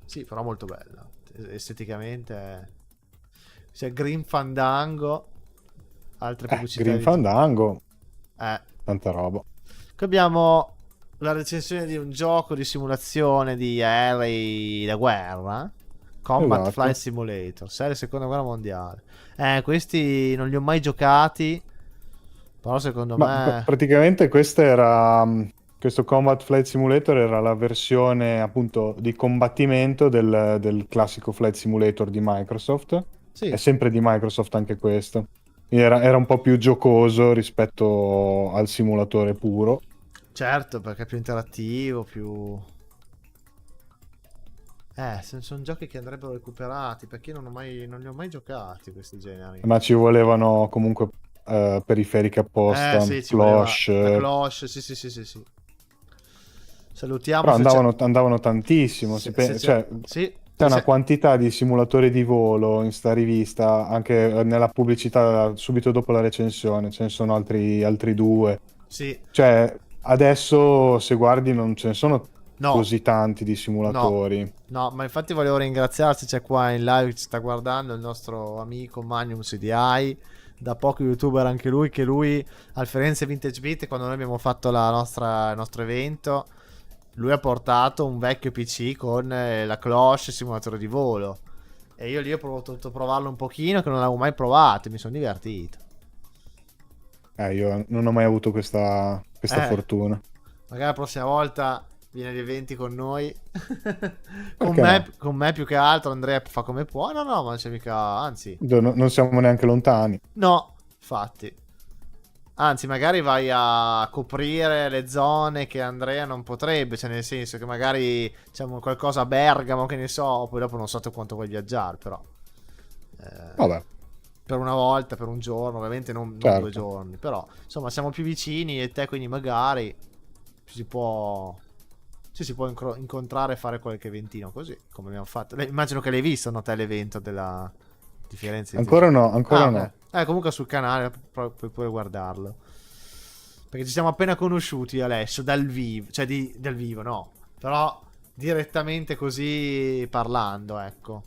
Sì, però molto bella. Esteticamente. C'è Green Fandango. Altre pubblicità Green di... Fandango, Eh. tanta roba. Qui abbiamo la recensione di un gioco di simulazione di aerei da guerra. Combat Esatto. Flight Simulator, serie seconda guerra mondiale. Questi non li ho mai giocati. Però secondo me... Praticamente questo Combat Flight Simulator era la versione appunto di combattimento del classico Flight Simulator di Microsoft. Sì, È sempre di Microsoft anche questo. Era un po' più giocoso rispetto al simulatore puro. certo, perché è più interattivo, più... sono giochi che andrebbero recuperati, perché io non li ho mai giocati questi generi. Ma ci volevano comunque periferiche apposta, Sì, ci voleva la cloche. cloche, sì. Salutiamo Però se c'è... andavano tantissimo. Cioè, Sì, c'è una quantità di simulatori di volo in sta rivista, anche nella pubblicità subito dopo la recensione, ce ne sono altri due. sì. Cioè, adesso se guardi non ce ne sono No, così tanti di simulatori. no, ma infatti volevo ringraziarci, c'è qua in live che ci sta guardando il nostro amico Magnum CDI, da poco youtuber anche lui, che lui al Firenze Vintage Beat, quando noi abbiamo fatto il nostro evento, lui ha portato un vecchio PC con la cloche simulatore di volo, e io lì ho potuto provarlo un pochino, che non l'avevo mai provato, e mi sono divertito. Io non ho mai avuto questa fortuna. Magari la prossima volta viene agli eventi con noi. Perché no? Con me più che altro Andrea fa come può. No, ma non c'è mica... Anzi, Non siamo neanche lontani. no, infatti. Anzi, magari vai a coprire le zone che Andrea non potrebbe. Cioè, nel senso che magari c'è qualcosa a Bergamo, che ne so. Poi dopo non so quanto vuoi viaggiare, però. Vabbè, Per una volta, per un giorno, ovviamente non certo. 2 giorni. Però, insomma, siamo più vicini e te, quindi magari ci si può incontrare e fare qualche eventino così, come abbiamo fatto. Immagino che l'hai visto, no, te l'evento della di Firenze. Ancora no, ancora Ah, no. ok. Comunque sul canale puoi pure guardarlo. Perché ci siamo appena conosciuti, Alessio, dal vivo. Cioè, dal vivo, no. Però direttamente così parlando, ecco.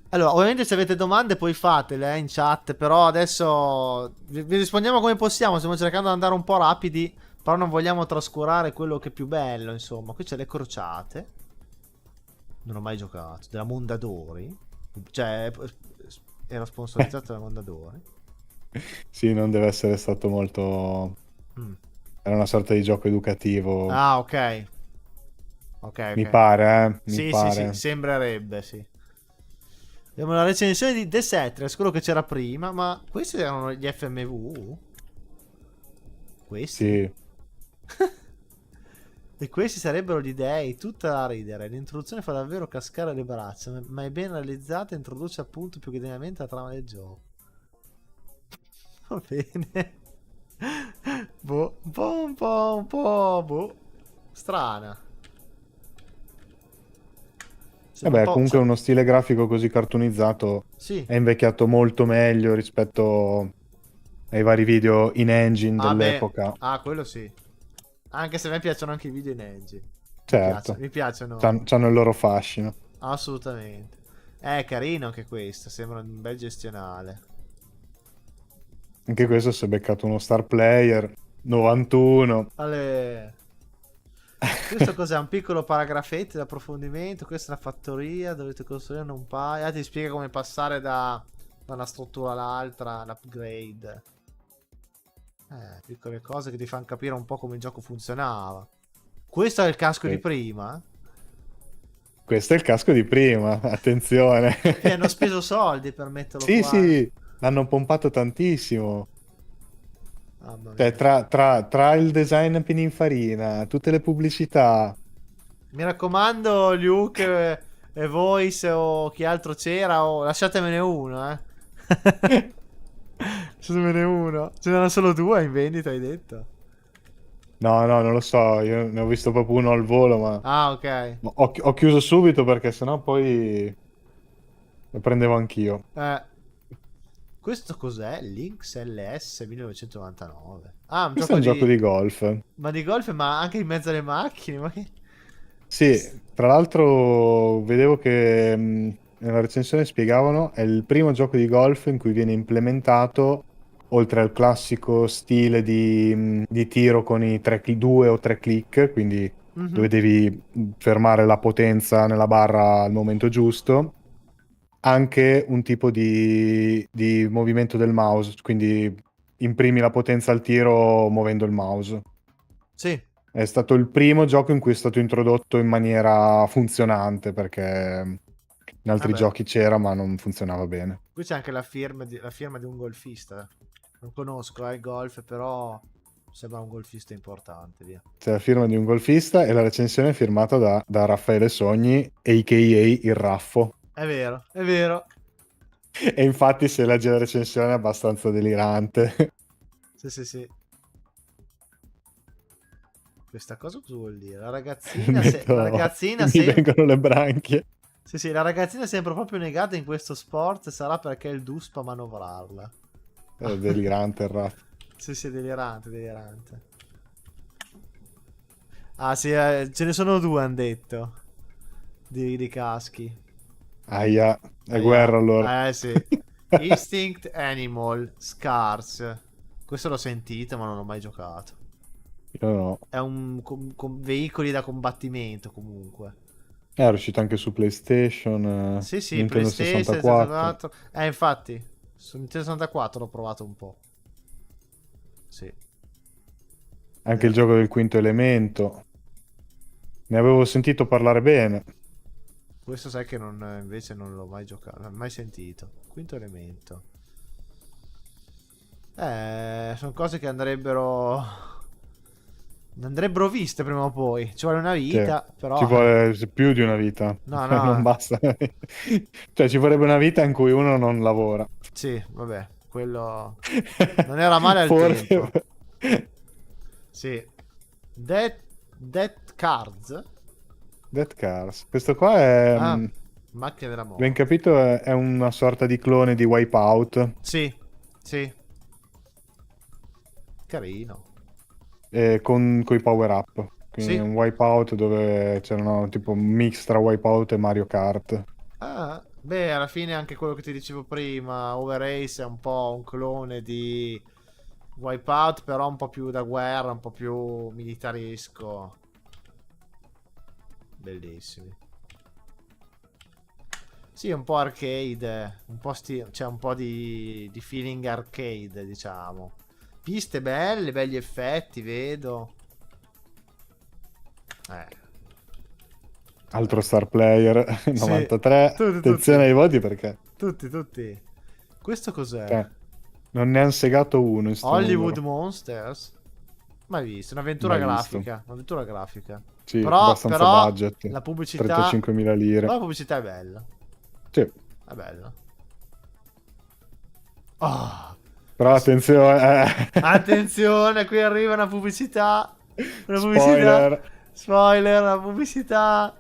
Allora, ovviamente se avete domande poi fatele in chat, però adesso vi rispondiamo come possiamo, stiamo cercando di andare un po' rapidi, però non vogliamo trascurare quello che è più bello, insomma. Qui c'è le crociate. Non ho mai giocato. Della Mondadori. Cioè, era sponsorizzato da Mondadori. Sì, non deve essere stato molto... Mm. Era una sorta di gioco educativo. Ah, ok. Ok, Mi ok. pare, mi Sì, sì, sì, pare. sembrerebbe, sì. Abbiamo la recensione di The Settlers, quello che c'era prima, ma questi erano gli FMV? Questi? Sì. E questi sarebbero gli dei, tutta da ridere. L'introduzione fa davvero cascare le braccia, ma è ben realizzata e introduce appunto più che degnamente la trama del gioco. Va bene. Boh, un po', boh. Strana. Sembra un Vabbè, po'... comunque uno stile grafico così cartoonizzato Sì. è invecchiato molto meglio rispetto ai vari video in engine Ah, beh. dell'epoca. Ah, quello sì. Anche se a me piacciono anche i video in engine. Certo, Mi piacciono. c'hanno il loro fascino. Assolutamente. È carino anche questo. Sembra un bel gestionale. Anche questo si è beccato uno star player 91. Ale. Questo cos'è? Un piccolo paragrafetto di approfondimento. Questa è una fattoria. Dovete costruire un paio. Ti spiega come passare da una struttura all'altra. L'upgrade. Piccole cose che ti fanno capire un po' come il gioco funzionava. Questo è il casco di Sì. prima. Questo è il casco di prima, attenzione. E hanno speso soldi per metterlo Sì, qua. sì, l'hanno pompato tantissimo. Mamma Cioè, mia. tra il design Pininfarina, tutte le pubblicità. Mi raccomando, Luke e Voice o chi altro c'era, lasciatemene uno, eh. Lasciatemene uno. Ce n'erano solo due in vendita, hai detto? No, no, non lo so, io ne ho visto proprio uno al volo, ma Ah, ok. ho chiuso subito perché sennò poi lo prendevo anch'io. Eh, questo cos'è? Lynx LS 1999. Ah, un Questo è gioco un gioco di... di golf. Ma di golf, ma anche in mezzo alle macchine, ma che... Sì, tra l'altro vedevo che nella recensione spiegavano è il primo gioco di golf in cui viene implementato, oltre al classico stile di tiro con i due o tre click, quindi Mhm. dove devi fermare la potenza nella barra al momento giusto, anche un tipo di movimento del mouse, quindi imprimi la potenza al tiro muovendo il mouse. Sì. È stato il primo gioco in cui è stato introdotto in maniera funzionante, perché in altri Vabbè. giochi c'era, ma non funzionava bene. Qui c'è anche la firma di un golfista. Non conosco il golf, però sembra un golfista importante, via. C'è la firma di un golfista e la recensione è firmata da Raffaele Sogni, a.k.a. il Raffo. È vero, è vero. E infatti se legge la recensione è abbastanza delirante. Sì, sì, sì. Questa cosa cosa vuol dire? La ragazzina, la ragazzina Mi vengono le branchie. sì, sì, la ragazzina sembra proprio negata in questo sport. Sarà perché il DUSP a manovrarla. È delirante il Raffo. Sì, sì, delirante, delirante. Ah, sì, ce ne sono due, hanno detto. Di caschi. Aia, è Aia. guerra allora. Sì. Instinct Animal Scars. Questo l'ho sentito, ma non ho mai giocato. Io no. È un veicoli da combattimento comunque. È uscito anche su PlayStation, Sì, sì, Nintendo PlayStation 64. 64. Infatti, su Nintendo 64 l'ho provato un po'. Sì. Anche il gioco del quinto elemento. Ne avevo sentito parlare bene. Questo sai che invece non l'ho mai giocato, non l'ho mai sentito. Quinto elemento. Sono cose che andrebbero viste prima o poi. Ci vuole una Cioè, vita, però... ci vuole più di una vita. No, Non no. basta. Cioè, ci vorrebbe una vita in cui uno non lavora. Sì, vabbè, quello non era male al Forse. tempo. Sì. Death Death Cards? Dead Cars. Questo qua è, Ah, macchina della ben morte. capito, è una sorta di clone di Wipeout, Sì, sì, carino. con i power up. Quindi è Sì. un Wipeout dove c'erano tipo un mix tra Wipeout e Mario Kart. Ah, beh, alla fine anche quello che ti dicevo prima, Overace è un po' un clone di Wipeout, però un po' più da guerra, un po' più militaresco. Bellissimi. Sì, un po' arcade, un po' c'è un po' di feeling arcade, diciamo. Piste belle, belli effetti, vedo. Eh, Altro bello. star player, Sì, 93. tutti, Attenzione tutti, ai voti perché tutti, tutti. Questo cos'è? cioè, non ne hanno segato uno in sto Hollywood numero. Monsters? Mai visto, un'avventura Mai visto. grafica, un'avventura grafica. Sì, abbastanza Però budget. la pubblicità, 35.000 lire. però la pubblicità è bella. Sì, È bella. Oh, però attenzione. attenzione, qui arriva una pubblicità. Una pubblicità. Spoiler. Spoiler, una pubblicità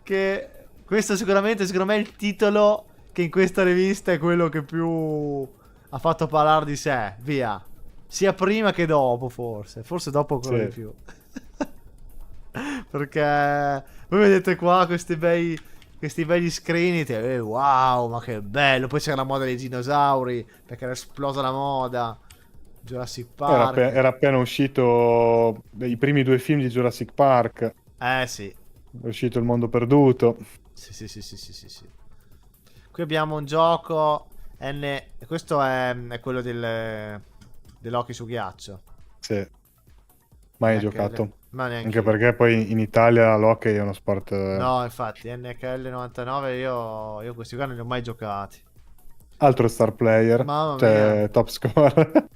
che... Questo sicuramente, secondo me, è il titolo che in questa rivista è quello che più ha fatto parlare di sé. Via. Sia prima che dopo, forse. Forse dopo ancora di Sì. più. Perché voi vedete qua questi begli screen e dite, wow, ma che bello. Poi c'era la moda dei dinosauri, perché era esplosa la moda. Jurassic Park. Era appena uscito i primi due film di Jurassic Park. Sì. È uscito Il mondo perduto. Sì, sì, sì, sì, sì, sì, sì. Qui abbiamo un gioco Questo è quello dell'hockey su ghiaccio. Sì, mai NHL. giocato. Ma neanche Anche io. perché poi in Italia l'hockey è uno sport. No, infatti, NHL 99 io questi qua non li ho mai giocati. Altro star player, Mamma mia. cioè top score.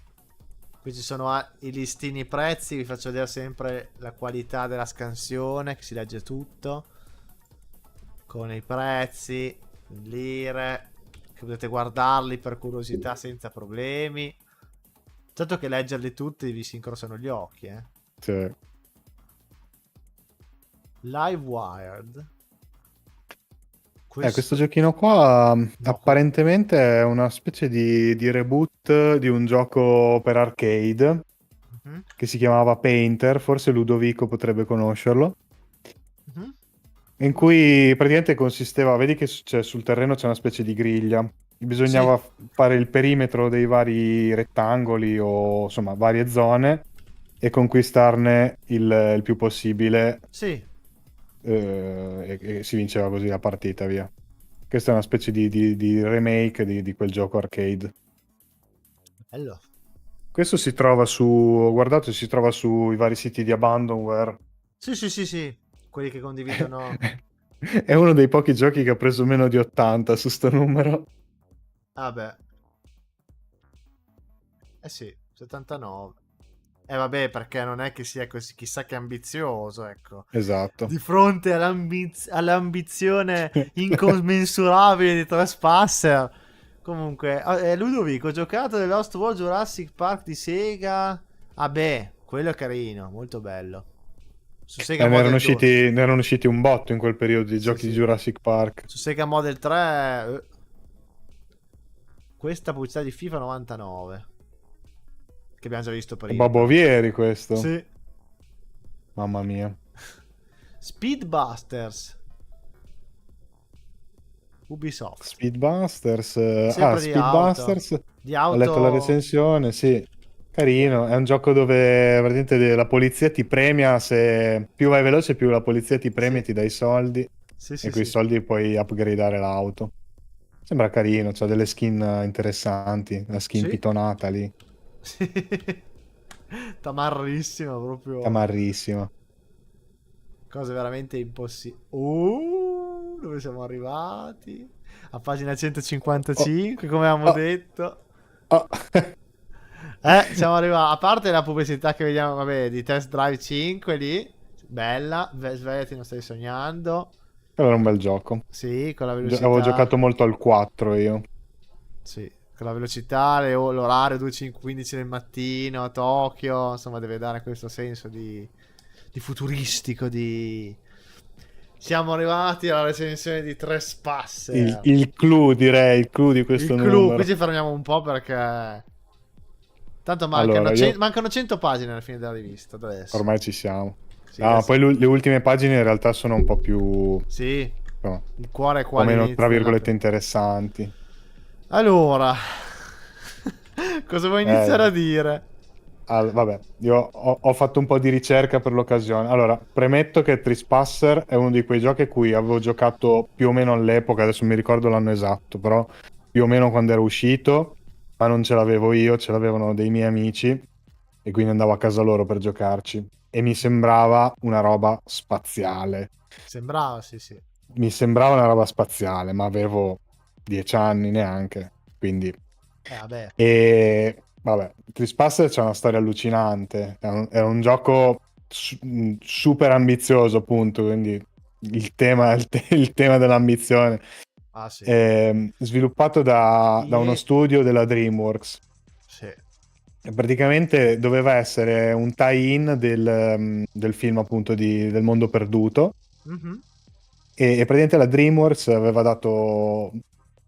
Qui ci sono i listini prezzi, vi faccio vedere sempre la qualità della scansione, che si legge tutto. Con i prezzi, lire, che potete guardarli per curiosità senza problemi. Certo che leggerli tutti vi si incrociano gli occhi, eh. Sì. Live Wired. Questo Questo... giochino qua No, apparentemente è una specie di reboot di un gioco per arcade Mhm, che si chiamava Painter, forse Ludovico potrebbe conoscerlo, mhm. in cui praticamente consisteva, vedi che sul terreno c'è una specie di griglia, Sì, bisognava fare il perimetro dei vari rettangoli o insomma varie zone e conquistarne il più possibile, sì, e si vinceva così la partita, via. Questa è una specie di remake di quel gioco arcade. bello. Questo si trova su, guardate, si trova sui vari siti di Abandonware. Sì, sì, sì, sì. Quelli che condividono... È uno dei pochi giochi che ha preso meno di 80 su sto numero. Vabbè. Eh sì, 79. Vabbè, perché non è che sia così chissà che ambizioso, ecco. Esatto. Di fronte all'ambizione incommensurabile di Trespasser. Comunque, Ludovico, ho giocato The Lost World Jurassic Park di Sega. Ah beh, quello è carino, molto bello. Su Sega Model 2. Ne erano usciti un botto in quel periodo di Sì, giochi di sì. Jurassic Park. Su Sega Model 3. Questa pubblicità di FIFA 99. Che abbiamo già visto È Bobo prima. Vieri questo. Sì. Mamma mia. Speedbusters. Ubisoft. Speedbusters. Sempre di auto. Speedbusters. Di Ho letto la auto. recensione, sì. Carino. È un gioco dove praticamente la polizia ti premia se più vai veloce, più la polizia ti premia e Sì. ti dà i soldi. Sì, E sì, con i sì. soldi puoi upgradare l'auto. Sembra carino, c'ha delle skin interessanti. La skin Sì. pitonata lì. Sì. Tamarrissima proprio. Camarrissima. Cose veramente impossibili. Dove siamo arrivati? A pagina Oh, 155, come avevamo oh, detto. oh. Siamo arrivati. A parte la pubblicità che vediamo, vabbè, di Test Drive 5 lì. Bella. Svegliati, non stai sognando. Quello era un bel gioco. Sì, con la Avevo velocità. giocato molto al 4 io. Sì, con la velocità, l'orario 2:15 del mattino a Tokyo. Insomma, deve dare questo senso di di futuristico, di... Siamo arrivati alla recensione di Trespasser. Il clou, direi, il clou di questo Il clou, numero. qui ci fermiamo un po' perché... Tanto Allora, io mancano 100 pagine alla fine della rivista adesso. ormai ci siamo. Sì, No, poi le ultime pagine in realtà sono un po' più, sì, insomma, il cuore è un qua po' meno, all'inizio tra virgolette, della- interessanti. Allora, cosa vuoi iniziare a dire? Vabbè, io ho fatto un po' di ricerca per l'occasione. Allora, premetto che Trispasser è uno di quei giochi a cui avevo giocato più o meno all'epoca, adesso mi ricordo l'anno esatto, però più o meno quando era uscito, ma non ce l'avevo io, ce l'avevano dei miei amici e quindi andavo a casa loro per giocarci. E mi sembrava una roba spaziale. Sembrava, sì, sì. Mi sembrava una roba spaziale, ma avevo 10 anni neanche, quindi... Vabbè. E vabbè, Trispasser c'è una storia allucinante, è un gioco super ambizioso, appunto, quindi il tema dell'ambizione. Ah, sì. Sviluppato da uno studio della DreamWorks. Sì. E praticamente doveva essere un tie-in del film, appunto, del mondo perduto. Mhm. E praticamente la DreamWorks aveva dato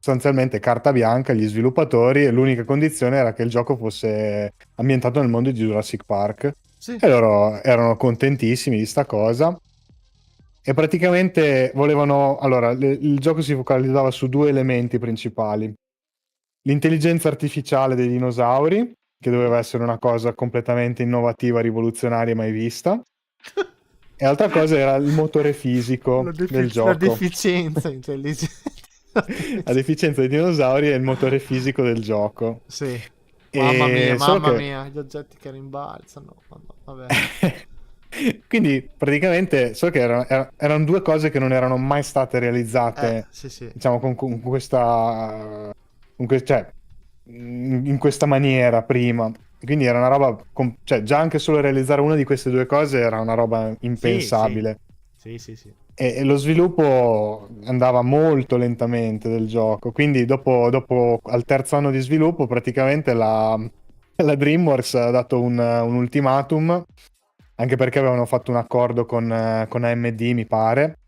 sostanzialmente carta bianca agli sviluppatori e l'unica condizione era che il gioco fosse ambientato nel mondo di Jurassic Park. Sì. E loro erano contentissimi di sta cosa e praticamente volevano... Allora, il gioco si focalizzava su due elementi principali. L'intelligenza artificiale dei dinosauri, che doveva essere una cosa completamente innovativa, rivoluzionaria, mai vista. E altra cosa era il motore fisico del La gioco. deficienza intelligente. La deficienza dei dinosauri è il motore fisico del gioco. Sì. E solo Mamma che... mia, gli oggetti che rimbalzano. Vabbè. Quindi praticamente so che erano due cose che non erano mai state realizzate, Sì, sì. diciamo, con questa... cioè, in questa maniera prima. Quindi era una roba... cioè, già anche solo realizzare una di queste due cose era una roba Sì, sì. impensabile. Sì, sì, sì. E lo sviluppo andava molto lentamente del gioco, quindi dopo al terzo anno di sviluppo praticamente la DreamWorks ha dato un ultimatum, anche perché avevano fatto un accordo con AMD, mi pare,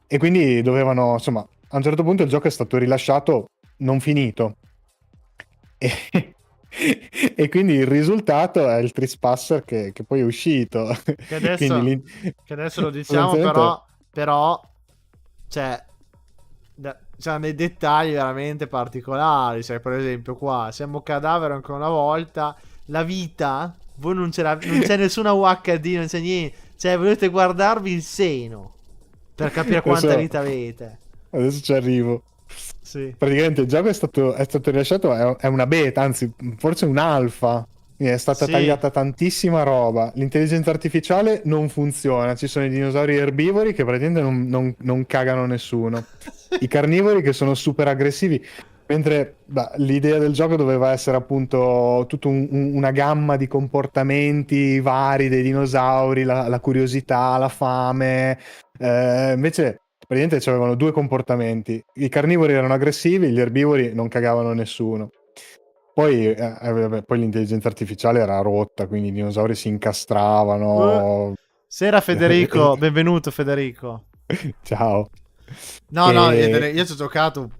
e quindi dovevano, insomma, a un certo punto il gioco è stato rilasciato non finito. E, e quindi il risultato è il Trispasser che poi è uscito. Che Quindi adesso, che adesso lo diciamo, sostanzialmente... però, cioè, c'hanno dei dettagli veramente particolari. Cioè, per esempio, qua siamo cadavere ancora una volta. La vita, voi non c'è nessuna UHD, non c'è niente. Cioè, volete guardarvi il seno per capire quanta vita avete. Adesso ci arrivo. Sì. Praticamente il gioco è stato rilasciato, è una beta, anzi forse un'alfa. Quindi è stata Sì. tagliata tantissima roba. L'intelligenza artificiale non funziona. Ci sono i dinosauri erbivori che praticamente non cagano nessuno. I carnivori che sono super aggressivi. Mentre l'idea del gioco doveva essere appunto tutta una gamma di comportamenti vari dei dinosauri, la curiosità, la fame. Invece praticamente avevano due comportamenti. I carnivori erano aggressivi, gli erbivori non cagavano nessuno. Poi, poi l'intelligenza artificiale era rotta, quindi i dinosauri si incastravano. Sera Federico, benvenuto Federico. Ciao. No, io ci ho giocato.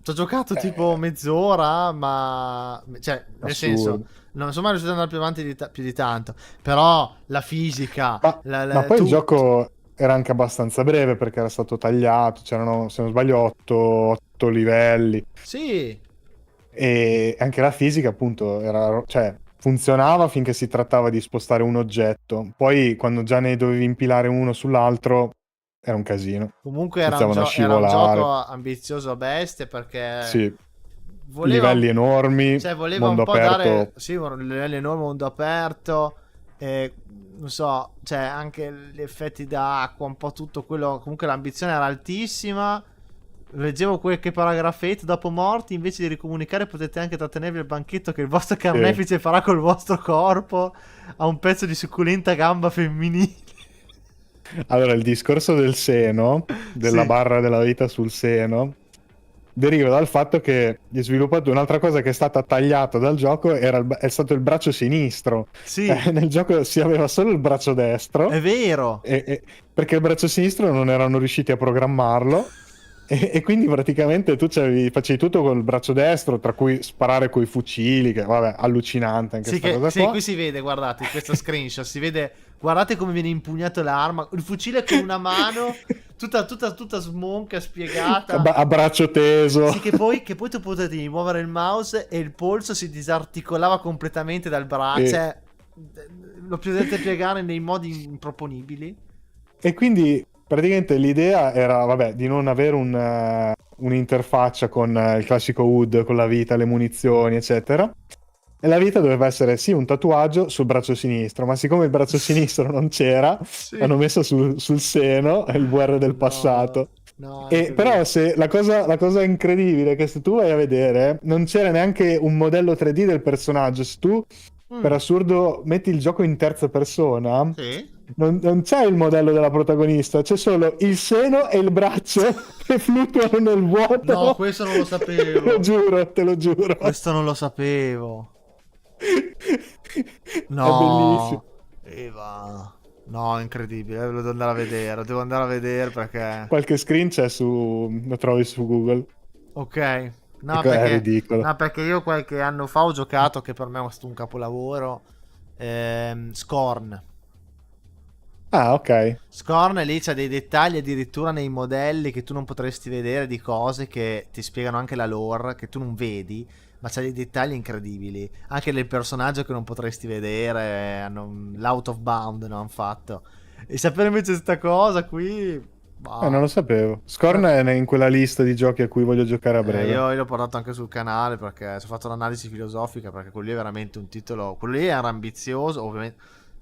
Ci ho giocato tipo mezz'ora, ma... Cioè, nel senso, non sono mai riuscito ad andare più avanti più di tanto. Però la fisica... Ma poi il gioco era anche abbastanza breve perché era stato tagliato. C'erano, se non sbaglio, 8 livelli. Sì. E anche la fisica, appunto, cioè, funzionava finché si trattava di spostare un oggetto. Poi, quando già ne dovevi impilare uno sull'altro, era un casino. Comunque era un Iniziavano a era un scivolare. gioco ambizioso a bestia perché Sì, voleva livelli enormi, cioè voleva mondo un po' aperto. dare sì, un livello enorme, mondo aperto, non so, cioè anche gli effetti d'acqua, un po' tutto quello, comunque l'ambizione era altissima. Leggevo qualche paragrafetto: dopo morti, invece di ricomunicare, potete anche trattenervi al banchetto che il vostro carnefice farà col vostro corpo a un pezzo di succulenta gamba femminile. Allora, il discorso del seno, della Sì. barra della vita sul seno, deriva dal fatto che gli sviluppatori, un'altra cosa che è stata tagliata dal gioco è stato il braccio sinistro. Sì, Nel gioco si aveva solo il braccio destro, è vero. perché il braccio sinistro non erano riusciti a programmarlo. E quindi praticamente tu facevi tutto col braccio destro, tra cui sparare coi fucili, che vabbè, allucinante anche Sì, questa cosa sì, qua. qui si vede, guardate, in questo screenshot, si vede, guardate come viene impugnato l'arma, il fucile con una mano, tutta smonca, spiegata. A braccio teso. Sì, che poi tu potevi muovere il mouse e il polso si disarticolava completamente dal braccio, E, cioè, lo potete piegare nei modi improponibili. e quindi praticamente l'idea era, vabbè, di non avere un'interfaccia con il classico HUD, con la vita, le munizioni, eccetera. E la vita doveva essere sì un tatuaggio sul braccio sinistro, ma siccome il braccio sinistro non c'era, Sì. hanno messo sul seno il VR del passato. No, E però la cosa incredibile è che se tu vai a vedere, non c'era neanche un modello 3D del personaggio. Se tu, per assurdo, metti il gioco in terza persona, Sì? non c'è il modello della protagonista, c'è solo il seno e il braccio che fluttuano nel vuoto. No, questo non lo sapevo. Te lo giuro. Questo non lo sapevo. È No. bellissimo. Eva. No, incredibile, lo devo andare a vedere, lo devo andare a vedere perché... Qualche screen c'è lo trovi su Google. Ok. No, È ridicolo. no, perché io qualche anno fa ho giocato, che per me è stato un capolavoro, Scorn. Ah, ok. Scorn, lì c'è dei dettagli addirittura nei modelli che tu non potresti vedere, di cose che ti spiegano anche la lore, che tu non vedi, ma c'è dei dettagli incredibili. Anche del personaggio che non potresti vedere, l'out of bound no, hanno fatto. E sapere invece questa cosa qui... Non Bah. lo sapevo. Scorn è in quella lista di giochi a cui voglio giocare a breve. Io l'ho portato anche sul canale perché ho fatto un'analisi filosofica, perché quello lì è veramente un titolo... Quello lì era ambizioso, ovviamente,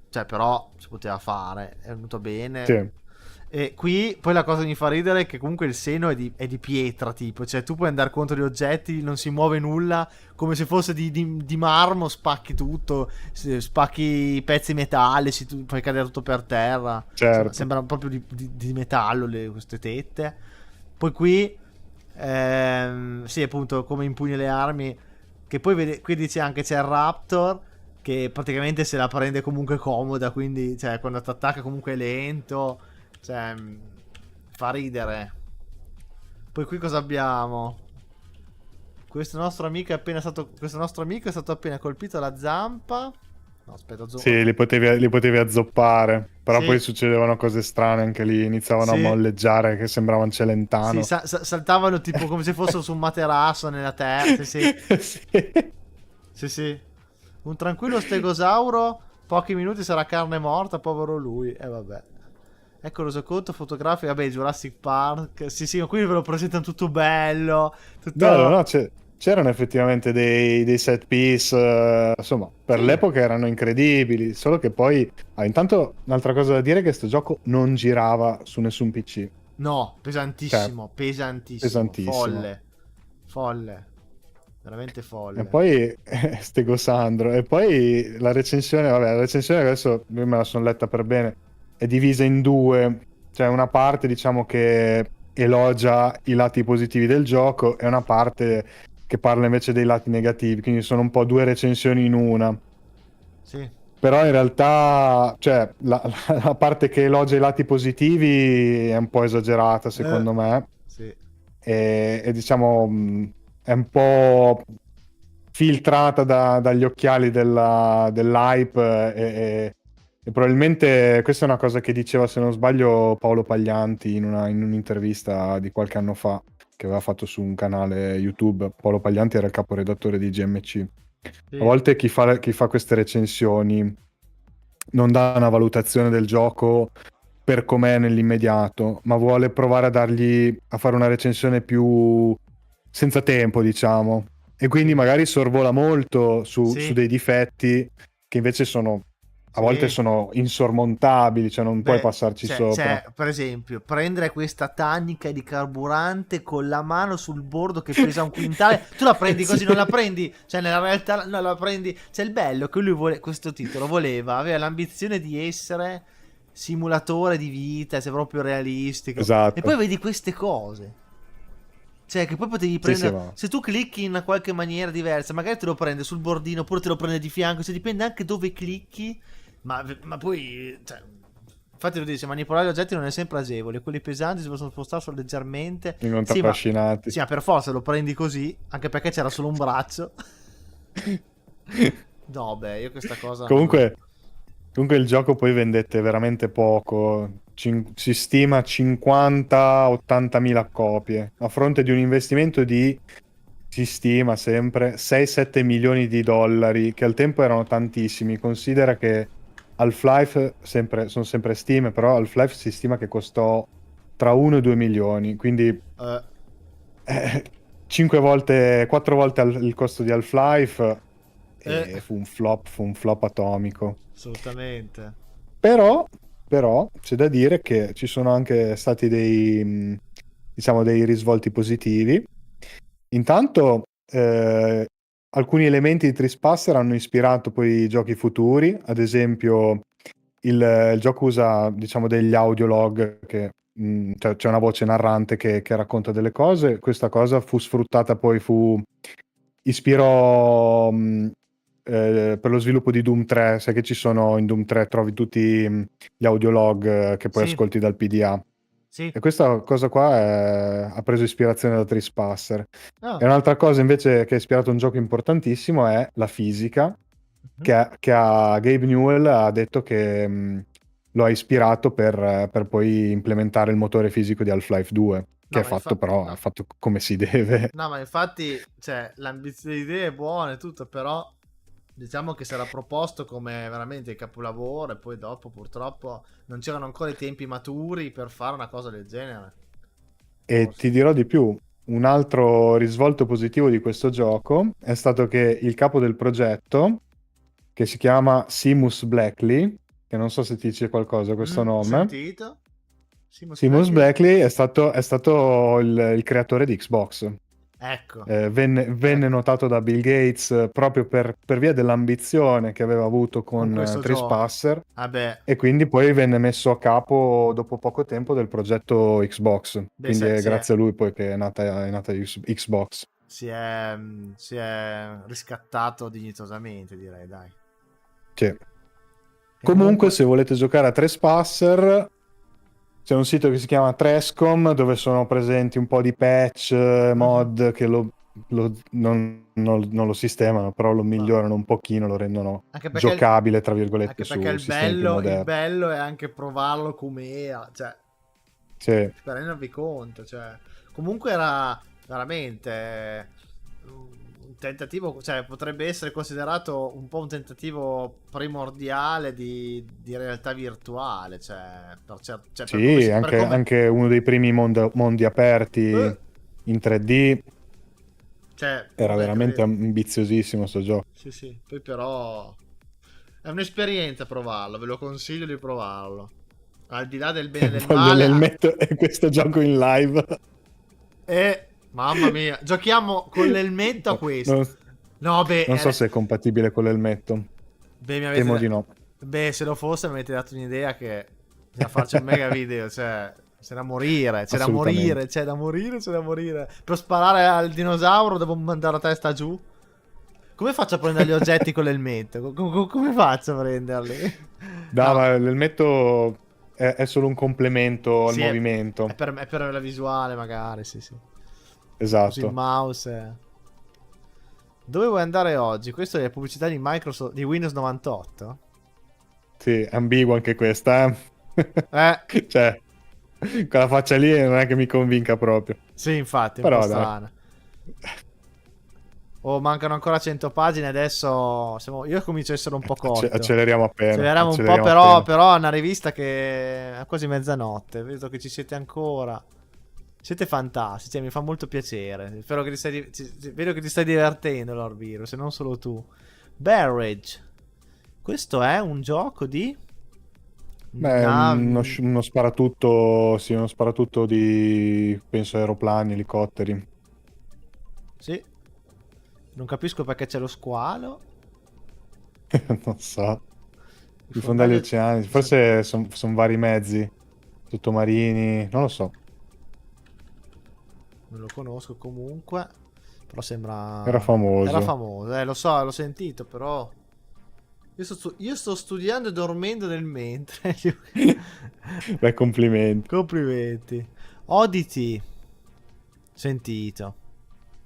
cioè però si poteva fare, è venuto bene. Sì. E qui poi la cosa che mi fa ridere è che comunque il seno è di pietra, tipo, cioè tu puoi andare contro gli oggetti, non si muove nulla, come se fosse di marmo, spacchi tutto, spacchi i pezzi metallici, tu puoi cadere tutto per terra. Certo. Sembra proprio di metallo queste tette. Poi qui, sì, appunto, come impugni le armi, che poi qui dice anche c'è il Raptor, che praticamente se la prende comunque comoda, quindi, cioè, quando ti attacca comunque è lento. Cioè, fa ridere. Poi qui cosa abbiamo? Questo nostro amico è stato appena colpito alla zampa. No, aspetta, Sì, li potevi azzoppare. Però Sì. poi succedevano cose strane anche lì. Iniziavano a Sì. molleggiare che sembravano Celentano. Sì, saltavano tipo come se fossero su un materasso nella terra. Sì, Sì. sì, sì. Un tranquillo stegosauro, pochi minuti sarà carne morta, povero lui. E vabbè. Ecco lo conto fotografico, vabbè, Jurassic Park. Sì, sì, qui ve lo presentano tutto bello. Tutto... Bello, no? C'erano effettivamente dei set piece, insomma, per Sì. l'epoca erano incredibili. Solo che poi, intanto, un'altra cosa da dire è che sto gioco non girava su nessun PC. No, pesantissimo, pesantissimo. Pesantissimo. Folle. Veramente folle. E poi Stego Sandro. E poi la recensione, vabbè, la recensione adesso io me la sono letta per bene. È divisa in due. Cioè una parte, diciamo, che elogia i lati positivi del gioco e una parte che parla invece dei lati negativi. Quindi sono un po' due recensioni in una. Sì. Però in realtà, cioè, la parte che elogia i lati positivi è un po' esagerata, secondo me. Sì. E diciamo è un po' filtrata dagli occhiali dell'hype e probabilmente questa è una cosa che diceva, se non sbaglio, Paolo Paglianti in un'intervista di qualche anno fa che aveva fatto su un canale YouTube. Paolo Paglianti era il caporedattore di GMC. Sì. A volte chi fa queste recensioni non dà una valutazione del gioco per com'è nell'immediato, ma vuole provare a fare una recensione più senza tempo, diciamo. E quindi magari sorvola molto su dei difetti che invece a volte sono insormontabili, cioè non puoi passarci sopra. Per esempio, prendere questa tannica di carburante con la mano sul bordo che pesa un quintale, tu la prendi così, non la prendi, cioè nella realtà non la prendi. C'è il bello che lui questo titolo aveva l'ambizione di essere simulatore di vita, se proprio realistico. Esatto. E poi vedi queste cose. Cioè, che poi potevi Sì, sì, prendere. ma Se tu clicchi in una qualche maniera diversa, magari te lo prende sul bordino oppure te lo prende di fianco. Cioè, dipende anche dove clicchi. Ma poi. Cioè, infatti lo dice, manipolare gli oggetti non è sempre agevole. Quelli pesanti si possono spostare solo leggermente. vengono Sì, ma. trascinati. Sì, ma per forza lo prendi così. Anche perché c'era solo un braccio. No, beh, io questa cosa non la. Comunque, comunque il gioco poi vendette veramente poco, si stima 50-80 mila copie, a fronte di un investimento di, si stima sempre, 6-7 milioni di dollari, che al tempo erano tantissimi. Considera che Half-Life, sono sempre stime, però Half-Life si stima che costò tra 1 e 2 milioni, quindi Eh, 5 volte, 4 volte il costo di Half-Life, eh, e fu un flop atomico. assolutamente. Però, però c'è da dire che ci sono anche stati diciamo, dei risvolti positivi. Intanto, alcuni elementi di Trispasser hanno ispirato poi i giochi futuri. Ad esempio, il gioco usa, diciamo, degli audiolog che cioè, c'è una voce narrante che racconta delle cose. Questa cosa fu sfruttata poi, ispirò per lo sviluppo di Doom 3. Sai che ci sono in Doom 3, trovi tutti gli audiolog che poi Sì, ascolti dal PDA. sì. E questa cosa qua ha preso ispirazione da Trispasser. E Ah. un'altra cosa invece che ha ispirato un gioco importantissimo è la fisica, Mhm. Gabe Newell ha detto che lo ha ispirato per poi implementare il motore fisico di Half-Life 2, che No, è ma fatto però, è no. fatto come si deve. No, ma infatti, cioè, l'ambizione di idee è buona e tutto, però diciamo che si era proposto come veramente il capolavoro e poi dopo purtroppo non c'erano ancora i tempi maturi per fare una cosa del genere. E Forse. ti dirò di più, un altro risvolto positivo di questo gioco è stato che il capo del progetto, che si chiama Seamus Blackley, che non so se ti dice qualcosa questo nome. Sentito? Seamus Seamus Blackie? Blackley è stato il creatore di Xbox. Ecco, Venne ecco, notato da Bill Gates proprio per via dell'ambizione che aveva avuto con con questo gioco. Trespasser, Vabbè, e quindi poi venne messo a capo dopo poco tempo del progetto Xbox. beh, Quindi è grazie a lui poi che è nata Xbox. si è riscattato dignitosamente, direi, dai. Sì. E Comunque, comunque. se volete giocare a Trespasser, c'è un sito che si chiama Trescom, dove sono presenti un po' di patch, Mhm. mod che non lo sistemano, però lo No. migliorano un pochino, lo rendono Anche perché, giocabile, tra virgolette, anche perché su sistemi più il moderni. bello è anche provarlo com'era, cioè, Sì, per rendervi conto, cioè, comunque era veramente un tentativo, cioè, potrebbe essere considerato un po' un tentativo primordiale di realtà virtuale, cioè, per come sì, si, per come, anche uno dei primi mondi aperti eh, in 3D. cioè, Era non è veramente credibile. ambiziosissimo sto gioco. Sì, sì, poi però è un'esperienza provarlo, ve lo consiglio di provarlo. Al di là del bene e del Voglio male, l'elmetto e questo gioco in live. mamma mia, giochiamo con l'elmetto a questo. Non, No, beh, non so se è compatibile con l'elmetto. beh, Temo di no. beh, se lo fosse mi avete dato un'idea che bisogna farci un mega video, cioè c'è da morire, c'è da morire, Assolutamente. c'è da morire, c'è da morire. Per sparare al dinosauro devo mandare la testa giù. Come faccio a prendere gli oggetti con l'elmetto? Come faccio a prenderli? No, No, ma l'elmetto è solo un complemento al sì, movimento. è per la visuale magari, sì, sì. Così il Esatto. mouse Dove vuoi andare oggi? Questa è la pubblicità di Microsoft di Windows 98? Sì, ambigua anche questa, Eh, Cioè, quella faccia lì non è che mi convinca proprio. sì, infatti, è un po' Però dai. strana. Oh, mancano ancora 100 pagine, adesso io comincio a essere un po' cotto. Acceleriamo appena. Acceleriamo un po', Acceleriamo appena. però è una rivista che è quasi mezzanotte, vedo che ci siete ancora. Siete fantastici, mi fa molto piacere. Spero che vedo che ti stai divertendo, Lord Virus, e non solo tu. Barrage. Questo è un gioco di Beh, è navi. uno sparatutto, sì, uno sparatutto di, penso, aeroplani, elicotteri. Sì. Non capisco perché c'è lo squalo. Non so. I I fondali fondali. oceanici. Forse sono vari mezzi sottomarini, non lo so. non lo conosco comunque, però sembra... Era famoso. Era famoso, lo so, l'ho sentito, però... Io sto studiando e dormendo nel mentre. Beh, complimenti. Complimenti. Oddity. Sentito.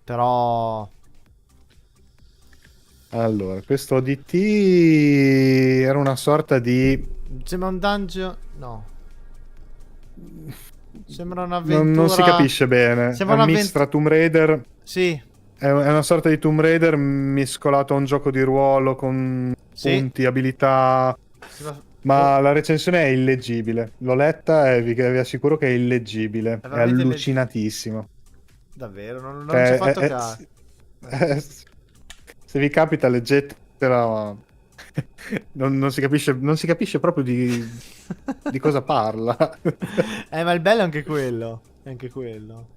Però... Allora, questo ODT era una sorta di... Sembra un dungeon... No. Sembra un'avventura... Non si capisce bene. Sembra È un mix un'avventura... tra Tomb Raider... Sì. È una sorta di Tomb Raider mescolato a un gioco di ruolo con Sì. punti, abilità... Ma la recensione è illeggibile. L'ho letta e vi assicuro che è illeggibile. È veramente allucinatissimo. Davvero, non ci ho Cioè, fatto caso. se vi capita, leggetela. Ma non si capisce proprio di cosa parla. Ma il bello è anche quello. È anche quello.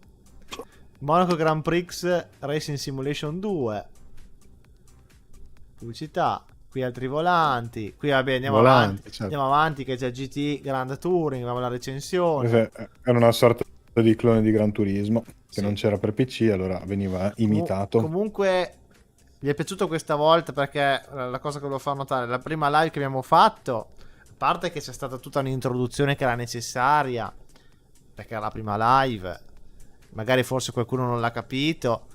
Monaco Grand Prix Racing Simulation 2. Pubblicità. Qui altri volanti. Qui vabbè, andiamo avanti. Certo. Andiamo avanti che c'è GT Grand Touring, abbiamo la recensione. Era una sorta di clone di Gran Turismo che Sì. non c'era per PC, allora veniva imitato. Comunque mi è piaciuto questa volta perché la cosa che volevo far notare, la prima live che abbiamo fatto, a parte che c'è stata tutta un'introduzione che era necessaria, perché era la prima live, magari forse qualcuno non l'ha capito,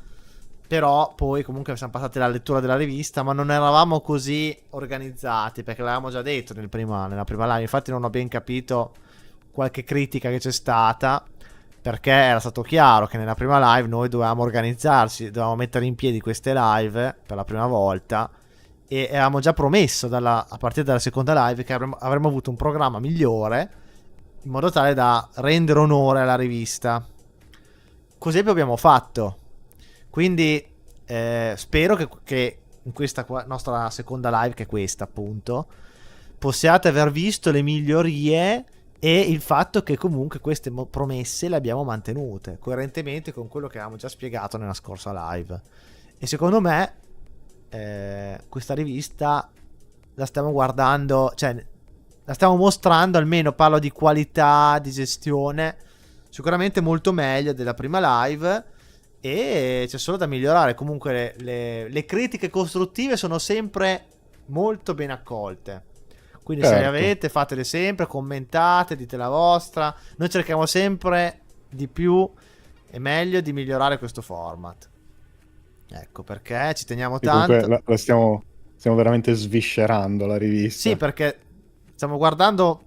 però poi comunque siamo passati alla lettura della rivista, ma non eravamo così organizzati, perché l'avevamo già detto nella prima live, infatti non ho ben capito qualche critica che c'è stata, perché era stato chiaro che nella prima live noi dovevamo organizzarci, dovevamo mettere in piedi queste live per la prima volta e avevamo già promesso a partire dalla seconda live che avremmo avuto un programma migliore in modo tale da rendere onore alla rivista. Così poi abbiamo fatto. Quindi spero che in questa nostra seconda live, che è questa appunto, possiate aver visto le migliorie e il fatto che comunque queste promesse le abbiamo mantenute coerentemente con quello che avevamo già spiegato nella scorsa live. E secondo me questa rivista la stiamo guardando, cioè la stiamo mostrando, almeno parlo di qualità di gestione, sicuramente molto meglio della prima live, e c'è solo da migliorare. Comunque le critiche costruttive sono sempre molto ben accolte. Quindi se le avete, fatele sempre, commentate, dite la vostra. Noi cerchiamo sempre di più e meglio di migliorare questo format. Ecco, perché ci teniamo tanto. Comunque la stiamo veramente sviscerando la rivista. Sì, perché stiamo guardando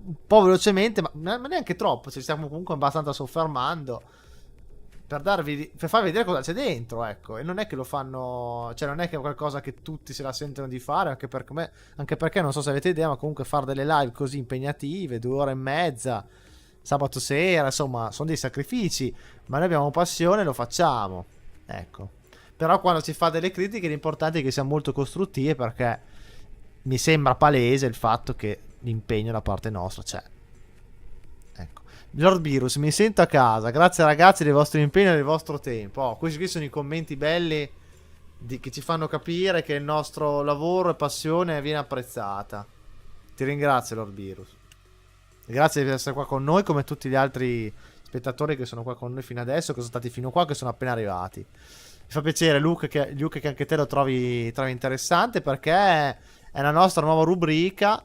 un po' velocemente, ma neanche troppo. Ci stiamo comunque abbastanza soffermando per farvi vedere cosa c'è dentro, ecco. E non è che lo fanno, cioè non è che è qualcosa che tutti se la sentono di fare, anche perché non so se avete idea, ma comunque fare delle live così impegnative, 2 ore e mezza sabato sera, insomma, sono dei sacrifici, ma noi abbiamo passione e lo facciamo, ecco. Però quando si fa delle critiche l'importante è che siano molto costruttive, perché mi sembra palese il fatto che l'impegno da parte nostra c'è. Ecco. Lord Virus, mi sento a casa. Grazie ragazzi del vostro impegno e del vostro tempo. Questi qui sono i commenti belli che ci fanno capire che il nostro lavoro e passione viene apprezzata. Ti ringrazio Lord Virus. Grazie di essere qua con noi, come tutti gli altri spettatori che sono qua con noi fino adesso, che sono stati fino qua, che sono appena arrivati. Mi fa piacere Luke che anche te lo trovi interessante, perché è la nostra nuova rubrica.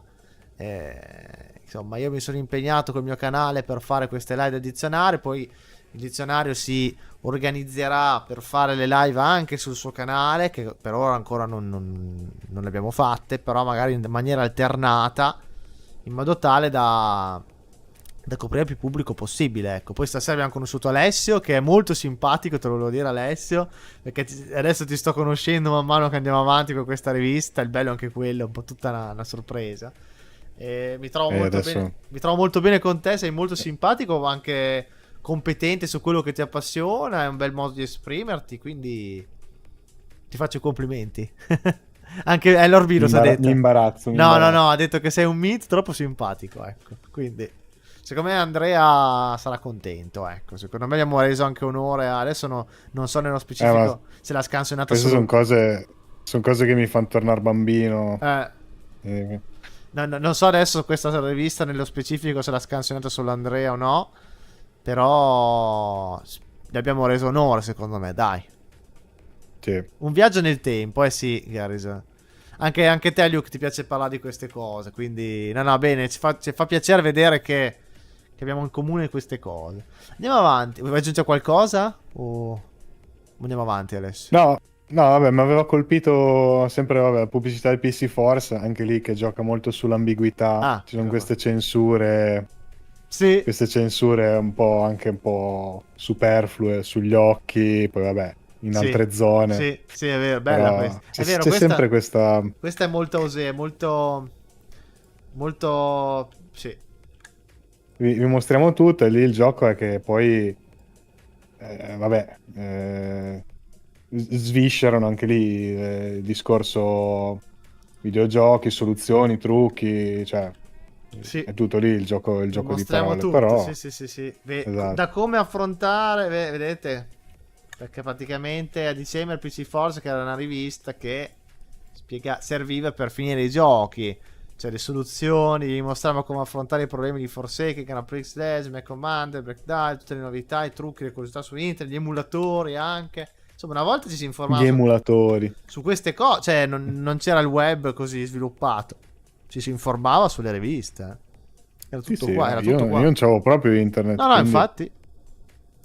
Insomma, io mi sono impegnato col mio canale per fare queste live del dizionario, poi il dizionario si organizzerà per fare le live anche sul suo canale, che per ora ancora non le abbiamo fatte, però magari in maniera alternata, in modo tale da coprire il più pubblico possibile, ecco. Poi stasera abbiamo conosciuto Alessio, che è molto simpatico, te lo volevo dire Alessio, perché adesso ti sto conoscendo man mano che andiamo avanti con questa rivista. Il bello è anche quello, è un po' tutta una sorpresa. Mi trovo molto bene con te, sei molto simpatico, ma anche competente su quello che ti appassiona, è un bel modo di esprimerti, quindi ti faccio i complimenti. Anche Lord Virus ha detto. Mi imbarazzo. No, ha detto che sei un meet troppo simpatico, ecco. Quindi secondo me Andrea sarà contento, ecco. Secondo me gli abbiamo reso anche onore. Adesso non so nello specifico se la scansionata queste sono cose che mi fanno tornare bambino. Non so adesso questa rivista nello specifico se l'ha scansionata solo Andrea o no, però gli abbiamo reso onore, secondo me, dai. Sì. Un viaggio nel tempo, sì, Garrison. Anche te, Luke, ti piace parlare di queste cose, quindi... No, bene, ci fa piacere vedere che abbiamo in comune queste cose. Andiamo avanti. Vuoi aggiungere qualcosa? O andiamo avanti, Alessio? No, vabbè, mi aveva colpito sempre, vabbè, la pubblicità del PC Force, anche lì che gioca molto sull'ambiguità. Ah, Ci sono queste censure sì. un po' anche un po' superflue sugli occhi, poi vabbè, in Sì, altre zone. sì, è vero, bella Però questa. È vero, c'è sempre questa... questa è molto osè, molto, sì, Vi mostriamo tutto e lì il gioco è che poi, vabbè, sviscerano anche lì il discorso videogiochi, soluzioni, trucchi, cioè sì. è tutto lì il gioco di Mostriamo parole, tutto, però... sì. Esatto. Da come affrontare, vedete, perché praticamente a dicembre il PC Force, che era una rivista che serviva per finire i giochi, cioè le soluzioni, vi mostrava come affrontare i problemi di Forsaken, Grand Prix Dash, Mac Commander, Black Dive, tutte le novità, i trucchi, le curiosità su internet, gli emulatori anche. Insomma, una volta ci si informava Gli emulatori. su queste cose, cioè non c'era il web così sviluppato, ci si informava sulle riviste. Era tutto Sì, qua, era io tutto qua. non c'avevo proprio internet, No, quindi infatti.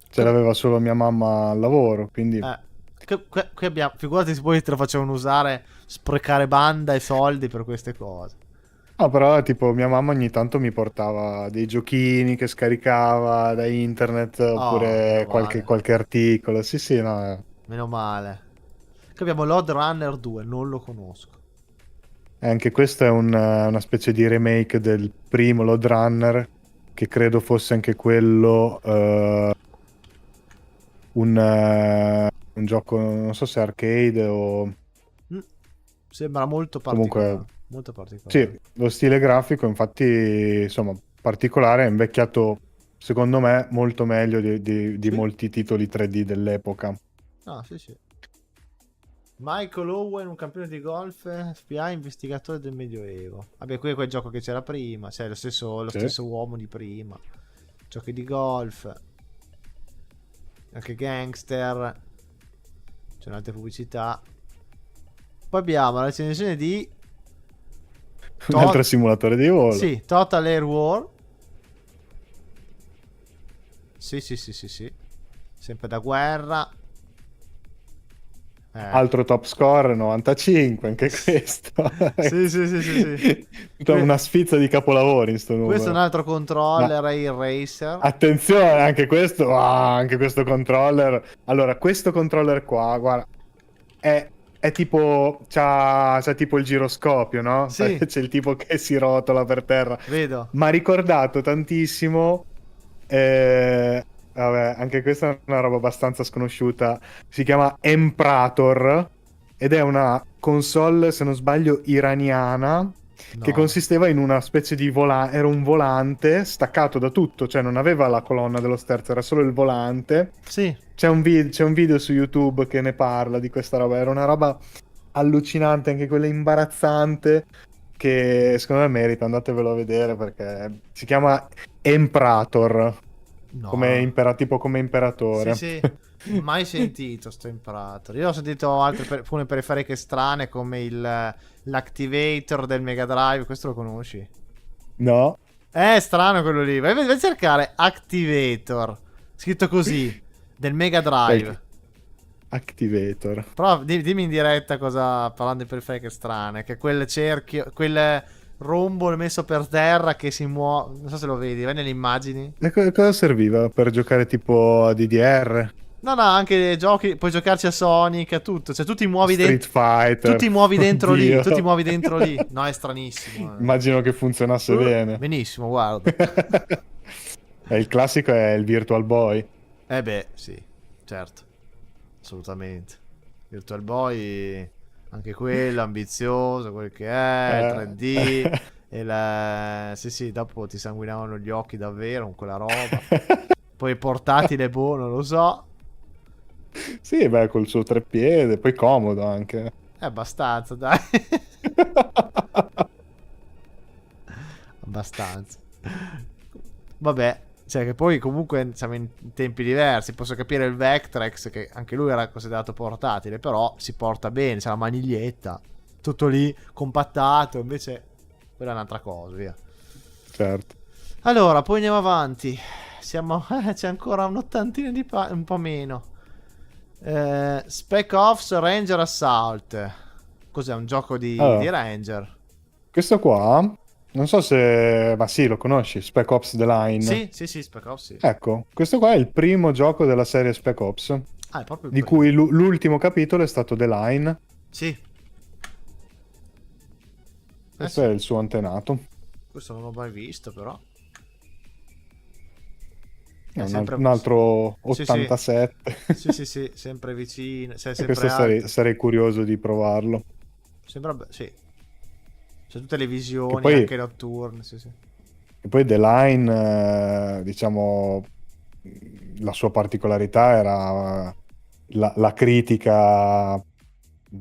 ce l'aveva solo mia mamma al lavoro, quindi... Qui abbiamo, figurati se poi te lo facevano usare, sprecare banda e soldi per queste cose. No, però tipo mia mamma ogni tanto mi portava dei giochini che scaricava da internet Oh, meno oppure male. qualche articolo. Sì, no. Meno male. Qui abbiamo Load Runner 2, non lo conosco. Anche questo è una specie di remake del primo Load Runner, che credo fosse anche quello un gioco, non so se arcade o Sembra molto comunque... particolare. Molto particolare. Sì, lo stile grafico infatti, insomma, particolare, è invecchiato secondo me molto meglio di Sì. molti titoli 3D dell'epoca. Ah, sì. Michael Owen, un campione di golf, FBI, investigatore del Medioevo. Vabbè, qui è quel gioco che c'era prima, cioè lo Sì. stesso uomo di prima. Giochi di golf. Anche gangster. C'è un'altra pubblicità. Poi abbiamo la recensione di Un altro simulatore di volo. Sì, Total Air War. Sì. Sempre da guerra. Altro top score 95, anche questo. Sì. Tutta una sfilza di capolavori in sto numero. Questo è un altro controller Air Racer. Attenzione, anche questo controller. Allora, questo controller qua, guarda, è tipo c'ha tipo il giroscopio, no? Sì. C'è il tipo che si rotola per terra. Vedo. Mi ha ricordato tantissimo. Vabbè, anche questa è una roba abbastanza sconosciuta. Si chiama Emprator ed è una console, se non sbaglio, iraniana. Che consisteva in una specie di volante, era un volante staccato da tutto, cioè non aveva la colonna dello sterzo, era solo il volante. Sì. C'è un video su YouTube che ne parla di questa roba, era una roba allucinante, anche quella imbarazzante, che secondo me merita, andatevelo a vedere perché si chiama Emprator, come tipo come imperatore. Sì. Mai sentito sto Imperator. Io ho sentito alcune periferiche strane come l'Activator del Mega Drive. Questo lo conosci? No. È strano quello lì. Vai a cercare Activator, scritto così, del Mega Drive. Activator. Però dimmi in diretta cosa, parlando di periferiche strane, che quel cerchio, quel rombo messo per terra che si muove. Non so se lo vedi, vai nelle immagini. E cosa serviva? Per giocare tipo a DDR? No, anche giochi, puoi giocarci a Sonic, a tutto. Cioè, tu ti muovi Street Fighter. Tu ti muovi dentro lì. Oddio. Tu ti muovi dentro lì. No, è stranissimo. Immagino che funzionasse bene. Benissimo, guarda. Il classico è il Virtual Boy. Beh, sì, certo. Assolutamente. Virtual Boy, anche quello, ambizioso, quel che è, 3D. Sì, dopo ti sanguinavano gli occhi davvero con quella roba. Poi portatile, boh, non lo so. Sì, beh, col suo treppiede, poi comodo anche. Abbastanza, dai. Abbastanza. Vabbè, Cioè, che poi comunque siamo in tempi diversi. Posso capire il Vectrex, che anche lui era considerato portatile, però si porta bene, c'è la maniglietta, tutto lì compattato, invece quella è un'altra cosa, via. Certo. Allora, poi andiamo avanti. Siamo... c'è ancora un'ottantina di un po' meno. Spec Ops Ranger Assault. Cos'è? Un gioco di Ranger? Questo qua, non so se... Ma sì, lo conosci, Spec Ops The Line. Sì, Spec Ops, sì. Ecco, questo qua è il primo gioco della serie Spec Ops. Ah, è proprio il di primo. cui l'ultimo capitolo è stato The Line. Sì. Questo è il suo antenato. Questo non l'ho mai visto, però. Un altro 87. Sì, sempre vicino. Sei sempre questo sarei curioso di provarlo. Sembra sì. C'è tutte le visioni, poi, anche notturne, sì. E poi The Line, diciamo, la sua particolarità era la critica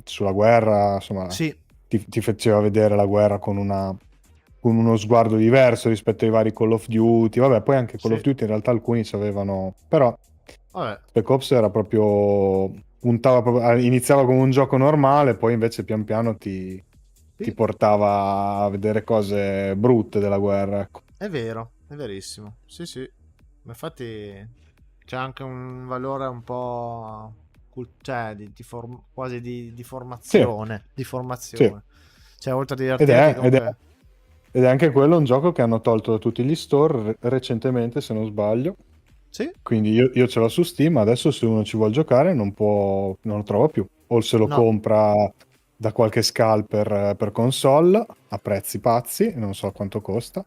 sulla guerra, insomma, sì. ti faceva vedere la guerra con uno sguardo diverso rispetto ai vari Call of Duty. Vabbè, poi anche Call of Duty in realtà alcuni ci avevano, però Spec Ops era proprio iniziava come un gioco normale, poi invece pian piano ti portava a vedere cose brutte della guerra, ecco. È vero, è verissimo. Sì. Infatti c'è anche un valore un po' cioè quasi di formazione, sì. di formazione. Sì. Cioè, oltre a divertirti ed è anche quello un gioco che hanno tolto da tutti gli store recentemente, se non sbaglio. Sì. Quindi io ce l'ho su Steam, adesso se uno ci vuole giocare non lo trova più. O se lo compra da qualche scalper per console a prezzi pazzi, non so quanto costa.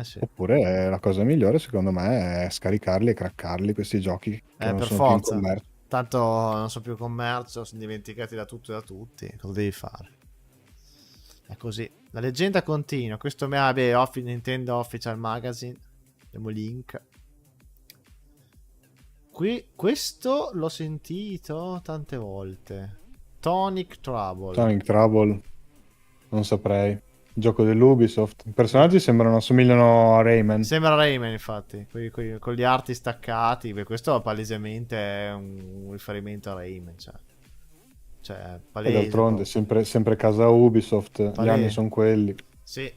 Sì. Oppure la cosa migliore secondo me è scaricarli e craccarli questi giochi che non per sono forza. più in commercio. Tanto non so più commercio, sono dimenticati da tutto e da tutti. Cosa devi fare? È così. La leggenda continua. Questo Nintendo Official Magazine. Abbiamo link. Questo l'ho sentito tante volte. Tonic Trouble. Non saprei. Gioco dell'Ubisoft. I personaggi somigliano a Rayman. Sembra Rayman, infatti. Con gli arti staccati. Questo palesemente è un riferimento a Rayman. Cioè palese. E d'altronde, sempre casa Ubisoft. Palese. Gli anni sono quelli. Sì.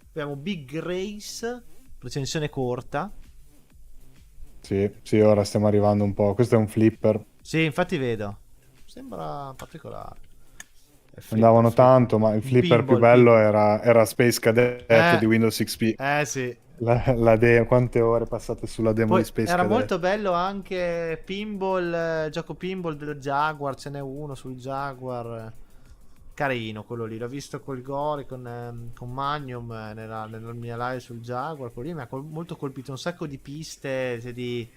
Abbiamo Big Race. Recensione corta. Sì, ora stiamo arrivando un po'. Questo è un flipper. Sì, infatti vedo. Sembra particolare. Andavano tanto, ma il flipper più bello era Space Cadet di Windows XP. Sì. La demo, quante ore passate sulla demo poi di Space era Cadet. Molto bello anche Pinball, gioco Pinball del Jaguar, ce n'è uno sul Jaguar. Carino quello lì, l'ho visto col Gori, con Magnum nella mia live sul Jaguar. Quello lì mi ha molto colpito, un sacco di piste, di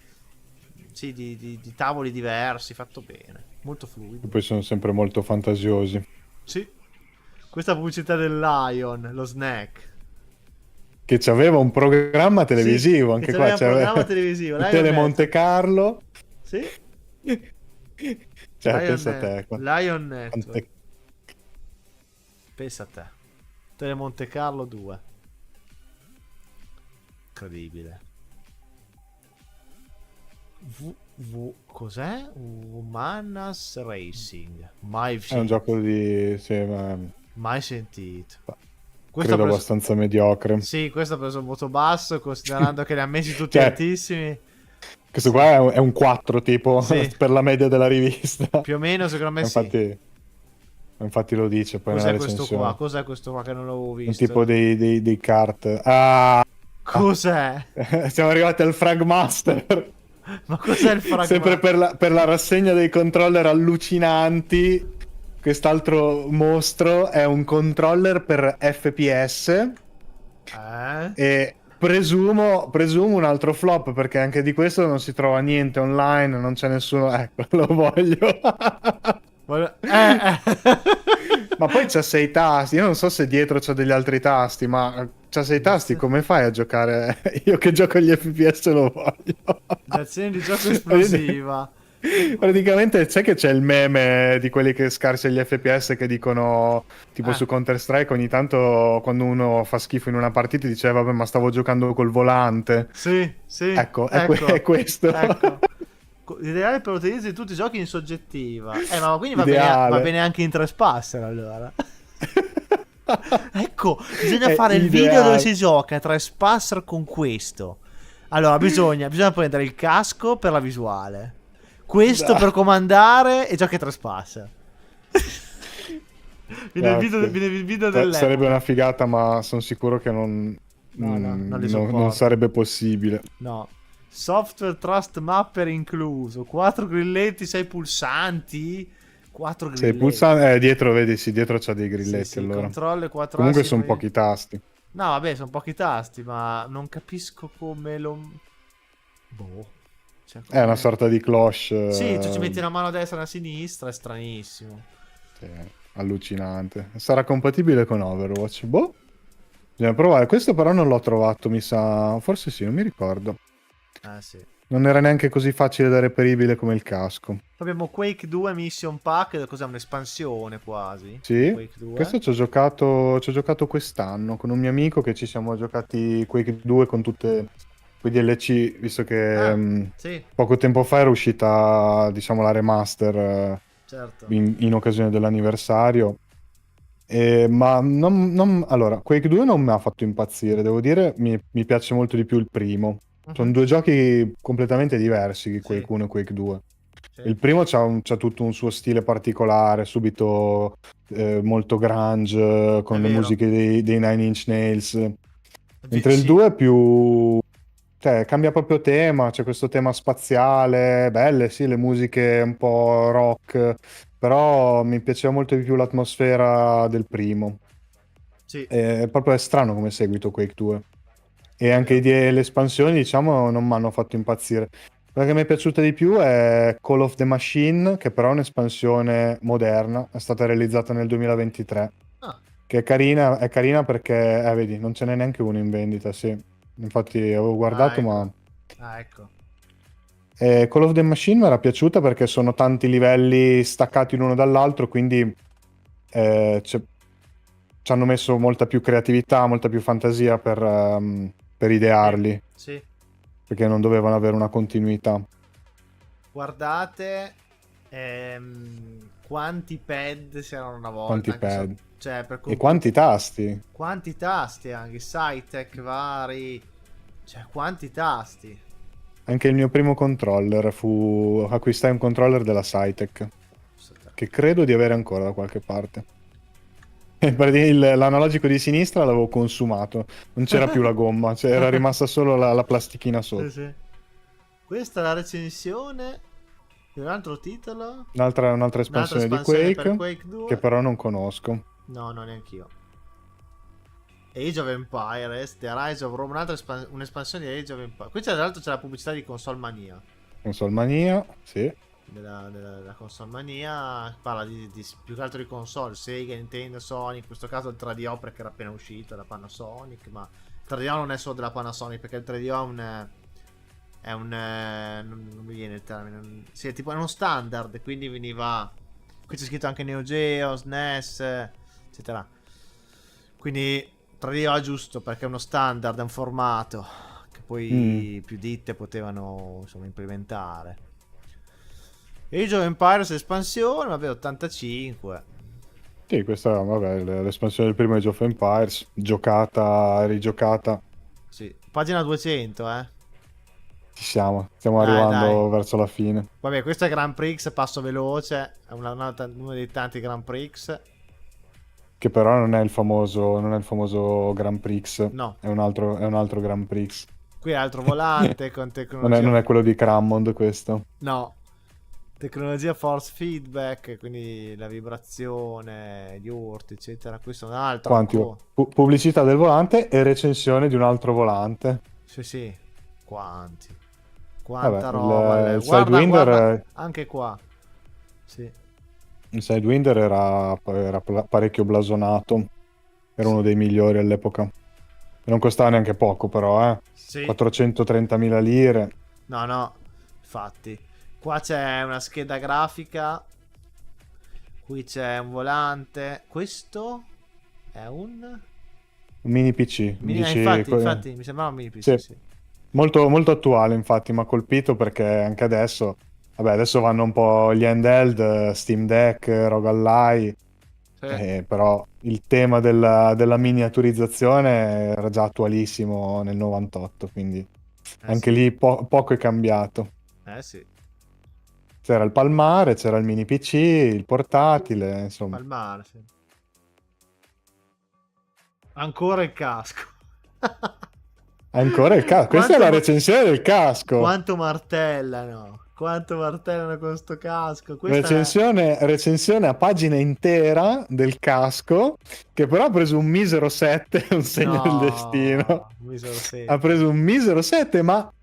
tavoli diversi, fatto bene, molto fluido. E poi sono sempre molto fantasiosi. Sì, questa pubblicità del Lion, lo snack, che c'aveva un programma televisivo, anche qua c'aveva un programma televisivo, Tele Monte Carlo. Sì. Cioè, pensa a te. Lion Network. Pensa a te. Tele Monte Carlo 2. Incredibile. Cos'è? Humanas Racing. Mai È un gioco di... mai sentito. Credo abbastanza mediocre. Sì, questo ha preso un voto basso, considerando che li ha messi tutti altissimi. Questo qua è un 4 tipo per la media della rivista. Più o meno, secondo me Infatti lo dice poi nella recensione. Cos'è questo qua che non l'avevo visto? Un tipo dei kart. Cos'è? Siamo arrivati al Fragmaster. Ma cos'è il Fragmaster? Sempre per la rassegna dei controller allucinanti. Quest'altro mostro è un controller per FPS. E presumo un altro flop, perché anche di questo non si trova niente online, non c'è nessuno. Ecco, lo voglio. Ma poi c'ha 6 tasti. Io non so se dietro c'ha degli altri tasti, ma c'ha 6 tasti. Come fai a giocare? Io che gioco agli FPS lo voglio. L'azione di gioco esplosiva. Praticamente c'è il meme di quelli che scarsano gli FPS che dicono, tipo su Counter-Strike, ogni tanto quando uno fa schifo in una partita dice vabbè ma stavo giocando col volante. Sì, sì, Ecco, ecco, è questo. ecco. Ideale per l'utilizzo di tutti i giochi in soggettiva. Ma quindi va Ideale. bene anche in Trespasser allora. Ecco, bisogna È fare il video dove ideale. si gioca a Trespasser con questo. Allora, bisogna prendere il casco per la visuale. Questo No. per comandare e giochi a Trespasser. Grazie. Viene il video Sarebbe dell'epoca. una figata, ma sono sicuro che No, no, non li non sopporto. sarebbe possibile. No. Software Trust Mapper incluso. 4 grilletti, 6 pulsanti. 4 Se grilletti. pulsa dietro, vedi, sì, dietro c'ha dei Sì, grilletti sì, allora. controllo e 4 Comunque assi. sono pochi tasti. No, vabbè, sono pochi tasti, ma non capisco come lo... Boh. Cioè, È una come... sorta di cloche. Sì, tu ci metti una mano a destra e una a sinistra, è stranissimo. Sì, allucinante. Sarà compatibile con Overwatch? Boh. Bisogna provare. Questo però non l'ho trovato, mi sa. Forse sì, non mi ricordo. Sì. Non era neanche così facile da reperibile come il casco. Poi abbiamo Quake 2 Mission Pack, cos'è un'espansione quasi? Sì, Quake 2. questo ci ho giocato quest'anno con un mio amico che ci siamo giocati Quake 2 con tutte quei DLC, visto che Sì, poco tempo fa era uscita, diciamo, la remaster certo. in occasione dell'anniversario. Ma allora, Quake 2 non mi ha fatto impazzire, devo dire, mi piace molto di più il primo. Sono Mhm. due giochi completamente diversi, Quake Sì, 1 e Quake 2. sì. Il primo c'ha tutto un suo stile particolare, subito molto grunge, È con le vero, musiche dei Nine Inch Nails. Mentre il Sì, 2 è più... Cioè, cambia proprio tema, c'è questo tema spaziale, belle, sì, le musiche un po' rock, però mi piaceva molto di più l'atmosfera del primo. sì, È strano come seguito Quake 2. E è anche vero. le espansioni, diciamo, non mi hanno fatto impazzire. Quella che mi è piaciuta di più è Call of the Machine, che però è un'espansione moderna, è stata realizzata nel 2023, Ah, che è carina perché, vedi, non ce n'è neanche uno in vendita, sì. Infatti avevo ah, guardato, ma... ecco. Ah, ecco. Call of the Machine mi era piaciuta perché sono tanti livelli staccati l'uno dall'altro, quindi ci hanno messo molta più creatività, molta più fantasia per Sì, idearli, sì. perché non dovevano avere una continuità. Guardate quanti pad c'erano una volta. Quanti Anche pad cioè, per e quanti tasti. quanti tasti anche, Cytec vari. Cioè, quanti tasti. Anche il mio primo controller acquistai un controller della Cytec, che credo di avere ancora da qualche parte. L'analogico di sinistra l'avevo consumato, non c'era più la gomma, cioè era rimasta solo la plastichina Sì, sotto. sì. Questa è la recensione di un altro titolo. Un'altra Un'altra espansione di espansione per Quake, Quake che 2. però non conosco. No, no, neanch'io. Age of Empires, The Rise of Rome, un'espansione di Age of Empires. Qui tra l'altro c'è la pubblicità di Console Mania. Console Mania, sì. Della Console Mania parla di più che altro di console, Sega, Nintendo, Sony, in questo caso il 3DO perché era appena uscito da Panasonic, ma il 3DO non è solo della Panasonic perché il 3DO non mi viene il termine, sì, è tipo è uno standard, quindi veniva, qui c'è scritto anche Neo Geo, SNES, eccetera, quindi 3DO è giusto perché è uno standard, è un formato che poi più ditte potevano insomma implementare. Age of Empires espansione, vabbè, 85. Sì, questa vabbè, l'espansione del primo Age of Empires, giocata, rigiocata. Sì, pagina 200, eh. Stiamo Dai. arrivando verso la fine. Vabbè, questo è Grand Prix, passo veloce, è uno dei tanti Grand Prix. Che però non è il famoso Grand Prix, No, è un altro Grand Prix. qui è altro volante con Non è, tecnologia. non è quello di Crammond questo. No, tecnologia force feedback, quindi la vibrazione, gli urti, eccetera. Questo è un altro Quanti? ancora. Pubblicità del volante e recensione di un altro volante. Sì, sì, quanti. Vabbè, Quanta roba. il Guarda, Sidewinder, guarda, anche qua. Sì. il Sidewinder era parecchio blasonato. Era uno Sì. dei migliori all'epoca. E non costava neanche poco, però, Sì. 430.000 lire. No, no, infatti. Qua c'è una scheda grafica. Qui c'è un volante. Questo è un Un mini PC, un PC infatti mi sembrava un mini PC, sì, sì. molto, molto attuale, infatti mi ha colpito perché anche adesso, vabbè, adesso vanno un po' gli handheld, Steam Deck, ROG Ally, Sì. però il tema della miniaturizzazione era già attualissimo nel 98, quindi anche Sì. lì poco è cambiato. Sì. C'era il palmare, c'era il mini PC, il portatile, insomma. Palmare, sì. Ancora il casco. Ancora il casco. Questa è Quanto la recensione del casco. Quanto martellano. Quanto martellano con sto casco. Questa è... Recensione a pagina intera del casco, che però ha preso un misero 7, un segno del destino. No, misero Ha 7. preso un misero 7, ma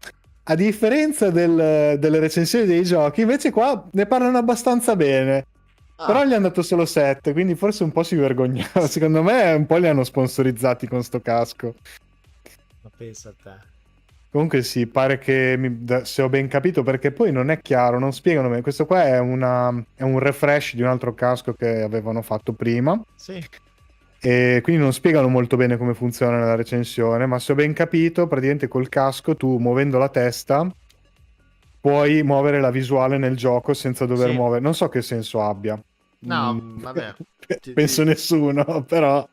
a differenza delle recensioni dei giochi, invece qua ne parlano abbastanza bene. Però gli hanno dato solo 7, quindi forse un po' si vergognava. Secondo me un po' li hanno sponsorizzati con sto casco. Ma pensa a te. Comunque sì, pare che, se ho ben capito, perché poi non è chiaro, non spiegano bene. Questo qua è un refresh di un altro casco che avevano fatto prima. Sì. E quindi non spiegano molto bene come funziona nella recensione, ma se ho ben capito, praticamente col casco tu, muovendo la testa, puoi muovere la visuale nel gioco senza dover Sì. muovere. Non so che senso abbia. No, vabbè. Penso nessuno, però...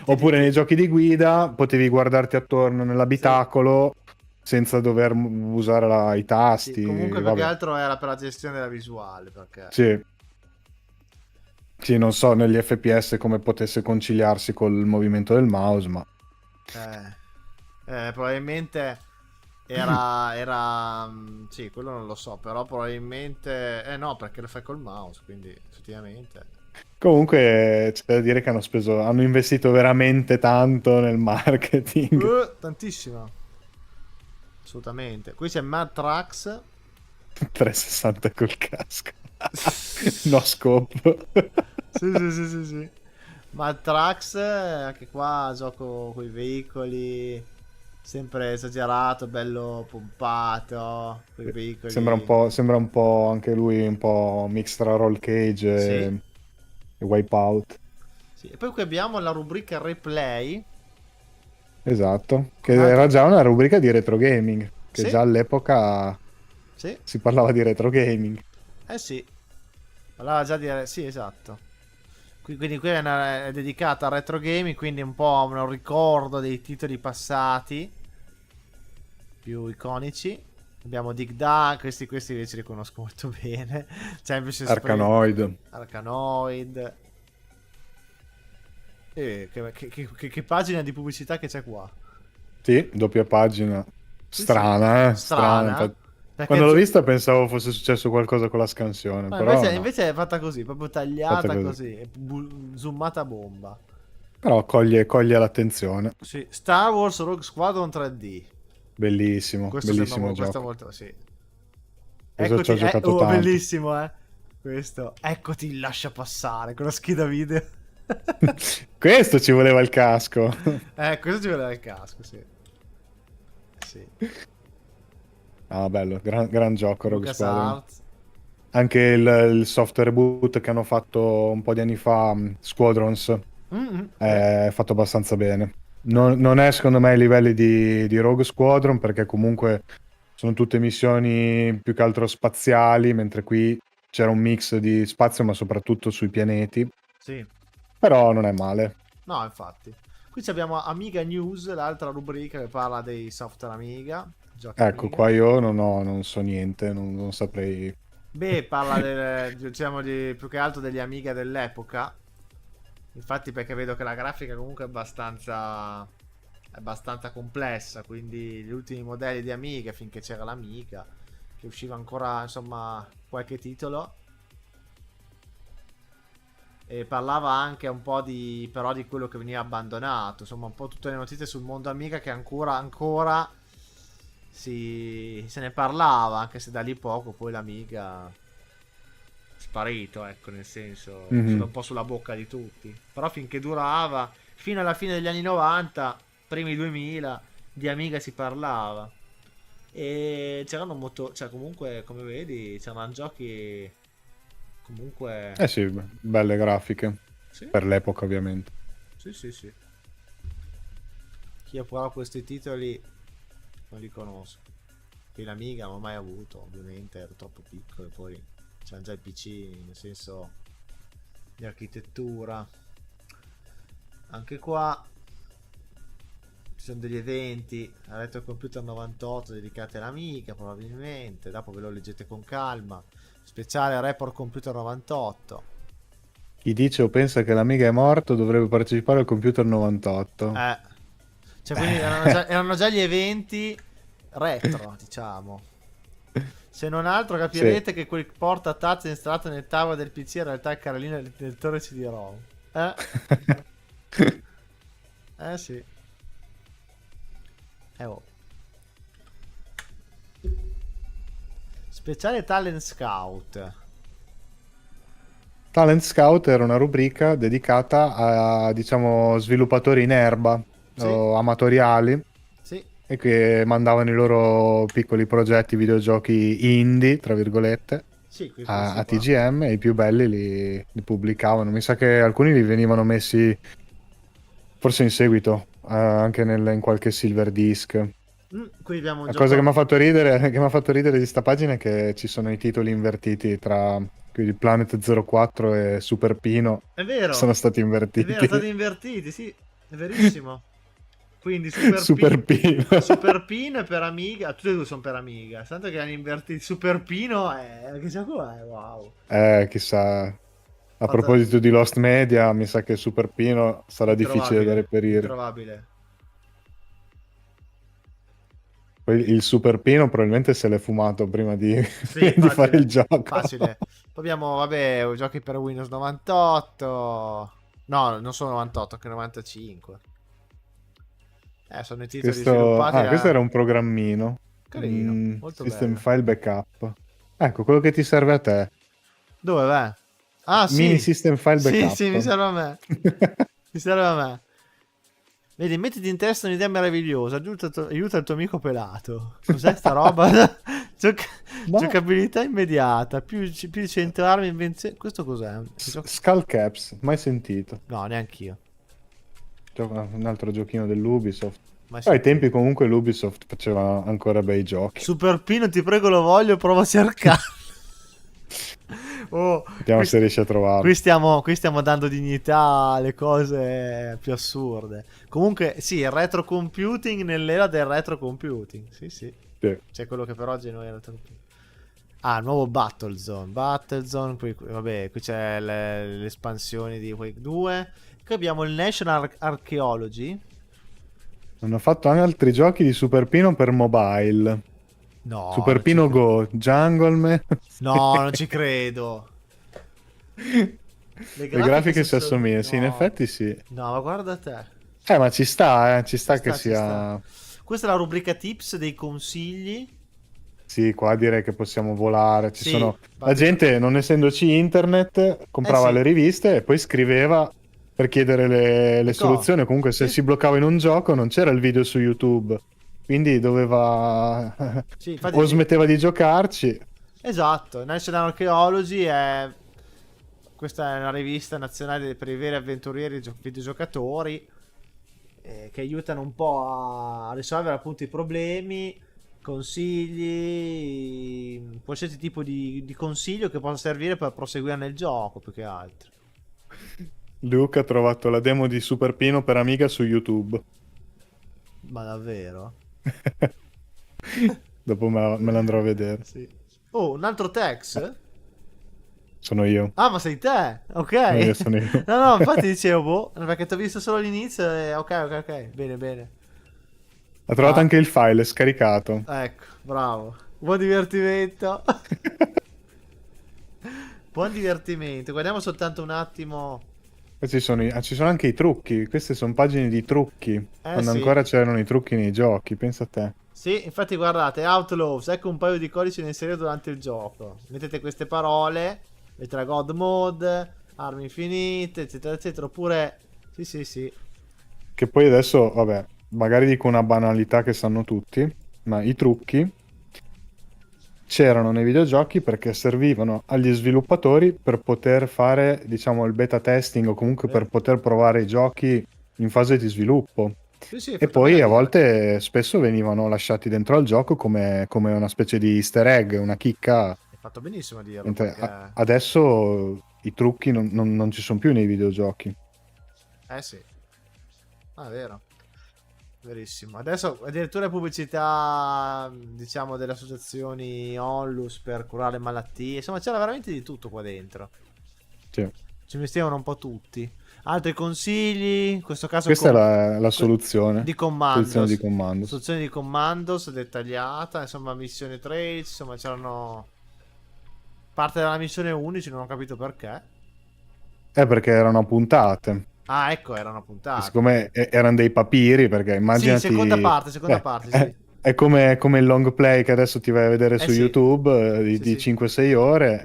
Oppure nei giochi di guida potevi guardarti attorno nell'abitacolo senza dover usare i tasti. Sì, comunque più che vabbè. altro era per la gestione della visuale, perché... Sì. Sì, non so negli FPS come potesse conciliarsi col movimento del mouse, ma... probabilmente era sì, quello non lo so, però probabilmente no, perché lo fai col mouse, quindi effettivamente Comunque c'è da dire che hanno investito veramente tanto nel marketing. tantissimo, assolutamente. Qui c'è Mad Trax. 360 col casco. No scope. Sì. Mad Trax, anche qua gioco con i veicoli, sempre esagerato, bello pompato, quei veicoli. Sembra un po' anche lui un po' mix tra Roll Cage Sì. e Wipeout. Sì. E poi qui abbiamo la rubrica replay. Esatto, che Con era altri... già una rubrica di retro gaming, che Sì, già all'epoca sì, si parlava di retro gaming. sì. Parlava già di... Sì, esatto. Quindi qui è dedicata al retro gaming, quindi un po' un ricordo dei titoli passati più iconici. Abbiamo Dig Dug, questi invece li conosco molto bene. C'è invece Arkanoid. Arkanoid. Che pagina di pubblicità che c'è qua. Sì, doppia pagina. Strana, Strana. Strana. Quando l'ho vista pensavo fosse successo qualcosa con la scansione, No, però invece è fatta così, proprio tagliata fatta così, zoomata a bomba. Però coglie l'attenzione. Sì, Star Wars Rogue Squadron 3D. Bellissimo, bellissimo gioco. Questo molto, sì. Questo ci ho giocato tanto. Bellissimo, questo. Eccoti il lascia passare con la scheda video. Questo ci voleva il casco. Questo ci voleva il casco, sì. Sì. Ah, bello, gran gioco Rogue Squadron. LucasArts. Anche il software reboot che hanno fatto un po' di anni fa, Squadrons, è fatto abbastanza bene. Non è secondo me ai livelli di Rogue Squadron, perché comunque sono tutte missioni più che altro spaziali, mentre qui c'era un mix di spazio, ma soprattutto sui pianeti. Sì. Però non è male. No, infatti. Qui abbiamo Amiga News, l'altra rubrica che parla dei software Amiga. Ecco, Amiga. qua io non so niente, non saprei. Beh, parla diciamo più che altro degli Amiga dell'epoca. Infatti, perché vedo che la grafica comunque è abbastanza complessa. Quindi gli ultimi modelli di Amiga, finché c'era l'Amiga, che usciva ancora, insomma, qualche titolo. E parlava anche un po' però di quello che veniva abbandonato. Insomma, un po' tutte le notizie sul mondo Amiga che ancora se ne parlava, anche se da lì poco poi l'Amiga è sparito, ecco, nel senso, un po' sulla bocca di tutti. Però finché durava, fino alla fine degli anni 90, primi 2000, di Amiga si parlava. E c'erano cioè comunque, come vedi, c'erano giochi comunque... Eh sì, belle grafiche. Sì, Per l'epoca, ovviamente. sì, sì, sì. Chi ha provato questi titoli non li conosco. Qui l'Amiga non ho mai avuto, ovviamente ero troppo piccolo, e poi c'era già il PC, nel senso di architettura. Anche qua ci sono degli eventi a Retro Computer 98 dedicati all'Amiga, probabilmente. Dopo ve lo leggete con calma. Speciale Report Computer 98. Chi dice o pensa che l'Amiga è morto dovrebbe partecipare al Computer 98. Cioè, quindi erano già gli eventi retro, diciamo. Se non altro Sì. capirete che quel porta tazza installato nel tavolo del PC in realtà è Carolina del lettore CD-ROM. Eh sì. Oh. Speciale Talent Scout. Talent Scout era una rubrica dedicata a, diciamo, sviluppatori in erba Sì, o amatoriali sì, e che mandavano i loro piccoli progetti videogiochi indie, tra virgolette, sì, a questi qua. TGM e i più belli li pubblicavano. Mi sa che alcuni li venivano messi forse in seguito, anche in qualche Silver Disc. Qui abbiamo un La cosa che gioco. mi ha fatto ridere, che mi ha fatto ridere di sta pagina è che ci sono i titoli invertiti tra quindi Planet 04 e Super Pino. È vero, Sono stati è vero, invertiti. stati invertiti, sì, è verissimo. Quindi Super Super P. Pino. Super Pino è per Amiga, tutti e due sono per Amiga. Tanto che hanno invertito. Super Pino è. Che gioco è? Wow. Chissà. A Guarda, proposito di Lost Media, mi sa che Super Pino sarà difficile da introvabile, reperire. introvabile. Poi il Super Pino probabilmente se l'è fumato prima di, Sì, di fare il facile, gioco. facile. Poi abbiamo, vabbè, giochi per Windows 98. No, non sono 98, che 95. Sono i titoli sviluppati Questo da. era un programmino. Carino, molto System bello. File Backup. Ecco, quello che ti serve a te. Dove vai? Ah, Mini sì. System File Sì, sì, mi Backup. serve a me. Mi serve a me. Vedi, mettiti in testa un'idea meravigliosa. Aiuta il tuo amico pelato. Cos'è sta roba? Gioca- Ma Giocabilità immediata. Più 100 armi, invenzioni. Questo cos'è? Skull Caps, mai sentito. No, neanch'io. Un altro giochino dell'Ubisoft. Mai Ai tempi sentito. comunque l'Ubisoft faceva ancora bei giochi. Super Pino, ti prego, lo voglio. Prova a cercare. Oh, Vediamo qui, se riesci a trovarlo. qui stiamo dando dignità alle cose più assurde. Comunque, sì, il retro computing nell'era del retro computing. Sì, sì. Sì. C'è quello che per oggi noi è retro computing. Ah, nuovo Battlezone. Battlezone, vabbè, qui c'è l'espansione di Quake 2. Qui abbiamo il National Archaeology. Hanno fatto anche altri giochi di Super Pino per mobile. No, Super non ci Pino credo. Go, Jungleman. No, non ci credo. Le Le grafiche grafiche si si assomigliano, sì, in No. effetti sì. No, ma guarda te. Ma ci Ci sta che sta, ci sta. sia... Questa è la rubrica tips dei consigli. Sì, qua direi che possiamo volare. Sì, La infatti. gente, non essendoci internet, Eh comprava sì, le riviste e poi scriveva per chiedere le ecco. soluzioni. Comunque, se Sì, si bloccava in un gioco, non c'era il video su YouTube. Quindi doveva... sì, infatti o sì. smetteva di giocarci. Esatto, National Archaeology è. Questa è una rivista nazionale per i veri avventurieri videogiocatori che aiutano un po' a risolvere appunto i problemi, consigli, qualsiasi tipo di consiglio che possa servire per proseguire nel gioco più che altro. Luke ha trovato la demo di Super Pino per Amiga su YouTube. Ma davvero? Dopo me l'andrò a vedere. Sì. Oh, un altro text? Sono io. Ah, ma sei te? Ok. No, io sono io. No, no, infatti dicevo, boh, perché ti ho visto solo all'inizio e ok, ok, ok, bene, bene. Ha trovato Ah, anche il file, è scaricato. ecco, bravo. Buon divertimento. Buon divertimento. Guardiamo soltanto un attimo. Poi ci sono anche i trucchi. Queste sono pagine di trucchi. Eh Quando sì. ancora c'erano i trucchi nei giochi, pensa a te. Sì, infatti guardate, Outlaws, ecco un paio di codici da inserire durante il gioco. Mettete queste parole, mettete la God Mode, armi infinite, eccetera, eccetera. Oppure, sì, sì, sì. Che poi adesso, vabbè, magari dico una banalità che sanno tutti, ma i trucchi c'erano nei videogiochi perché servivano agli sviluppatori per poter fare, diciamo, il beta testing o comunque per poter provare i giochi in fase di sviluppo. Sì, sì, hai E fatto bene poi a a dire. volte spesso venivano lasciati dentro al gioco come una specie di easter egg, una chicca. Hai fatto benissimo a dirlo Mentre perché... adesso i trucchi non ci sono più nei videogiochi. Eh sì, è vero. Verissimo. Adesso addirittura pubblicità, diciamo, delle associazioni Onlus per curare malattie. Insomma, c'era veramente di tutto qua dentro. Sì. Ci investivano un po' tutti. Altri consigli, in questo caso Questa è la soluzione. di Soluzione di Commandos. comando. Soluzione di Commandos dettagliata, insomma, missione trace, insomma, c'erano parte della missione 11, non ho capito perché. Perché erano puntate. Ah, ecco, erano E puntate. siccome erano dei papiri, perché Sì, immaginati. seconda parte, sì. È come il long play che adesso ti vai a vedere su Sì, YouTube sì, di sì. 5-6 ore,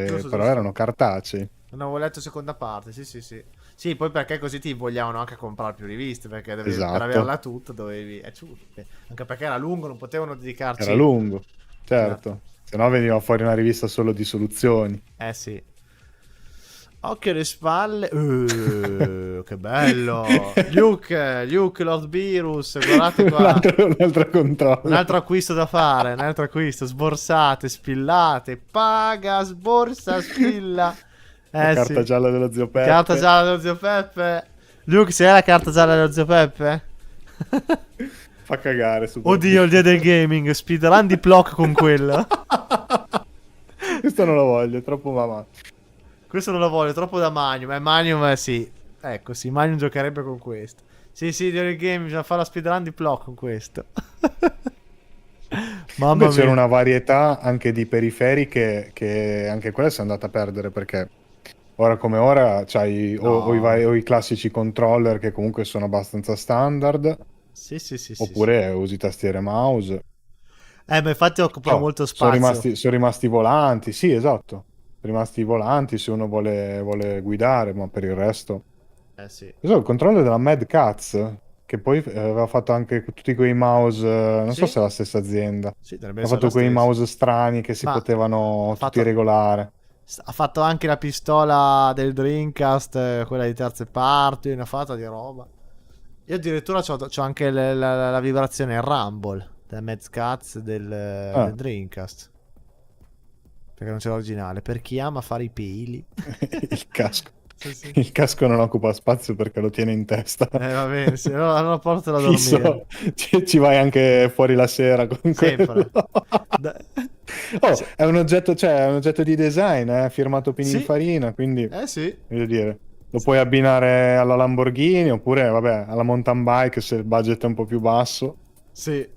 Giusto, però giusto. erano cartacei. Non avevo letto seconda parte, sì, sì, sì. Sì, poi perché così ti vogliavano anche comprare più riviste, perché per Esatto, averla tutta dovevi... anche perché era lungo, non potevano era dedicarci... lungo, Certo. certo. Se no veniva fuori una rivista solo di soluzioni. Eh sì. Occhio alle spalle. Che bello. Luke, Lord Virus, guardate qua. Un altro Un controllo. altro acquisto da fare, un altro acquisto. Sborsate, spillate, paga, sborsa, spilla. La carta Sì. gialla dello zio Carta Peppe. gialla dello zio Peppe. Luke, sei la carta gialla dello zio Peppe? Fa cagare Super Oddio, il dia del gaming. Speedrun di Plock con quello. Questo non lo voglio, è troppo mamma. Questo non lo voglio, troppo da Magnum. Magnum, sì. Ecco, sì, Magnum giocherebbe con questo. Sì, sì, dia del gaming, bisogna fare la speedrun di Plock con questo. Beh, Mamma c'era mia. una varietà anche di periferiche che anche quella si è andata a perdere perché ora come ora c'hai No. o i classici controller che comunque sono abbastanza standard, Sì, sì, sì, sì, sì. oppure usi tastiere e mouse. Ma infatti occupano Oh, molto sono spazio. rimasti i volanti, sì, esatto. Sono rimasti i volanti se uno vuole guidare, ma per il resto. Eh sì. Io so, il controller della Mad Catz, che poi aveva fatto anche tutti quei mouse, non so Sì? se è la stessa azienda. Sì, dovrebbe Ha essere la fatto quei stessa. mouse strani che si Ma ha potevano tutti fatto, regolare. ha fatto anche la pistola del Dreamcast, quella di terze parti, una fatta di roba. Io addirittura c'ho anche la vibrazione Rumble della Mezcaz del Ah, Dreamcast. Perché non c'è l'originale. Per chi ama fare i peli. il casco. Sì, sì. Il casco non occupa spazio perché lo tiene in testa. Va bene, sì, allora portalo a dormire. Fisso, ci vai anche fuori la sera con quello. Sempre. Da- Oh, Sì. è un oggetto di design, firmato Sì. Pininfarina, quindi Sì. voglio dire, lo puoi abbinare alla Lamborghini oppure, vabbè, alla mountain bike se il budget è un po' più basso. Sì.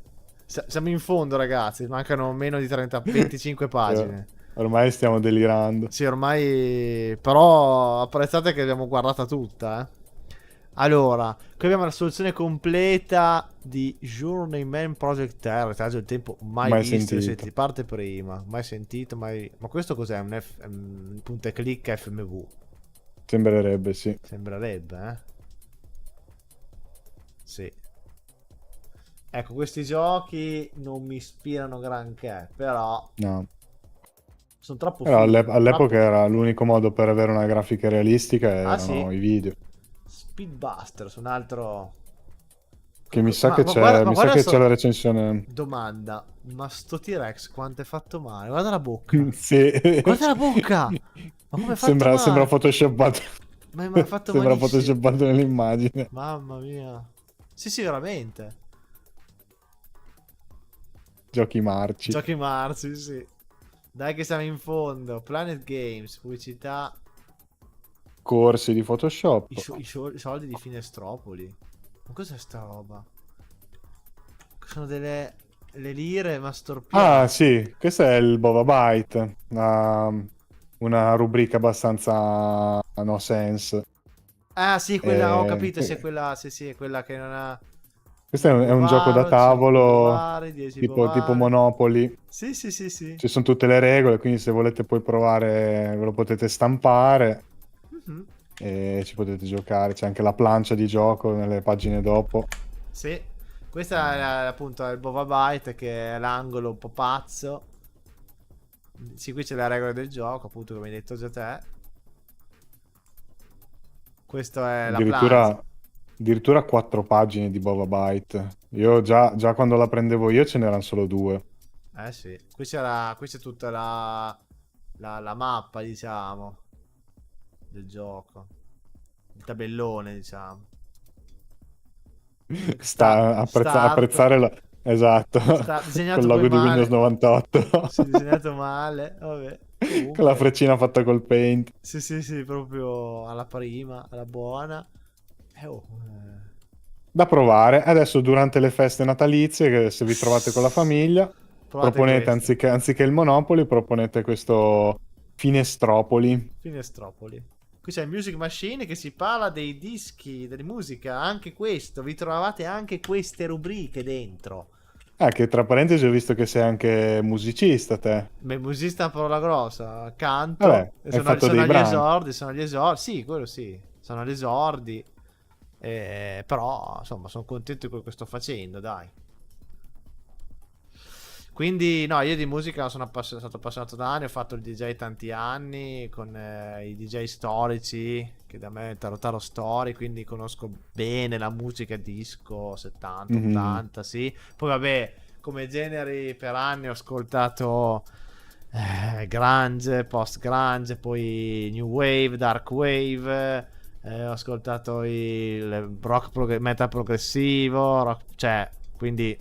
Siamo in fondo, ragazzi. Mancano meno di 30, 25 Cioè, pagine. ormai stiamo delirando. Sì, ormai. Però apprezzate che l'abbiamo guardata tutta, eh. Allora, qui abbiamo la soluzione completa di Journeyman Project Terror. Tra l'altro il tempo mai Mai visto, se sentito. ti parte prima, mai sentito, mai... Ma questo cos'è? Un punta e clicca FMV. Sembrerebbe, sì. Sembrerebbe, eh? Sì. Ecco, questi giochi non mi ispirano granché, però No. sono troppo Però fighi, all'epoca troppo... era l'unico modo per avere una grafica realistica Ah sì? erano i video. Speedbusters, un altro... Che mi sa Ma, che ma guarda, c'è, ma mi sa guarda che c'è la sto... recensione. Domanda, ma sto T-Rex quanto è fatto male? Guarda la bocca. Sì. Guarda la bocca! Ma come è fatto Sembra male? photoshoppato. Ma è fatto Sembra malissimo. photoshoppato nell'immagine. Mamma mia. Sì, sì, veramente. Giochi marci. Giochi marzi, sì. Dai che siamo in fondo. Planet Games, pubblicità. Corsi di Photoshop. I soldi di Finestropoli. Ma cos'è sta roba? Sono delle le lire ma Ah, storpiate. sì, questo è il Bova Byte. Una rubrica abbastanza no sense. Ah, sì, quella ho Eh, capito, sì, è quella, sì, sì, è quella che non ha questo è un gioco da Bovaro, 5 tavolo Bovari, 10 tipo Bovari. Monopoly. Sì, sì, sì, sì. Ci sono tutte le regole, quindi se volete poi provare ve lo potete stampare Mhm. e ci potete giocare. C'è anche la plancia di gioco nelle pagine dopo. Sì. Questa è appunto il Bova Byte che è l'angolo un po' pazzo. Sì, qui c'è la regola del gioco, appunto, come hai detto già te. Questo è la plaza. Addirittura 4 pagine di Boba Byte. Io già quando la prendevo io ce n'erano solo 2. Eh sì, qui c'è tutta la mappa, diciamo, del gioco. Il tabellone, diciamo. Start, Apprezzare esatto, col disegnato poi logo di Windows male. 98. Sì, disegnato male, vabbè. Con la Comunque, freccina fatta col paint. sì, sì, sì, proprio alla prima, alla buona. Oh, Da provare. Adesso durante le feste natalizie, che se vi trovate con la famiglia, provate proponete questo. anziché il Monopoly, proponete questo Finestropoli. Finestropoli. Qui c'è il Music Machine che si parla dei dischi, della musica, anche questo. Vi trovate anche queste rubriche dentro. Che tra parentesi ho visto che sei anche musicista te. Beh, musicista è una parola grossa. Canto. Vabbè, hai fatto dei brani. Sono agli esordi. Sì, quello sì. Sono agli esordi. Però, insomma, sono contento di quello che sto facendo, dai. Quindi, no, io di musica sono stato appassionato da anni, ho fatto il DJ tanti anni con i DJ storici, che da me è Tarotaro Story, quindi conosco bene la musica disco 70, Mhm. 80, sì. Poi vabbè, come generi per anni ho ascoltato grunge, post-grunge, poi new wave, dark wave, ho ascoltato il metal progressivo, cioè, quindi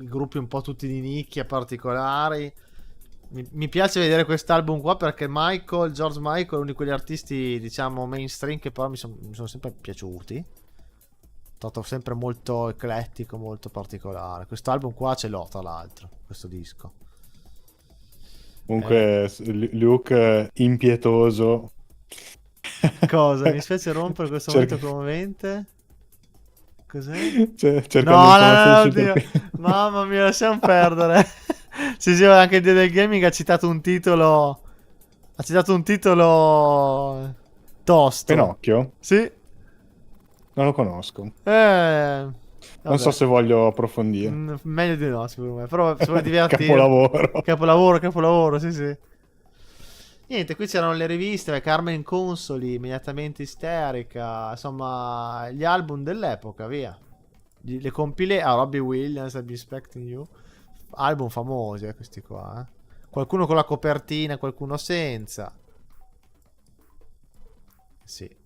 gruppi un po' tutti di nicchia particolari. Mi piace vedere quest'album qua perché George Michael è uno di quegli artisti, diciamo, mainstream che però mi sono sempre piaciuti. È stato sempre molto eclettico, molto particolare. Quest'album qua ce l'ho, tra l'altro, questo disco. Comunque, Luke impietoso. Cosa? Mi spiace rompere questo Cerca, momento commovente. Cos'è? cercando No, no, informazioni no, super... oddio. Mamma mia, lasciamo perdere. Sì, sì, anche il dio del gaming ha citato un titolo. Ha citato un titolo tosto. Pinocchio? Sì. Non lo conosco. Non so Vabbè. se voglio approfondire. Meglio di no, secondo me. Però se vuoi divertirti. Capolavoro. Capolavoro, capolavoro, sì, sì. Niente, qui c'erano le riviste, Carmen Consoli, immediatamente isterica, insomma, gli album dell'epoca, via. Le compile a Robbie Williams, I'll Be Expecting You. Album famosi, questi qua, eh. Qualcuno con la copertina, qualcuno senza. Sì.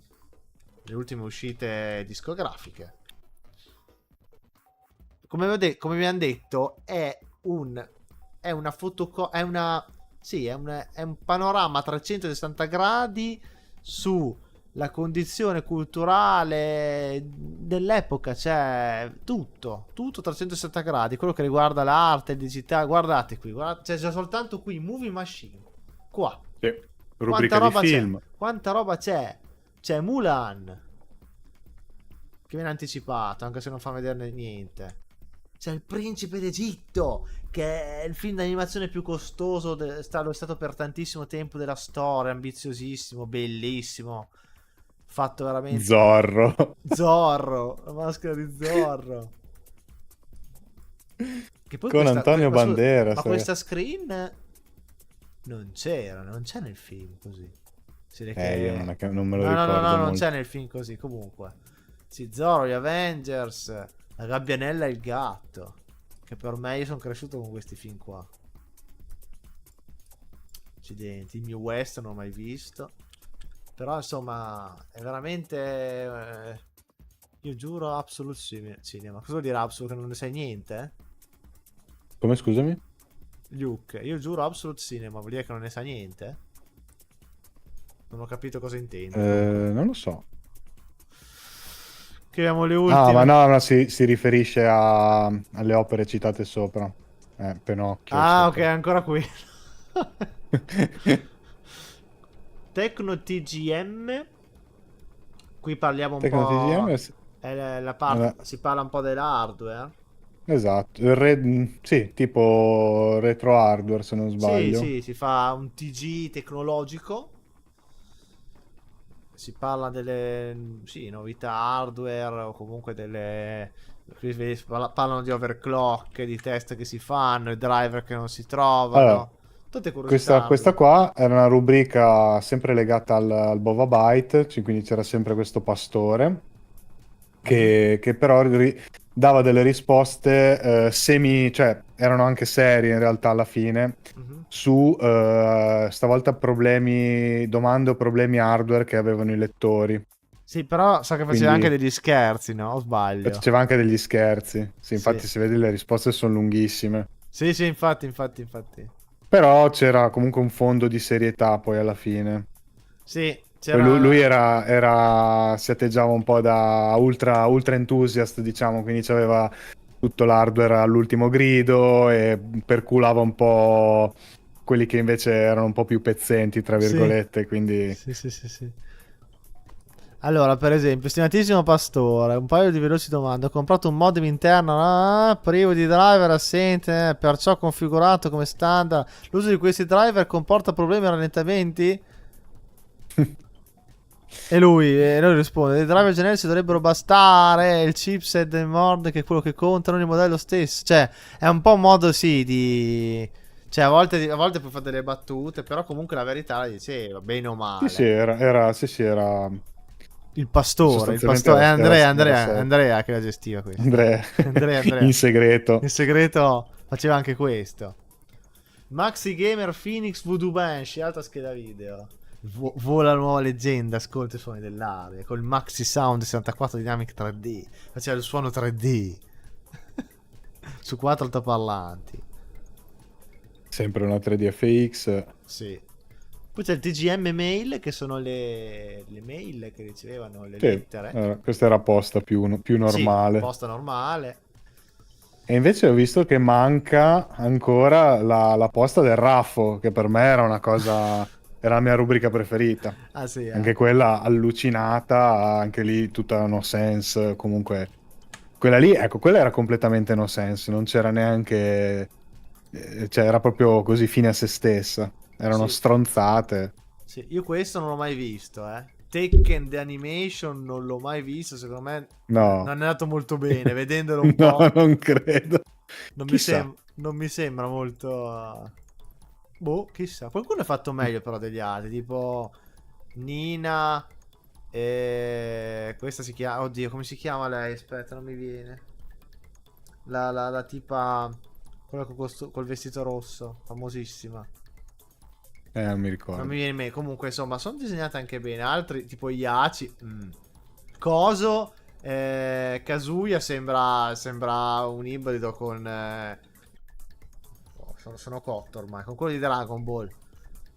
Le ultime uscite discografiche. Come vi hanno detto, è una è una, sì, è un panorama a 360 gradi sulla condizione culturale dell'epoca, cioè tutto 360 gradi, quello che riguarda l'arte, il digitale, guardate qui, c'è già soltanto qui, Movie Machine, qua, Sì. quanta Rubrica di roba c'è, film. quanta roba c'è Mulan, che viene anticipato, anche se non fa vederne niente. C'è il Principe d'Egitto, che è il film d'animazione più costoso, lo è stato per tantissimo tempo della storia, ambiziosissimo, bellissimo, fatto veramente... Zorro. Zorro, la maschera di Zorro. Che poi Con Antonio ma scusa, Banderas. ma questa screen non c'è nel film così. Si vede Io che... non me lo No, no, no, no, ricordo non molto. c'è nel film così, comunque. Sì, Zorro, gli Avengers, la gabbianella e il gatto. Che per me io sono cresciuto con questi film qua. Accidenti, il New West non ho mai visto. Però insomma, è veramente... io giuro Absolute Cinema. Cosa vuol dire Absolute? Che non ne sai niente, eh? Come, scusami? Luke, io giuro Absolute Cinema, vuol dire che non ne sa niente, eh? Non ho capito cosa intendi comunque. Non lo so. Chiamiamo le Ah, ma ultime. no, si riferisce alle opere citate sopra. Pinocchio, Ah, ok, eccetera. ancora qui. Tecno TGM. Qui parliamo un Tecno po'. TGM, È la parte. Si parla un po' dell'hardware. esatto. Sì, tipo retro hardware, se non Sì, sbaglio. sì, si fa un TG tecnologico. si parla delle novità hardware o comunque parlano di overclock, di test che si fanno, i driver che non si Allora, trovano. Tutte questa, curiosità. questa qua era una rubrica sempre legata al Bova Byte, quindi c'era sempre questo pastore Mhm, che però dava delle risposte cioè erano anche serie in realtà alla fine, mhm. su stavolta domande o problemi hardware che avevano i lettori. Sì, però so che faceva anche Quindi degli scherzi, no? O sbaglio? faceva anche degli scherzi. Sì, Sì. infatti si vede le risposte sono lunghissime. Sì, sì, infatti. Però c'era comunque un fondo di serietà poi alla fine. Sì, Poi lui c'era... si atteggiava un po' da ultra enthusiast, diciamo, quindi aveva tutto l'hardware all'ultimo grido e perculava un po' quelli che invece erano un po' più pezzenti, tra Sì. virgolette, quindi Sì. Allora, per esempio, stimatissimo Pastore, un paio di veloci domande. Ho comprato un modem interno, privo di driver assente, perciò configurato come standard. L'uso di questi driver comporta problemi o rallentamenti? E lui risponde: i driver generici dovrebbero bastare. Il chipset del mod che è quello che conta, non il modello stesso. Cioè, è un po' un modo, sì, di. Cioè, a volte puoi fare delle battute, però comunque la verità la diceva, bene o sì, sì, male. era Il pastore, sostanzialmente è Andrea, era Andrea, serio. Andrea che la gestiva questa. Andrea, Andrea. in segreto. In segreto faceva anche questo. Maxi Gamer Phoenix Voodoo Banshee, alta scheda video. Vola la nuova leggenda, ascolta i suoni dell'aria. Col Maxi Sound 64 Dynamic 3D. Faceva il suono 3D. Su 4 altoparlanti. Sempre una 3D FX. Sì. Poi c'è il TGM Mail, che sono le mail che ricevevano, le Sì, lettere. questa era posta più Sì, normale. posta normale. E invece ho visto che manca ancora la posta del raffo, che per me era una cosa, era la mia rubrica preferita. Ah sì, Anche quella allucinata, anche lì tutta no sense. Comunque, quella lì, ecco, quella era completamente no sense, non c'era neanche, cioè era proprio così fine a se stessa. Erano Sì, stronzate. sì. Io questo non l'ho mai visto, eh. Tekken The Animation non l'ho mai visto, secondo me No, non è andato molto bene, vedendolo un no, po'. non credo. Non mi, Chissà. non mi sembra molto. Boh, chissà. Qualcuno è fatto meglio però degli altri. Tipo Nina. E questa si chiama. Oddio, come si chiama lei? Aspetta, non mi viene. La tipa. Quella col vestito rosso. Famosissima. Non mi Non ricordo. mi viene in mente. Comunque, insomma, sono disegnate anche bene. Altri, tipo Iaci. Coso. Kazuya sembra un ibrido con. Sono cotto ormai. Con quello di Dragon Ball.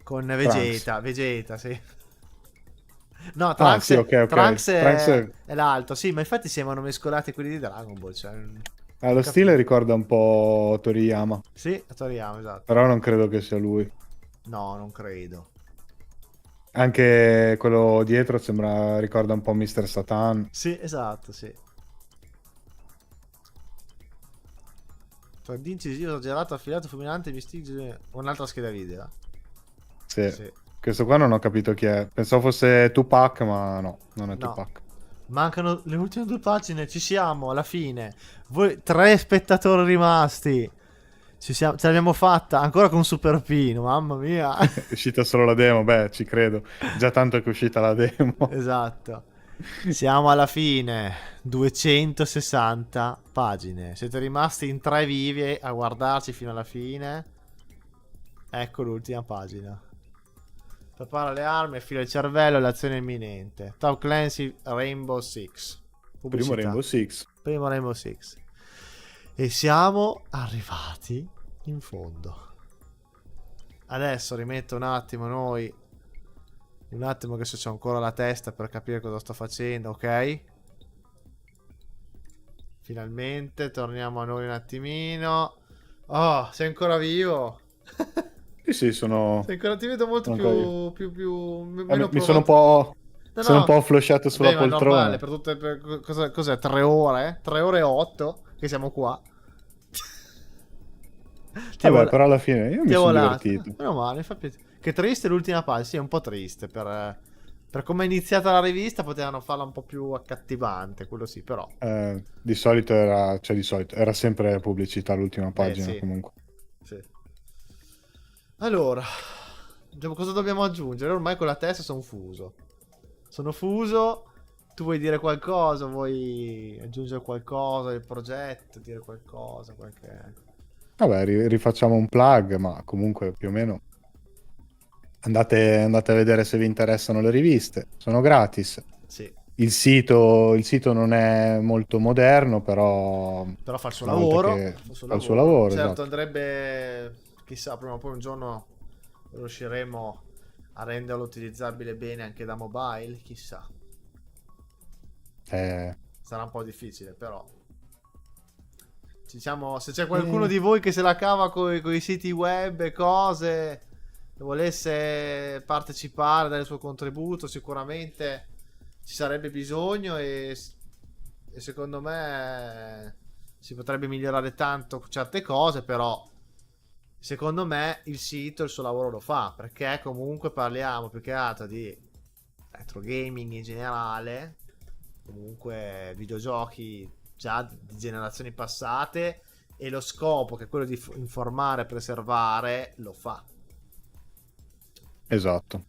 Con Trunks. Vegeta, sì. No, Ah, sì, ok, ok. Trunks Trunks è l'alto. Sì, ma infatti sembrano mescolati quelli di Dragon Ball. Cioè, non allo stile capisco. ricorda un po' Toriyama, Sì, a Toriyama, esatto. però non credo che sia lui. No, non credo. Anche quello dietro ricorda un po' Mr. Satan. Sì, esatto, sì. Tra incisivo, esagerato, affilato, fulminante, vestigi. Un'altra scheda video. Sì. Sì. Questo qua non ho capito chi è. Pensavo fosse Tupac, ma no, non è No. Tupac. Mancano le ultime 2 pagine. Ci siamo alla fine. Voi, 3 spettatori rimasti. Ce l'abbiamo fatta. Ancora con Super Pino. Mamma mia. È uscita solo la demo, beh, ci credo. Già tanto che è uscita la demo. Esatto. Siamo alla fine. 260 pagine. Siete rimasti in 3 vivi a guardarci fino alla fine. Ecco l'ultima pagina. Prepara le armi, affila il cervello, l'azione è imminente. Tom Clancy Rainbow Six. Primo Pubblicità. Rainbow Six. Primo Rainbow Six. E siamo arrivati in fondo. Adesso rimetto un attimo noi. Un attimo che se c'ho ancora la testa per capire cosa sto facendo, ok? Finalmente torniamo a noi un attimino. Oh, sei ancora vivo? Sì, sì, Sei ancora, ti vedo molto ancora io. meno Mi sono un provato. po'. No, Sono un no. po' flosciato sulla Beh, ma è normale, poltrona. per tutte, cos'è? 3 ore? 3 ore e 8 che siamo qua. Ti è, Vabbè, però alla fine io ti mi è sono volato. divertito. Meno male, mi fa piacere. Che triste l'ultima pagina. Sì, è un po' triste per Per come è iniziata la rivista potevano farla un po' più accattivante, quello sì, però. Di solito era, cioè di solito, era sempre pubblicità l'ultima pagina Sì, comunque. sì. Allora, cosa dobbiamo aggiungere? Ormai con la testa sono fuso. Sono fuso. Tu vuoi dire qualcosa? Vuoi aggiungere qualcosa del progetto? Dire qualcosa? Qualche... Vabbè, rifacciamo un plug, ma comunque più o meno andate a vedere se vi interessano le riviste, sono gratis. Sì. Il sito non è molto moderno, però Però fa il suo una volta lavoro. che Fa il suo fa il suo lavoro. lavoro, Certo, esatto. andrebbe. Chissà, prima o poi un giorno riusciremo a renderlo utilizzabile bene anche da mobile. Chissà. Eh, Sarà un po' difficile, però. Diciamo, se c'è qualcuno eh, di voi che se la cava con i siti web e cose e volesse partecipare, dare il suo contributo, sicuramente ci sarebbe bisogno e secondo me si potrebbe migliorare tanto certe cose, però secondo me il sito il suo lavoro lo fa, perché comunque parliamo più che altro di retro gaming in generale, comunque videogiochi già di generazioni passate, e lo scopo che è quello di informare e preservare lo fa. esatto,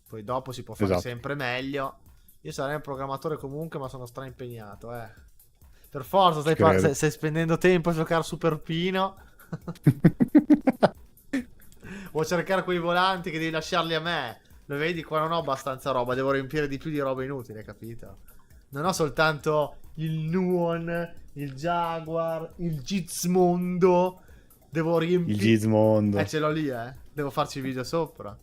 Poi dopo si può fare esatto. sempre meglio. Io sarei un programmatore comunque, ma sono stra impegnato, eh. Per forza Ci credo. stai spendendo tempo a giocare Super Pino. Vuoi cercare quei volanti che devi lasciarli a me. Lo vedi qua, non ho abbastanza roba, devo riempire di più di roba inutile, capito? Non ho soltanto il Nuon, il Jaguar, il Gizmondo. Devo Il riempire. Gizmondo, Ce l'ho lì, eh. Devo farci video sopra.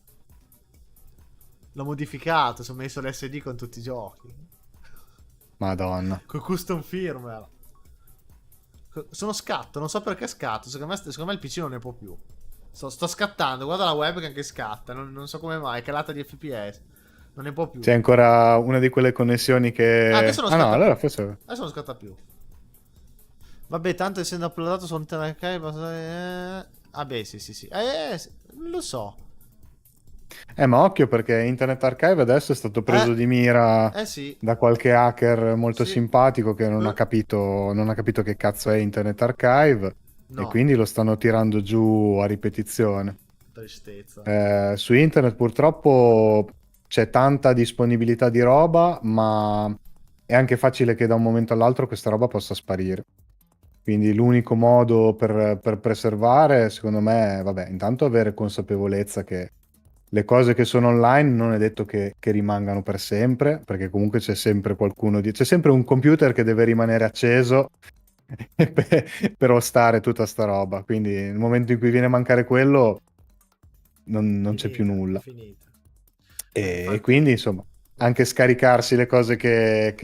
L'ho modificato, sono messo l'SD con tutti i giochi. Madonna. Con custom firmware. Sono scatto, non so perché scatto. Secondo me il PC non ne può più. Sto scattando, guarda la webcam che scatta. Non so come mai, è calata di FPS. Non ne può più. C'è ancora una di quelle connessioni Adesso che... non Ah no, scatta più. allora forse... Adesso non scatta più. Vabbè, tanto essendo uploadato su un Telecare. Ah, beh, sì, sì, sì. Non lo so. Ma occhio perché Internet Archive adesso è stato preso di mira Sì. da qualche hacker molto Sì. simpatico che non ha capito che cazzo è Internet Archive e No. quindi lo stanno tirando giù a ripetizione. Tristezza. Su internet purtroppo c'è tanta disponibilità di roba, ma è anche facile che da un momento all'altro questa roba possa sparire. Quindi l'unico modo per preservare, secondo me, vabbè, intanto avere consapevolezza che le cose che sono online non è detto che rimangano per sempre, perché comunque c'è sempre c'è sempre un computer che deve rimanere acceso per ostare tutta sta roba. Quindi nel momento in cui viene a mancare quello, non c'è più Finita, è nulla. finita. E Infatti. quindi, insomma, anche scaricarsi le cose che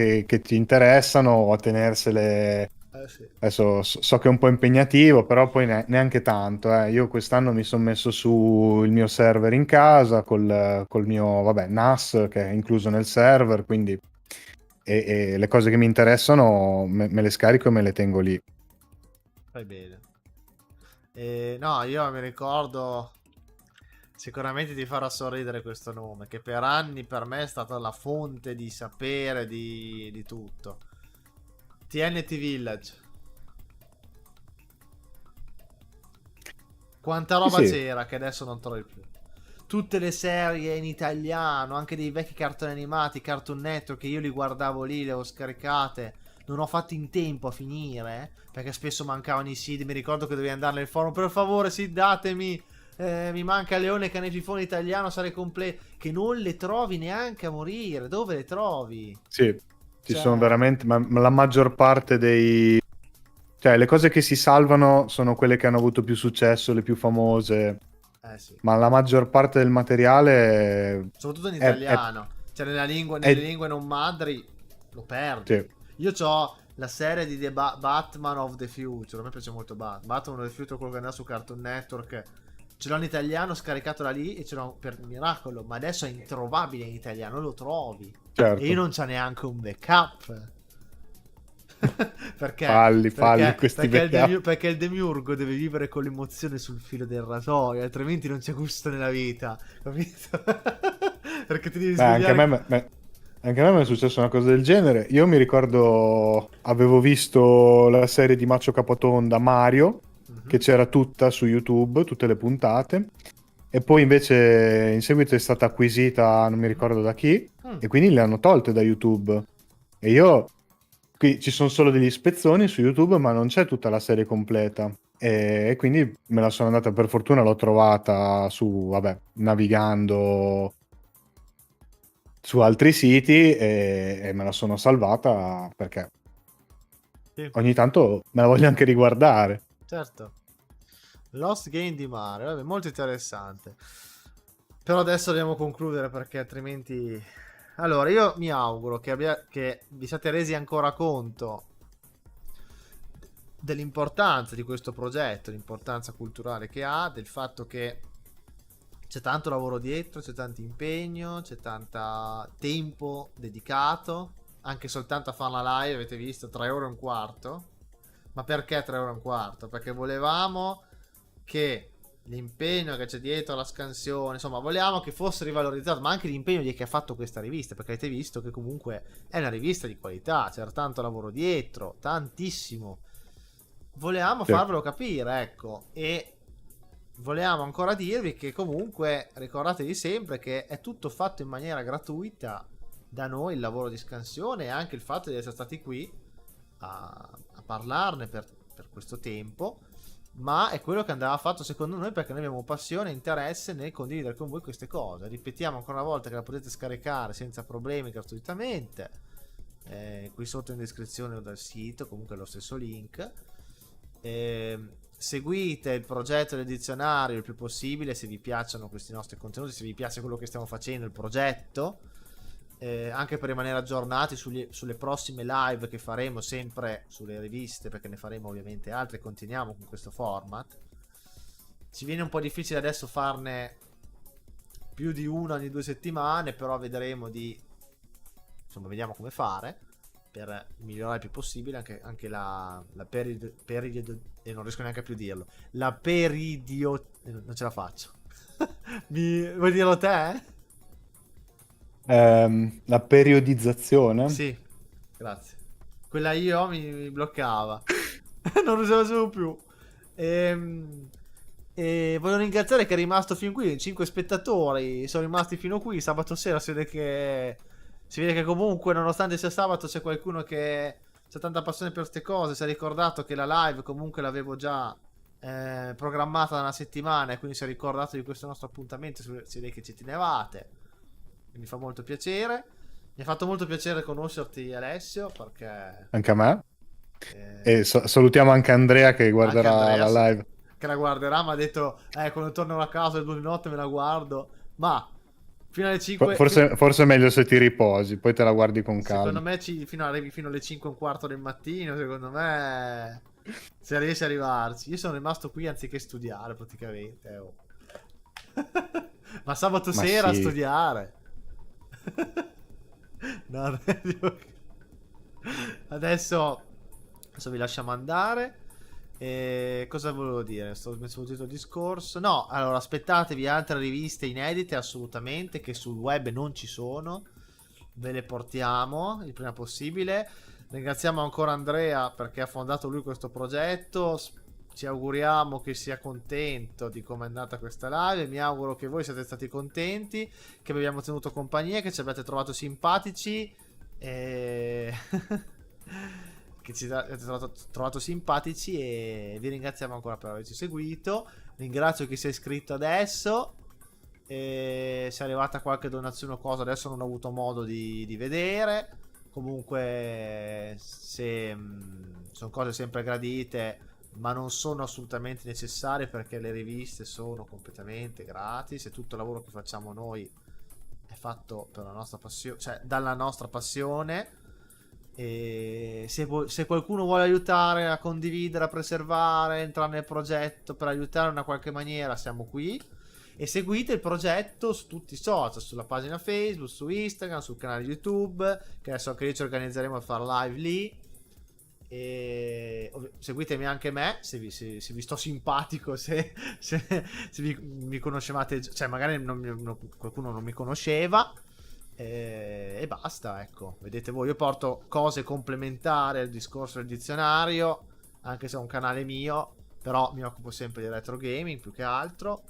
ti interessano o tenersele. Sì. Adesso so che è un po' impegnativo, però poi neanche tanto. Io quest'anno mi sono messo su il mio server in casa col mio, vabbè, NAS che è incluso nel server, quindi e le cose che mi interessano me le scarico e me le tengo lì. Fai bene. No, io mi ricordo. Sicuramente ti farà sorridere questo nome, che per anni per me è stata la fonte di sapere di tutto. TNT Village. Quanta Sì, roba sì, c'era che adesso non trovi più. Tutte le serie in italiano, anche dei vecchi cartoni animati, Cartoon Network, che io li guardavo lì, le ho scaricate. Non ho fatto in tempo a finire, perché spesso mancavano i seed. Mi ricordo che dovevi andare nel forum, per favore, seed, datemi. Mi manca Leone Canefifone italiano, sarei completo. Che non le trovi neanche a morire. Dove le trovi? sì, ci sono Cioè, veramente, ma la maggior parte cioè le cose che si salvano sono quelle che hanno avuto più successo, le più famose. sì. Ma la maggior parte del materiale Soprattutto in è italiano. Cioè, nelle è- lingue non madri lo sì, perdi. Io ho la serie di Batman of the Future. A me piace molto Batman of the Future, quello che andava su Cartoon Network. Ce l'ho in italiano, scaricato da lì e ce l'ho per miracolo. Ma adesso è introvabile in italiano, lo trovi. E io certo. non c'ho neanche un backup. Perché? Falli questi backup. Perché il demiurgo deve vivere con l'emozione sul filo del rasoio, altrimenti non c'è gusto nella vita, capito? Perché ti devi Beh, svegliare. anche a me mi è successa una cosa del genere. Io mi ricordo, avevo visto la serie di Maccio Capatonda, Mario, che Mhm. c'era tutta su YouTube, tutte le puntate, e poi invece in seguito è stata acquisita, non mi ricordo da chi, Mm. e quindi le hanno tolte da YouTube. E io, qui ci sono solo degli spezzoni su YouTube, ma non c'è tutta la serie completa. E quindi me la sono andata, per fortuna l'ho trovata su, vabbè, navigando su altri siti e me la sono salvata perché Sì, ogni tanto me la voglio anche riguardare. certo. Lost Game di Mario, vabbè, molto interessante. Però adesso dobbiamo concludere perché altrimenti... Allora, io mi auguro che vi siate resi ancora conto dell'importanza di questo progetto, l'importanza culturale che ha, del fatto che c'è tanto lavoro dietro, c'è tanto impegno, c'è tanto tempo dedicato, anche soltanto a fare una live, avete visto, 3 ore e un quarto. Ma perché 3 ore e un quarto? Perché volevamo che l'impegno che c'è dietro alla scansione, insomma, volevamo che fosse rivalorizzato, ma anche l'impegno di chi ha fatto questa rivista, perché avete visto che comunque è una rivista di qualità, c'era tanto lavoro dietro, tantissimo. Volevamo Sì, farvelo capire, ecco, e volevamo ancora dirvi che comunque ricordatevi sempre che è tutto fatto in maniera gratuita da noi, il lavoro di scansione e anche il fatto di essere stati qui a parlarne per questo tempo, ma è quello che andava fatto secondo noi perché noi abbiamo passione e interesse nel condividere con voi queste cose. Ripetiamo ancora una volta che la potete scaricare senza problemi gratuitamente, qui sotto in descrizione o dal sito, comunque lo stesso link. Seguite il progetto del dizionario il più possibile se vi piacciono questi nostri contenuti, se vi piace quello che stiamo facendo, il progetto, anche per rimanere aggiornati sulle prossime live che faremo sempre sulle riviste, perché ne faremo ovviamente altre, continuiamo con questo format. Ci viene un po' difficile adesso farne più di una ogni 2 settimane, però vedremo di, insomma, vediamo come fare per migliorare il più possibile anche non riesco neanche a più dirlo, la peridio, non ce la faccio. Vuoi dirlo te? La periodizzazione. Sì, grazie. Quella io mi bloccava. Non usavo più. Ehm, E voglio ringraziare che è rimasto fin qui. 5 spettatori sono rimasti fino qui. Sabato sera si vede che comunque, nonostante sia sabato, c'è qualcuno che ha tanta passione per queste cose. Si è ricordato che la live comunque l'avevo già programmata da una settimana e quindi si è ricordato di questo nostro appuntamento. Si vede che ci tenevate. E mi fa molto piacere. Mi ha fatto molto piacere conoscerti, Alessio, perché Anche a me. eh, E salutiamo anche Andrea che anche guarderà Andrea la live. che la guarderà mi ha detto, quando torno a casa alle 2 di notte me la guardo. Ma fino alle 5, Forse è meglio se ti riposi, poi te la guardi con secondo calma. me arrivi fino alle 5 e un quarto del mattino. Secondo me, se riesci ad arrivarci. Io sono rimasto qui anziché studiare praticamente. Oh. Ma sabato Ma sera a sì. studiare. No, adesso vi lasciamo andare. E cosa volevo dire? Mi sono sfuggito il discorso. No, allora aspettatevi altre riviste inedite assolutamente che sul web non ci sono. Ve le portiamo il prima possibile. Ringraziamo ancora Andrea perché ha fondato lui questo progetto. Ci auguriamo che sia contento di come è andata questa live. Mi auguro che voi siate stati contenti, che vi abbiamo tenuto compagnia, che ci abbiate trovato simpatici. E... che ci avete trovato simpatici e vi ringraziamo ancora per averci seguito. Ringrazio chi si è iscritto adesso. E se è arrivata qualche donazione o cosa, adesso non ho avuto modo di vedere. Comunque, se sono cose sempre gradite, ma non sono assolutamente necessarie perché le riviste sono completamente gratis e tutto il lavoro che facciamo noi è fatto per la nostra passione, cioè dalla nostra passione. E se qualcuno vuole aiutare a condividere, a preservare, entrare nel progetto per aiutare in una qualche maniera, siamo qui. E seguite il progetto su tutti i social, sulla pagina Facebook, su Instagram, sul canale YouTube, che adesso anche lì ci organizzeremo a fare live lì. E seguitemi anche me se vi sto simpatico, se mi conoscevate, cioè magari qualcuno non mi conosceva, e basta, ecco, vedete voi, io porto cose complementari al discorso del dizionario, anche se è un canale mio, però mi occupo sempre di retro gaming più che altro,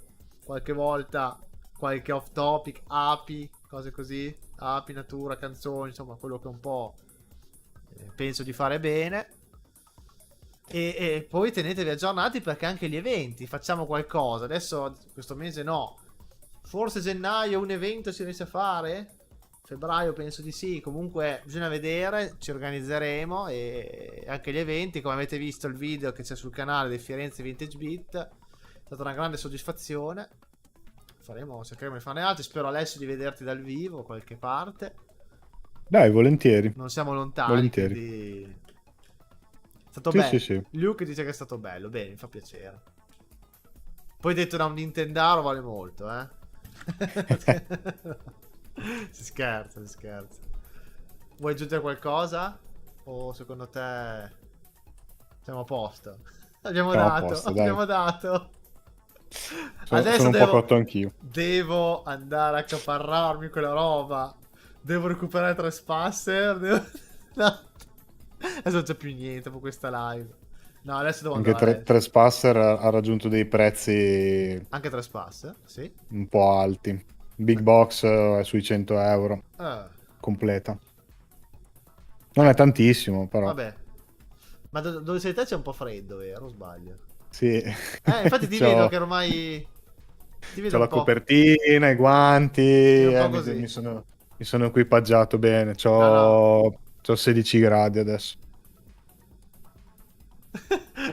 qualche volta qualche off topic, api, cose così, api, natura, canzoni, insomma quello che un po' penso di fare bene. E poi tenetevi aggiornati perché anche gli eventi, facciamo qualcosa. Adesso questo mese no, forse gennaio un evento si riesce a fare, febbraio penso di sì, comunque bisogna vedere, ci organizzeremo. E anche gli eventi, come avete visto il video che c'è sul canale di Firenze Vintage Beat, è stata una grande soddisfazione. Cercheremo di farne altri, spero Alessio di vederti dal vivo qualche parte. Dai, volentieri. Non siamo lontani, Volentieri. quindi è stato Sì, bello. sì, sì. Luke dice che è stato bello, bene, mi fa piacere. Poi detto da un Nintendaro vale molto, eh. Si scherza, si scherza. Vuoi aggiungere qualcosa? O secondo te siamo a posto? Abbiamo Siamo a dato, posto, dai. abbiamo dato. Sono un po' cotto anch'io. Devo andare a accaparrarmi quella roba. Devo recuperare Trespasser. No. Adesso non c'è più niente dopo questa live. No, adesso devo Anche andare. Trespasser ha raggiunto dei prezzi Anche Trespasser, sì. un po' alti. Big Box è sui 100 euro. Completa. Non è tantissimo, però. Vabbè. Ma dove sei te c'è un po' freddo, vero? O sbaglio? Sì. Infatti ti vedo che ormai... Ti vedo C'ho un la po'... copertina, i guanti. un po' così. Mi sono equipaggiato bene. No. C'ho 16 gradi adesso.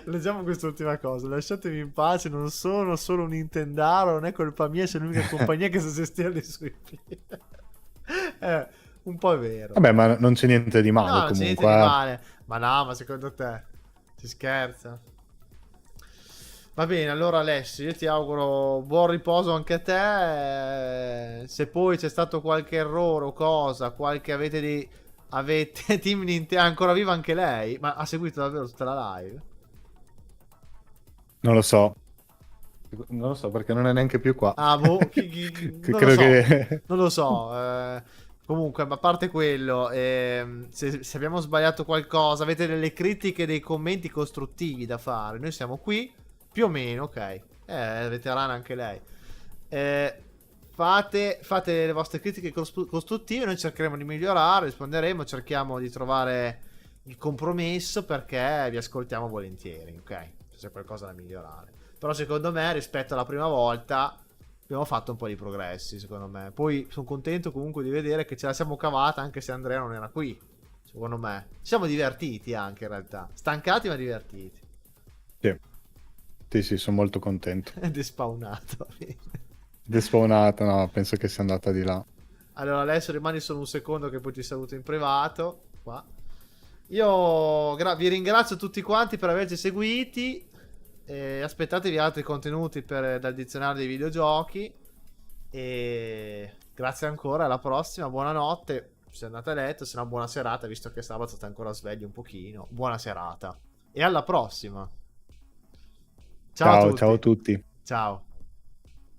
Leggiamo quest'ultima cosa. Lasciatemi in pace. Non sono solo un Nintendaro. Non è colpa mia. C'è l'unica compagnia che sa gestire le sue piedi. Un po' è vero. Vabbè, ma non c'è niente di male No, non c'è comunque. niente di male. Ma no, ma secondo te si scherza? Va bene, allora Alessio, io ti auguro buon riposo anche a te. Se poi c'è stato qualche errore o cosa, avete Team Nintendo, è ancora viva anche lei, ma ha seguito davvero tutta la live? Non lo so. Non lo so perché non è neanche più qua. Ah, boh, non lo Credo so. che... Non lo so. Comunque, a parte quello, se abbiamo sbagliato qualcosa, avete delle critiche, dei commenti costruttivi da fare, noi siamo qui, più o meno, ok. È veterana anche lei. Fate le vostre critiche costruttive, noi cercheremo di migliorare, risponderemo, cerchiamo di trovare il compromesso perché vi ascoltiamo volentieri, ok? Se c'è qualcosa da migliorare. Però secondo me, rispetto alla prima volta, abbiamo fatto un po' di progressi, secondo me. Poi sono contento comunque di vedere che ce la siamo cavata anche se Andrea non era qui. Secondo me. Ci siamo divertiti anche in realtà. Stancati ma divertiti. Sì, sì, sì, sono molto contento. Ed è spawnato. Despawnata, no, penso che sia andata di là. Allora adesso rimani solo un secondo che poi ti saluto in privato. Qua. Io vi ringrazio tutti quanti per averci seguiti. Aspettatevi altri contenuti dal dizionario dei videogiochi. E grazie ancora, alla prossima, buonanotte. Se andate a letto, se no buona serata, visto che sabato state ancora svegli un pochino. Buona serata e alla prossima. Ciao a tutti. Ciao a tutti. Ciao.